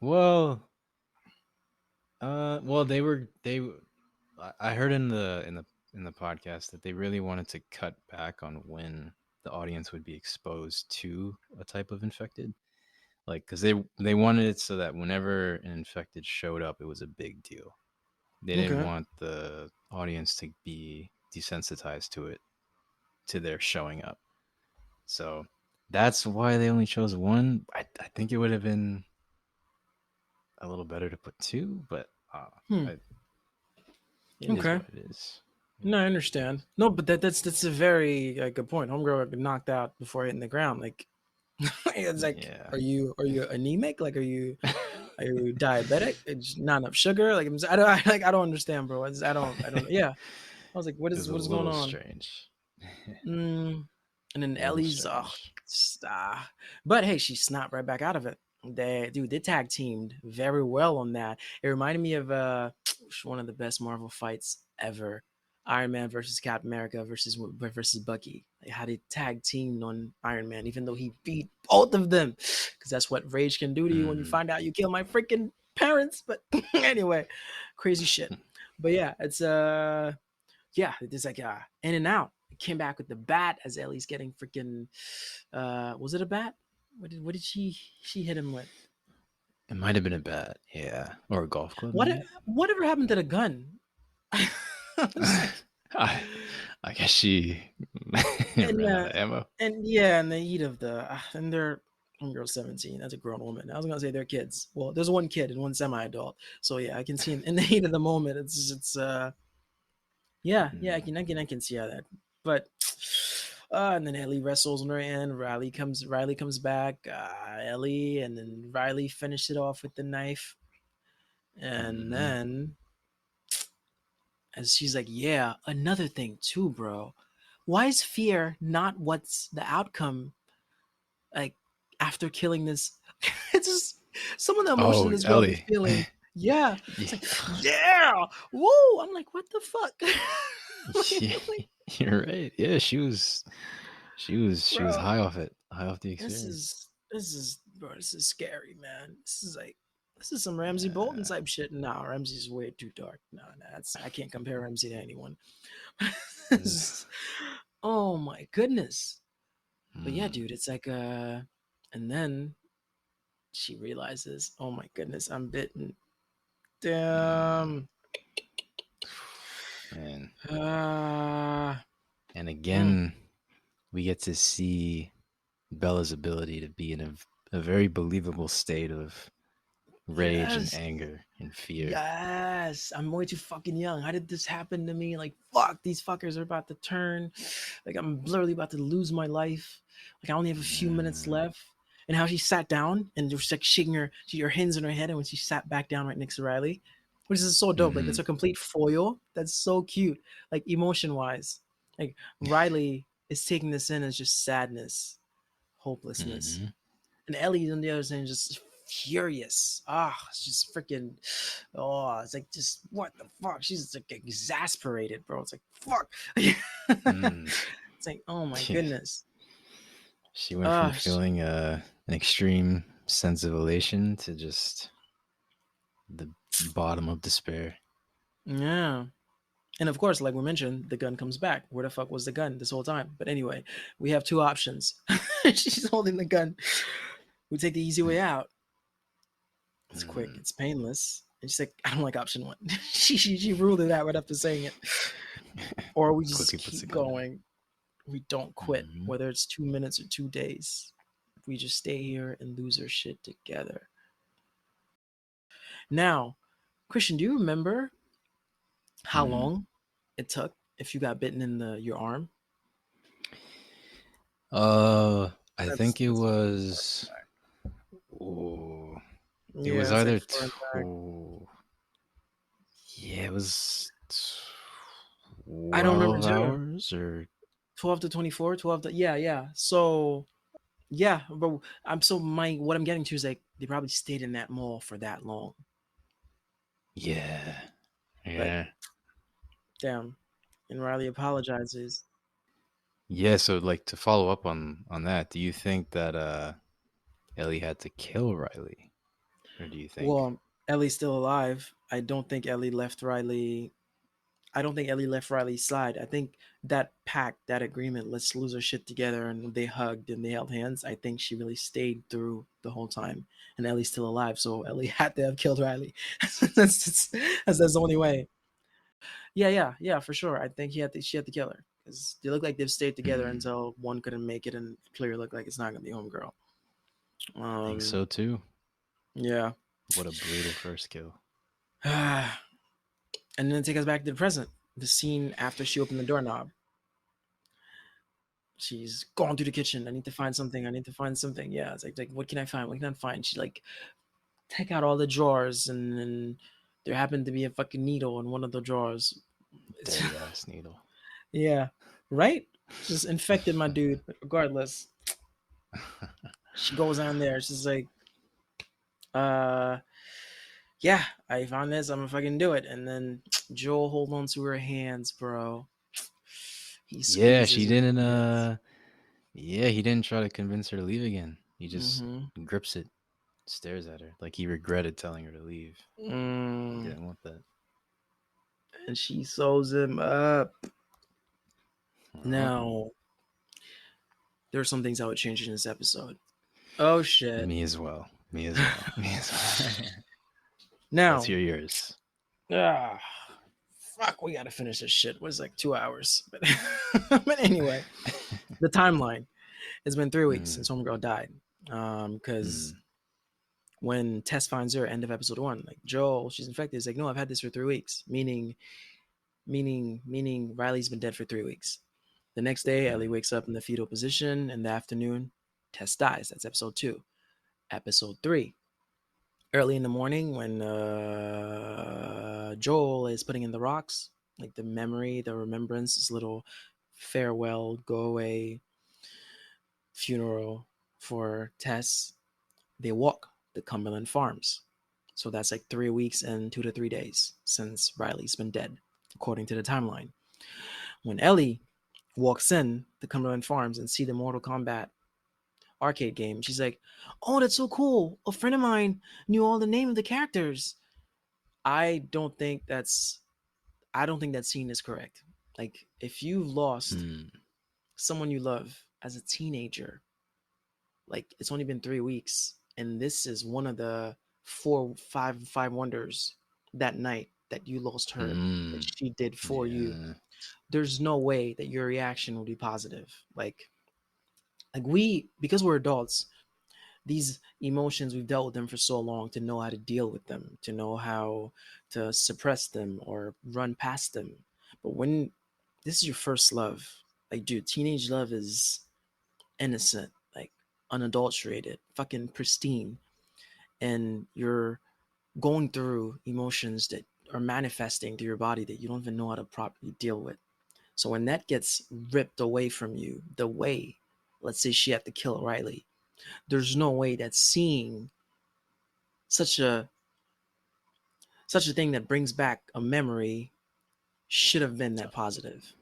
Speaker 1: well well I heard in the podcast that they really wanted to cut back on when the audience would be exposed to a type of infected, like because they wanted it so that whenever an infected showed up, it was a big deal. They didn't
Speaker 2: Okay.
Speaker 1: want the audience to be desensitized to it, to their showing up. So that's why they only chose one. I think it would have been a little better to put two, but
Speaker 2: Hmm.
Speaker 1: I, it is
Speaker 2: Okay.
Speaker 1: what it is.
Speaker 2: No, I understand. No, but that's a very good point. Homegirl got knocked out before hitting the ground. Like it's like,
Speaker 1: Yeah.
Speaker 2: are you anemic? Like, are you diabetic? It's not enough sugar. Like, I don't I don't understand, bro. I don't. Yeah. I was like,
Speaker 1: It was a
Speaker 2: what is going
Speaker 1: little
Speaker 2: on?
Speaker 1: strange.
Speaker 2: Mm. And then
Speaker 1: A little
Speaker 2: Ellie's,
Speaker 1: strange.
Speaker 2: but hey, she snapped right back out of it. They tag teamed very well on that. It reminded me of one of the best Marvel fights ever. Iron Man versus Captain America versus Bucky. Like how they tag teamed on Iron Man, even though he beat both of them, because that's what rage can do to you when you
Speaker 1: Mm.
Speaker 2: find out you kill my freaking parents. But anyway, crazy shit. But yeah, it's yeah, it's like in and out. It came back with the bat as Ellie's getting freaking was it a bat? What did she hit him with?
Speaker 1: It might have been a bat, yeah, or a golf club,
Speaker 2: What
Speaker 1: maybe.
Speaker 2: whatever happened to the gun? I was like
Speaker 1: I, I guess she
Speaker 2: and
Speaker 1: ran out of ammo.
Speaker 2: yeah, in the heat of the and they're girl 17. That's a grown woman. I was gonna say they're kids. Well, there's one kid and one semi-adult. So yeah, I can see in the heat of the moment. It's yeah, yeah,
Speaker 1: Mm.
Speaker 2: I can see how that. But and then Ellie wrestles on her end. Riley comes back. Ellie, and then Riley finished it off with the knife. And
Speaker 1: Mm.
Speaker 2: then as she's like, yeah, another thing too, bro. Why is fear not what's the outcome? Like after killing this, it's just some of the emotion
Speaker 1: Oh,
Speaker 2: this girl be
Speaker 1: Ellie.
Speaker 2: feeling. Yeah,
Speaker 1: Yeah.
Speaker 2: it's like yeah, whoa. I'm like, what the fuck?
Speaker 1: Yeah,
Speaker 2: Like,
Speaker 1: you're right. Yeah, she was
Speaker 2: bro.
Speaker 1: high off the experience.
Speaker 2: This is bro, this is scary, man. This is like this is some Ramsey Bolton
Speaker 1: Yeah.
Speaker 2: type shit. No, Ramsey's way too dark. No, that's I can't compare Ramsey to anyone.
Speaker 1: Ugh.
Speaker 2: Oh my goodness. But yeah,
Speaker 1: Mm.
Speaker 2: dude, it's like and then she realizes, oh my goodness, I'm bitten.
Speaker 1: Mm.
Speaker 2: Damn.
Speaker 1: Man.
Speaker 2: Uh
Speaker 1: And
Speaker 2: mm,
Speaker 1: again, we get to see Bella's ability to be in a very believable state of rage and
Speaker 2: yes.
Speaker 1: anger and fear.
Speaker 2: Yes, I'm way too fucking young. How did this happen to me? Like, fuck, these fuckers are about to turn. Like, I'm literally about to lose my life. Like, I only have a few minutes
Speaker 1: Mm.
Speaker 2: left. And how she sat down and just like shaking her hands on her head, and when she sat back down right next to Riley, which is so dope. Like, that's
Speaker 1: Mm-hmm.
Speaker 2: a complete foil. That's so cute. Like, emotion wise, like Riley is taking this in as just sadness, hopelessness,
Speaker 1: Mm-hmm.
Speaker 2: and Ellie on the other side is just furious. It's just freaking. Oh, it's like just what the fuck? She's just like exasperated, bro. It's like fuck.
Speaker 1: Mm.
Speaker 2: It's like oh my
Speaker 1: Yeah.
Speaker 2: goodness.
Speaker 1: She went from
Speaker 2: Uh,
Speaker 1: feeling an extreme sense of elation to just the bottom of despair.
Speaker 2: yeah. And of course, like we mentioned, the gun comes back. Where the fuck was the gun this whole time? But anyway, we have two options. She's holding the gun. We take the easy way out. It's quick.
Speaker 1: Mm.
Speaker 2: It's painless. And she's like, I don't like option one. She ruled it out right after saying it. Or we just
Speaker 1: Quickly puts the
Speaker 2: keep
Speaker 1: gun down.
Speaker 2: going. We don't quit,
Speaker 1: Mhm.
Speaker 2: whether it's 2 minutes or 2 days. We just stay here and lose our shit together. Now, Christian, do you remember how
Speaker 1: Mhm.
Speaker 2: long it took if you got bitten in the your arm?
Speaker 1: I
Speaker 2: That's
Speaker 1: think it
Speaker 2: that's
Speaker 1: was. Oh, it
Speaker 2: yeah,
Speaker 1: was
Speaker 2: it's like
Speaker 1: either
Speaker 2: far back.
Speaker 1: two. Yeah, it was
Speaker 2: I don't remember
Speaker 1: 12
Speaker 2: too.
Speaker 1: hours or
Speaker 2: 12 to 24, 12 to yeah. So yeah, but I'm so my what I'm getting to is like they probably stayed in that mall for that long.
Speaker 1: yeah,
Speaker 2: But
Speaker 1: yeah,
Speaker 2: damn. And Riley apologizes.
Speaker 1: yeah. So, like, to follow up on that, do you think that Ellie had to kill Riley, or do you think?
Speaker 2: Well, Ellie's still alive. I don't think Ellie left Riley. I don't think Ellie left Riley's side. I think that pact, that agreement, let's lose our shit together, and they hugged and they held hands. I think she really stayed through the whole time, and Ellie's still alive. So Ellie had to have killed Riley. That's the only way. Yeah, for sure. I think she had to kill her because they look like they've stayed together
Speaker 1: Hmm,
Speaker 2: until one couldn't make it, and clearly look like it's not gonna be homegirl.
Speaker 1: think
Speaker 2: Um,
Speaker 1: so too.
Speaker 2: yeah.
Speaker 1: What a brutal first kill.
Speaker 2: And then take us back to the present. The scene after she opened the doorknob. She's going through the kitchen. I need to find something. I need to find something. Yeah, it's like what can I find? What can I find? She like take out all the drawers, and then there happened to be a fucking needle in one of the drawers. It's,
Speaker 1: Dirty ass needle.
Speaker 2: yeah, right. Just infected my dude. But regardless, she goes on there. She's like, uh, yeah, I found this. I'm gonna fucking do it. And then Joel hold on to her hands, bro. He
Speaker 1: Yeah,
Speaker 2: squeezes
Speaker 1: she
Speaker 2: her
Speaker 1: didn't.
Speaker 2: hands.
Speaker 1: Yeah, he didn't try to convince her to leave again. He just
Speaker 2: Mm-hmm.
Speaker 1: grips it, stares at her like he regretted telling her to leave. He
Speaker 2: Mm.
Speaker 1: didn't want that.
Speaker 2: And she sews him up.
Speaker 1: Uh-huh.
Speaker 2: Now, there are some things I would change in this episode. Oh shit.
Speaker 1: Me as well. Me as well. Me as well. Let's
Speaker 2: Now,
Speaker 1: hear yours.
Speaker 2: ah, fuck, we gotta finish this shit. What is like 2 hours? But, but anyway, the timeline. It's been 3 weeks
Speaker 1: Mm,
Speaker 2: since Homegirl died. Because
Speaker 1: mm,
Speaker 2: when Tess finds her, end of episode one, like Joel, she's infected. It's like, no, I've had this for 3 weeks. Meaning Riley's been dead for 3 weeks. The next day, Ellie
Speaker 1: mm,
Speaker 2: wakes up in the fetal position. In the afternoon, Tess dies. That's episode two. Episode three, early in the morning when Joel is putting in the rocks, like the memory, the remembrance, this little farewell, go away funeral for Tess. They walk the Cumberland Farms. So that's like 3 weeks and 2 to 3 days since Riley's been dead, according to the timeline. When Ellie walks in the Cumberland Farms and see the Mortal Kombat arcade game, she's like, "Oh, that's so cool! A friend of mine knew all the name of the characters." I don't think that's I don't think that scene is correct. Like if you've lost
Speaker 1: mm,
Speaker 2: someone you love as a teenager, like it's only been 3 weeks, and this is one of the five wonders that night that you lost her, that
Speaker 1: mm.
Speaker 2: she did for you.
Speaker 1: Yeah.
Speaker 2: There's no way that your reaction will be positive. Like we because we're adults, these emotions we've dealt with them for so long to know how to deal with them, to know how to suppress them or run past them. But when this is your first love, like dude, teenage love is innocent, like unadulterated, fucking pristine, and you're going through emotions that are manifesting through your body that you don't even know how to properly deal with. So when that gets ripped away from you, the way, let's say she had to kill Riley, there's no way that seeing such a such a thing that brings back a memory should have been that positive.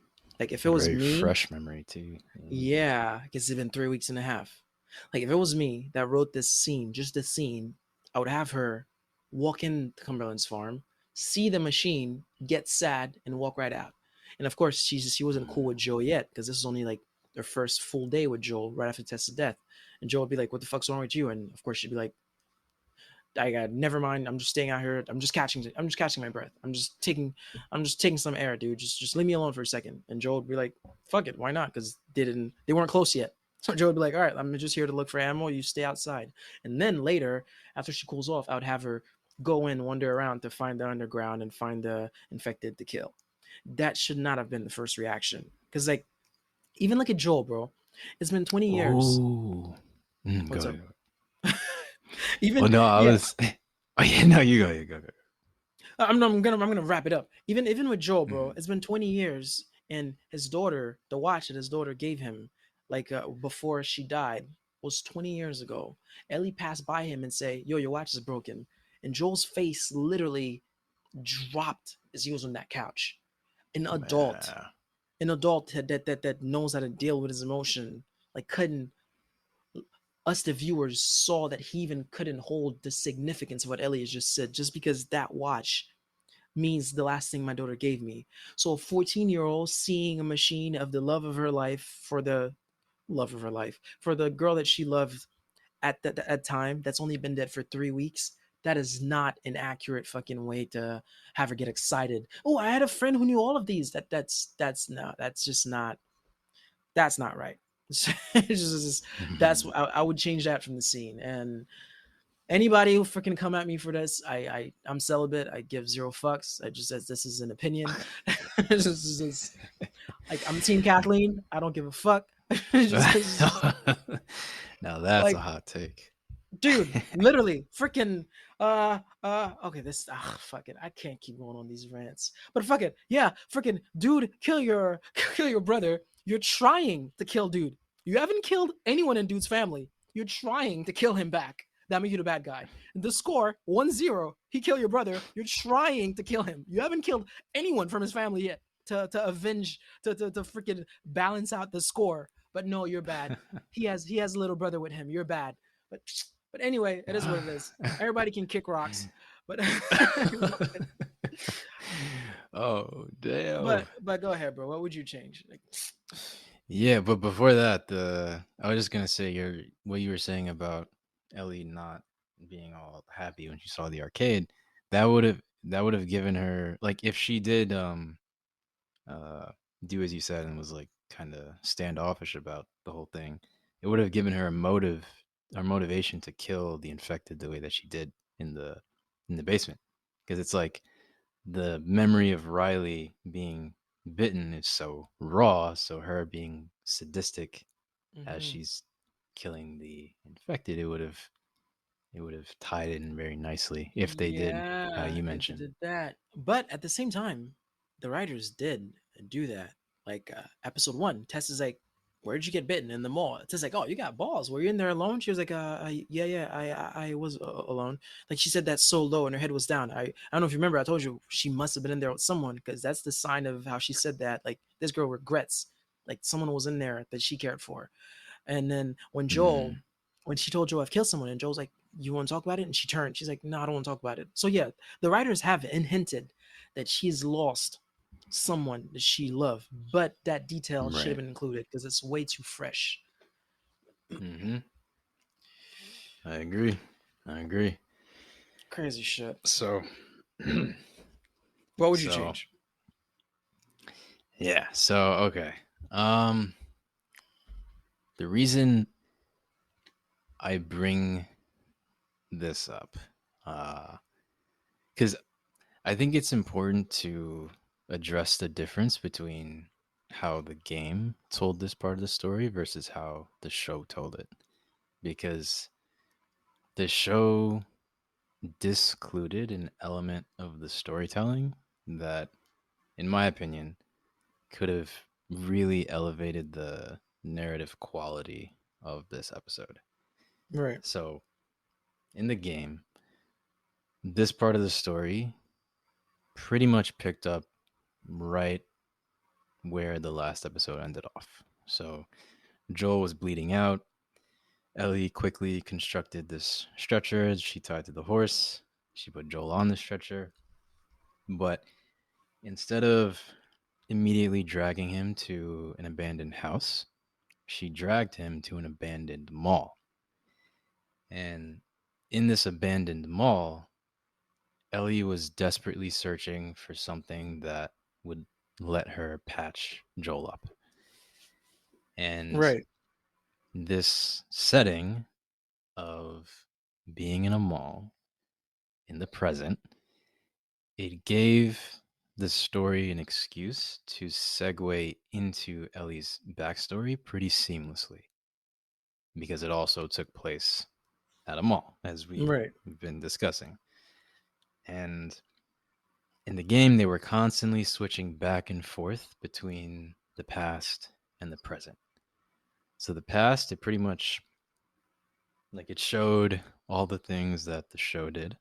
Speaker 2: Like if it
Speaker 1: A
Speaker 2: was
Speaker 1: very
Speaker 2: me,
Speaker 1: fresh memory too. Mm,
Speaker 2: yeah, because it's been 3 weeks and a half. Like if it was me that wrote this scene, just this scene, I would have her walk in Cumberland's farm. see the machine, get sad, and walk right out. And of course, she wasn't cool with Joel yet because this was only like their first full day with Joel right after Tessa's death. And Joel would be like, "What the fuck's wrong with you?" And of course, she'd be like, "I got never mind. I'm just staying out here. I'm just catching my breath. I'm just taking some air, dude. Just leave me alone for a second." And Joel would be like, "Fuck it, why not?" Because they weren't close yet. So Joe would be like, "All right, I'm just here to look for ammo. You stay outside." And then later, after she cools off, I would have her go in, wander around to find the underground and find the infected to kill. That should not have been the first reaction. Because like, even look at Joel, bro. It's been 20 years.
Speaker 1: Oh,
Speaker 2: What's up?
Speaker 1: go.
Speaker 2: Even
Speaker 1: Well, no, I
Speaker 2: yeah,
Speaker 1: was. Oh yeah, no, you go, you go.
Speaker 2: I'm gonna wrap it up. Even with Joel, bro,
Speaker 1: Mhm.
Speaker 2: it's been 20 years, and his daughter, the watch that his daughter gave him, like before she died, was 20 years ago. Ellie passed by him and say, "Yo, your watch is broken," and Joel's face literally dropped as he was on that couch. An adult,
Speaker 1: Yeah.
Speaker 2: that knows how to deal with his emotion, like couldn't us the viewers saw that he even couldn't hold the significance of what Ellie has just said just because that watch means the last thing my daughter gave me. So a 14-year-old seeing a machine of the love of her life for the love of her life for the girl that she loved at that time that's only been dead for 3 weeks. That is not an accurate fucking way to have her get excited. Oh, I had a friend who knew all of these. That's not that's just not that's not right. That's I would change that from the scene. And anybody who freaking come at me for this, I'm celibate. I give zero fucks. I just says this is an opinion. Like I'm Team Kathleen. I don't give a fuck.
Speaker 1: Now that's a
Speaker 2: Like,
Speaker 1: hot take.
Speaker 2: dude, literally, freaking. Okay, this. Fuck it. I can't keep going on these rants. But fuck it. Yeah, freaking, dude, kill your brother. You're trying to kill dude. You haven't killed anyone in dude's family. You're trying to kill him back. That makes you the bad guy. The score 1-0. He killed your brother. You're trying to kill him. You haven't killed anyone from his family yet to avenge to freaking balance out the score. But no, you're bad. He has a little brother with him. You're bad. But anyway, it is what it is. Everybody can kick rocks, but
Speaker 1: Oh damn.
Speaker 2: but go ahead, bro. What would you change? Like,
Speaker 1: Yeah, but before that, the I was just gonna say what you were saying about Ellie not being all happy when she saw the arcade. That would have given her, like, if she did uh do as you said and was like kind of standoffish about the whole thing, it would have given her a motive or motivation to kill the infected the way that she did in the basement, because it's like the memory of Riley being bitten is so raw, so her being sadistic as
Speaker 2: mm-hmm.
Speaker 1: she's killing the infected, it would have tied in very nicely if they did how
Speaker 2: Yeah,
Speaker 1: you
Speaker 2: they
Speaker 1: mentioned.
Speaker 2: did that. But at the same time, the writers did do that. Like episode one, Tess is like, "Where did you get bitten in the mall?" Tess like, "Oh, you got balls. Were you in there alone?" She was like, yeah, I was alone." Like she said that so low and her head was down. I don't know if you remember. I told you she must have been in there with someone because that's the sign of how she said that. Like this girl regrets, like someone was in there that she cared for. And then
Speaker 1: Mm,
Speaker 2: when she told Joel, "I've killed someone," and Joel's like, "You want to talk about it?" And she turned. She's like, "No, I don't want to talk about it." So yeah, the writers have hinted that she's lost someone that she loved, but that detail should have
Speaker 1: right.
Speaker 2: been included because it's way too fresh.
Speaker 1: Hmm. I agree. I agree.
Speaker 2: Crazy shit.
Speaker 1: So,
Speaker 2: What would you
Speaker 1: so
Speaker 2: change?
Speaker 1: yeah. So okay. Um, the reason I bring this up, because I think it's important to address the difference between how the game told this part of the story versus how the show told it. Because the show discluded an element of the storytelling that, in my opinion, could have really elevated the narrative quality of this episode.
Speaker 2: Right.
Speaker 1: So, in the game, this part of the story pretty much picked up right where the last episode ended off. So Joel was bleeding out. Ellie quickly constructed this stretcher she tied to the horse. She put Joel on the stretcher. But instead of immediately dragging him to an abandoned house, she dragged him to an abandoned mall. And in this abandoned mall, Ellie was desperately searching for something that would let her patch Joel up. And
Speaker 2: Right.
Speaker 1: this setting of being in a mall in the present, it gave the story an excuse to segue into Ellie's backstory pretty seamlessly because it also took place at a mall, as we've
Speaker 2: Right.
Speaker 1: been discussing. And in the game, they were constantly switching back and forth between the past and the present. So the past, it pretty much like it showed all the things that the show did,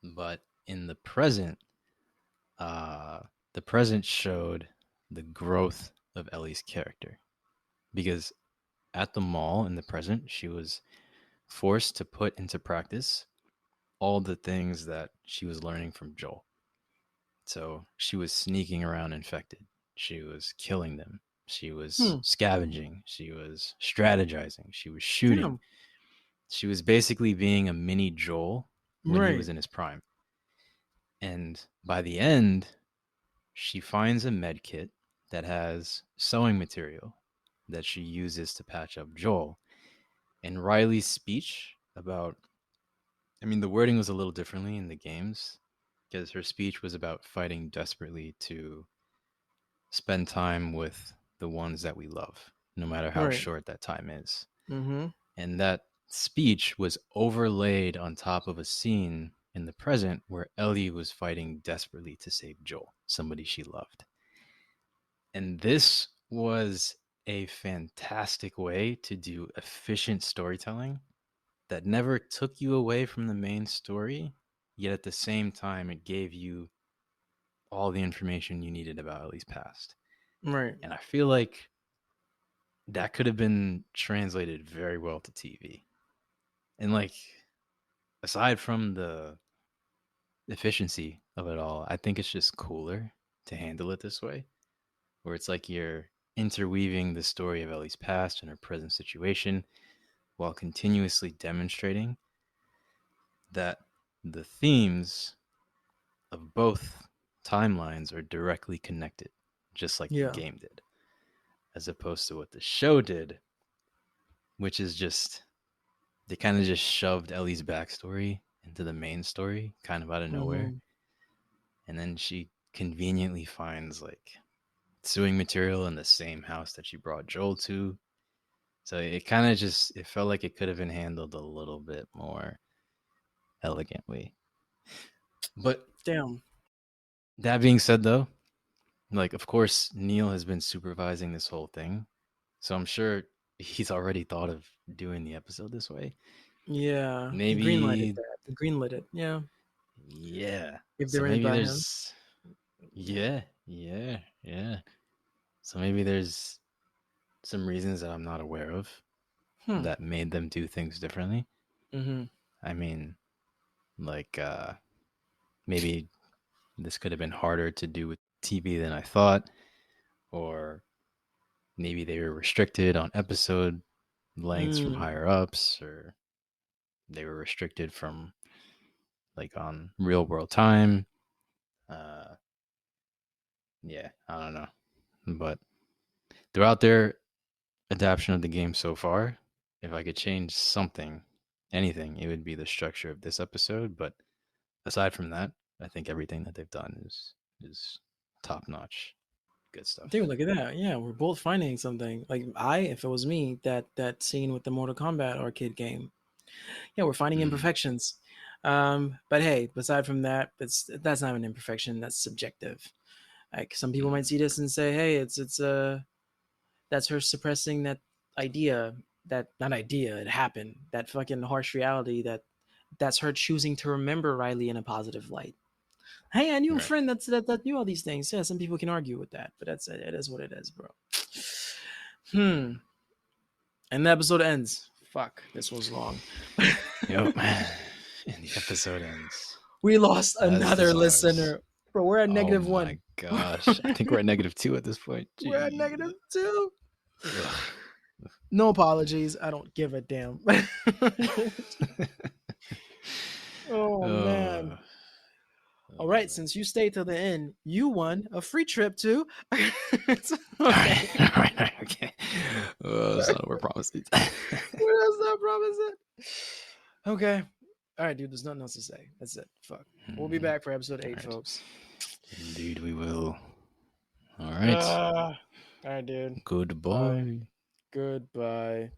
Speaker 1: but in uh, the present showed the growth of Ellie's character because at the mall in the present, she was forced to put into practice all the things that she was learning from Joel. So she was sneaking around infected. She was killing them. She was
Speaker 2: Hmm.
Speaker 1: scavenging. She was strategizing. She was shooting.
Speaker 2: Damn.
Speaker 1: She was basically being a mini Joel when he was
Speaker 2: Right.
Speaker 1: in his prime. And by the end, she finds a med kit that has sewing material that she uses to patch up Joel. And Riley's speech about, I mean, the wording was a little differently in the games because her speech was about fighting desperately to spend time with the ones that we love, no matter how
Speaker 2: Right.
Speaker 1: short that time is.
Speaker 2: Mm-hmm.
Speaker 1: And that speech was overlaid on top of a scene in the present where Ellie was fighting desperately to save Joel, somebody she loved. And this was a fantastic way to do efficient storytelling that never took you away from the main story, yet at the same time, it gave you all the information you needed about Ellie's past.
Speaker 2: Right.
Speaker 1: And I feel like that could have been translated very well to TV. And like, aside from the efficiency of it all, I think it's just cooler to handle it this way, where it's like you're interweaving the story of Ellie's past and her present situation while continuously demonstrating that the themes of both timelines are directly connected, just like the
Speaker 2: Yeah.
Speaker 1: game did, as opposed to what the show did, which is just they kind of just shoved Ellie's backstory into the main story, kind of out of nowhere,
Speaker 2: Mm-hmm.
Speaker 1: and then she conveniently finds like sewing material in the same house that she brought Joel to. So it kind of just it felt like it could have been handled a little bit more elegantly. But
Speaker 2: Damn.
Speaker 1: that being said, though, like of course Neil has been supervising this whole thing, so I'm sure he's already thought of doing the episode this way.
Speaker 2: Yeah. He greenlighted
Speaker 1: Maybe,
Speaker 2: that. He greenlit it. Yeah.
Speaker 1: yeah.
Speaker 2: If they
Speaker 1: So
Speaker 2: ran it
Speaker 1: maybe
Speaker 2: by him.
Speaker 1: there's, yeah. So maybe there's some reasons that I'm not aware of
Speaker 2: Hmm.
Speaker 1: that made them do things differently.
Speaker 2: Mm-hmm.
Speaker 1: I mean, like maybe this could have been harder to do with TV than I thought, or maybe they were restricted on episode lengths from
Speaker 2: Mm.
Speaker 1: higher ups, or they were restricted from like on real world time. Uh, yeah, I don't know, but throughout their adaptation of the game so far, if I could change something, anything, it would be the structure of this episode. But aside from that, I think everything that they've done is top notch, good stuff.
Speaker 2: Dude, look at that. Yeah, we're both finding something. Like if it was me, that scene with the Mortal Kombat arcade game. Yeah, we're finding
Speaker 1: Mm,
Speaker 2: imperfections. But hey, aside from that, that's not an imperfection. That's subjective. Like some people might
Speaker 1: mm,
Speaker 2: see this and say, "Hey, it's that's her suppressing that idea, that not idea, it happened. That fucking harsh reality that's her choosing to remember Riley in a positive light." Hey, I knew a
Speaker 1: right.
Speaker 2: friend that knew all these things. Yeah, some people can argue with that, but that's it. It is what it is, bro. Hmm. And the episode ends. Fuck, this was long.
Speaker 1: Yep. And the episode ends
Speaker 2: We lost
Speaker 1: as
Speaker 2: another
Speaker 1: does ours.
Speaker 2: listener. Bro, we're at
Speaker 1: Oh
Speaker 2: negative
Speaker 1: my
Speaker 2: one.
Speaker 1: gosh. I think we're at -2 at this point.
Speaker 2: We're at
Speaker 1: Jeez.
Speaker 2: -2.
Speaker 1: Ugh.
Speaker 2: No apologies. I don't give a damn. Oh man.
Speaker 1: Uh,
Speaker 2: All right, since you stayed till the end, you won a free trip to. It's
Speaker 1: all
Speaker 2: okay.
Speaker 1: right, all right, okay. It's not over promises.
Speaker 2: That's not promising. Okay. All right, dude. There's nothing else to say. That's it. Fuck. We'll be back for episode 8,
Speaker 1: All right.
Speaker 2: folks.
Speaker 1: Indeed, we will. All right.
Speaker 2: All right, dude.
Speaker 1: Goodbye.
Speaker 2: Bye. Goodbye.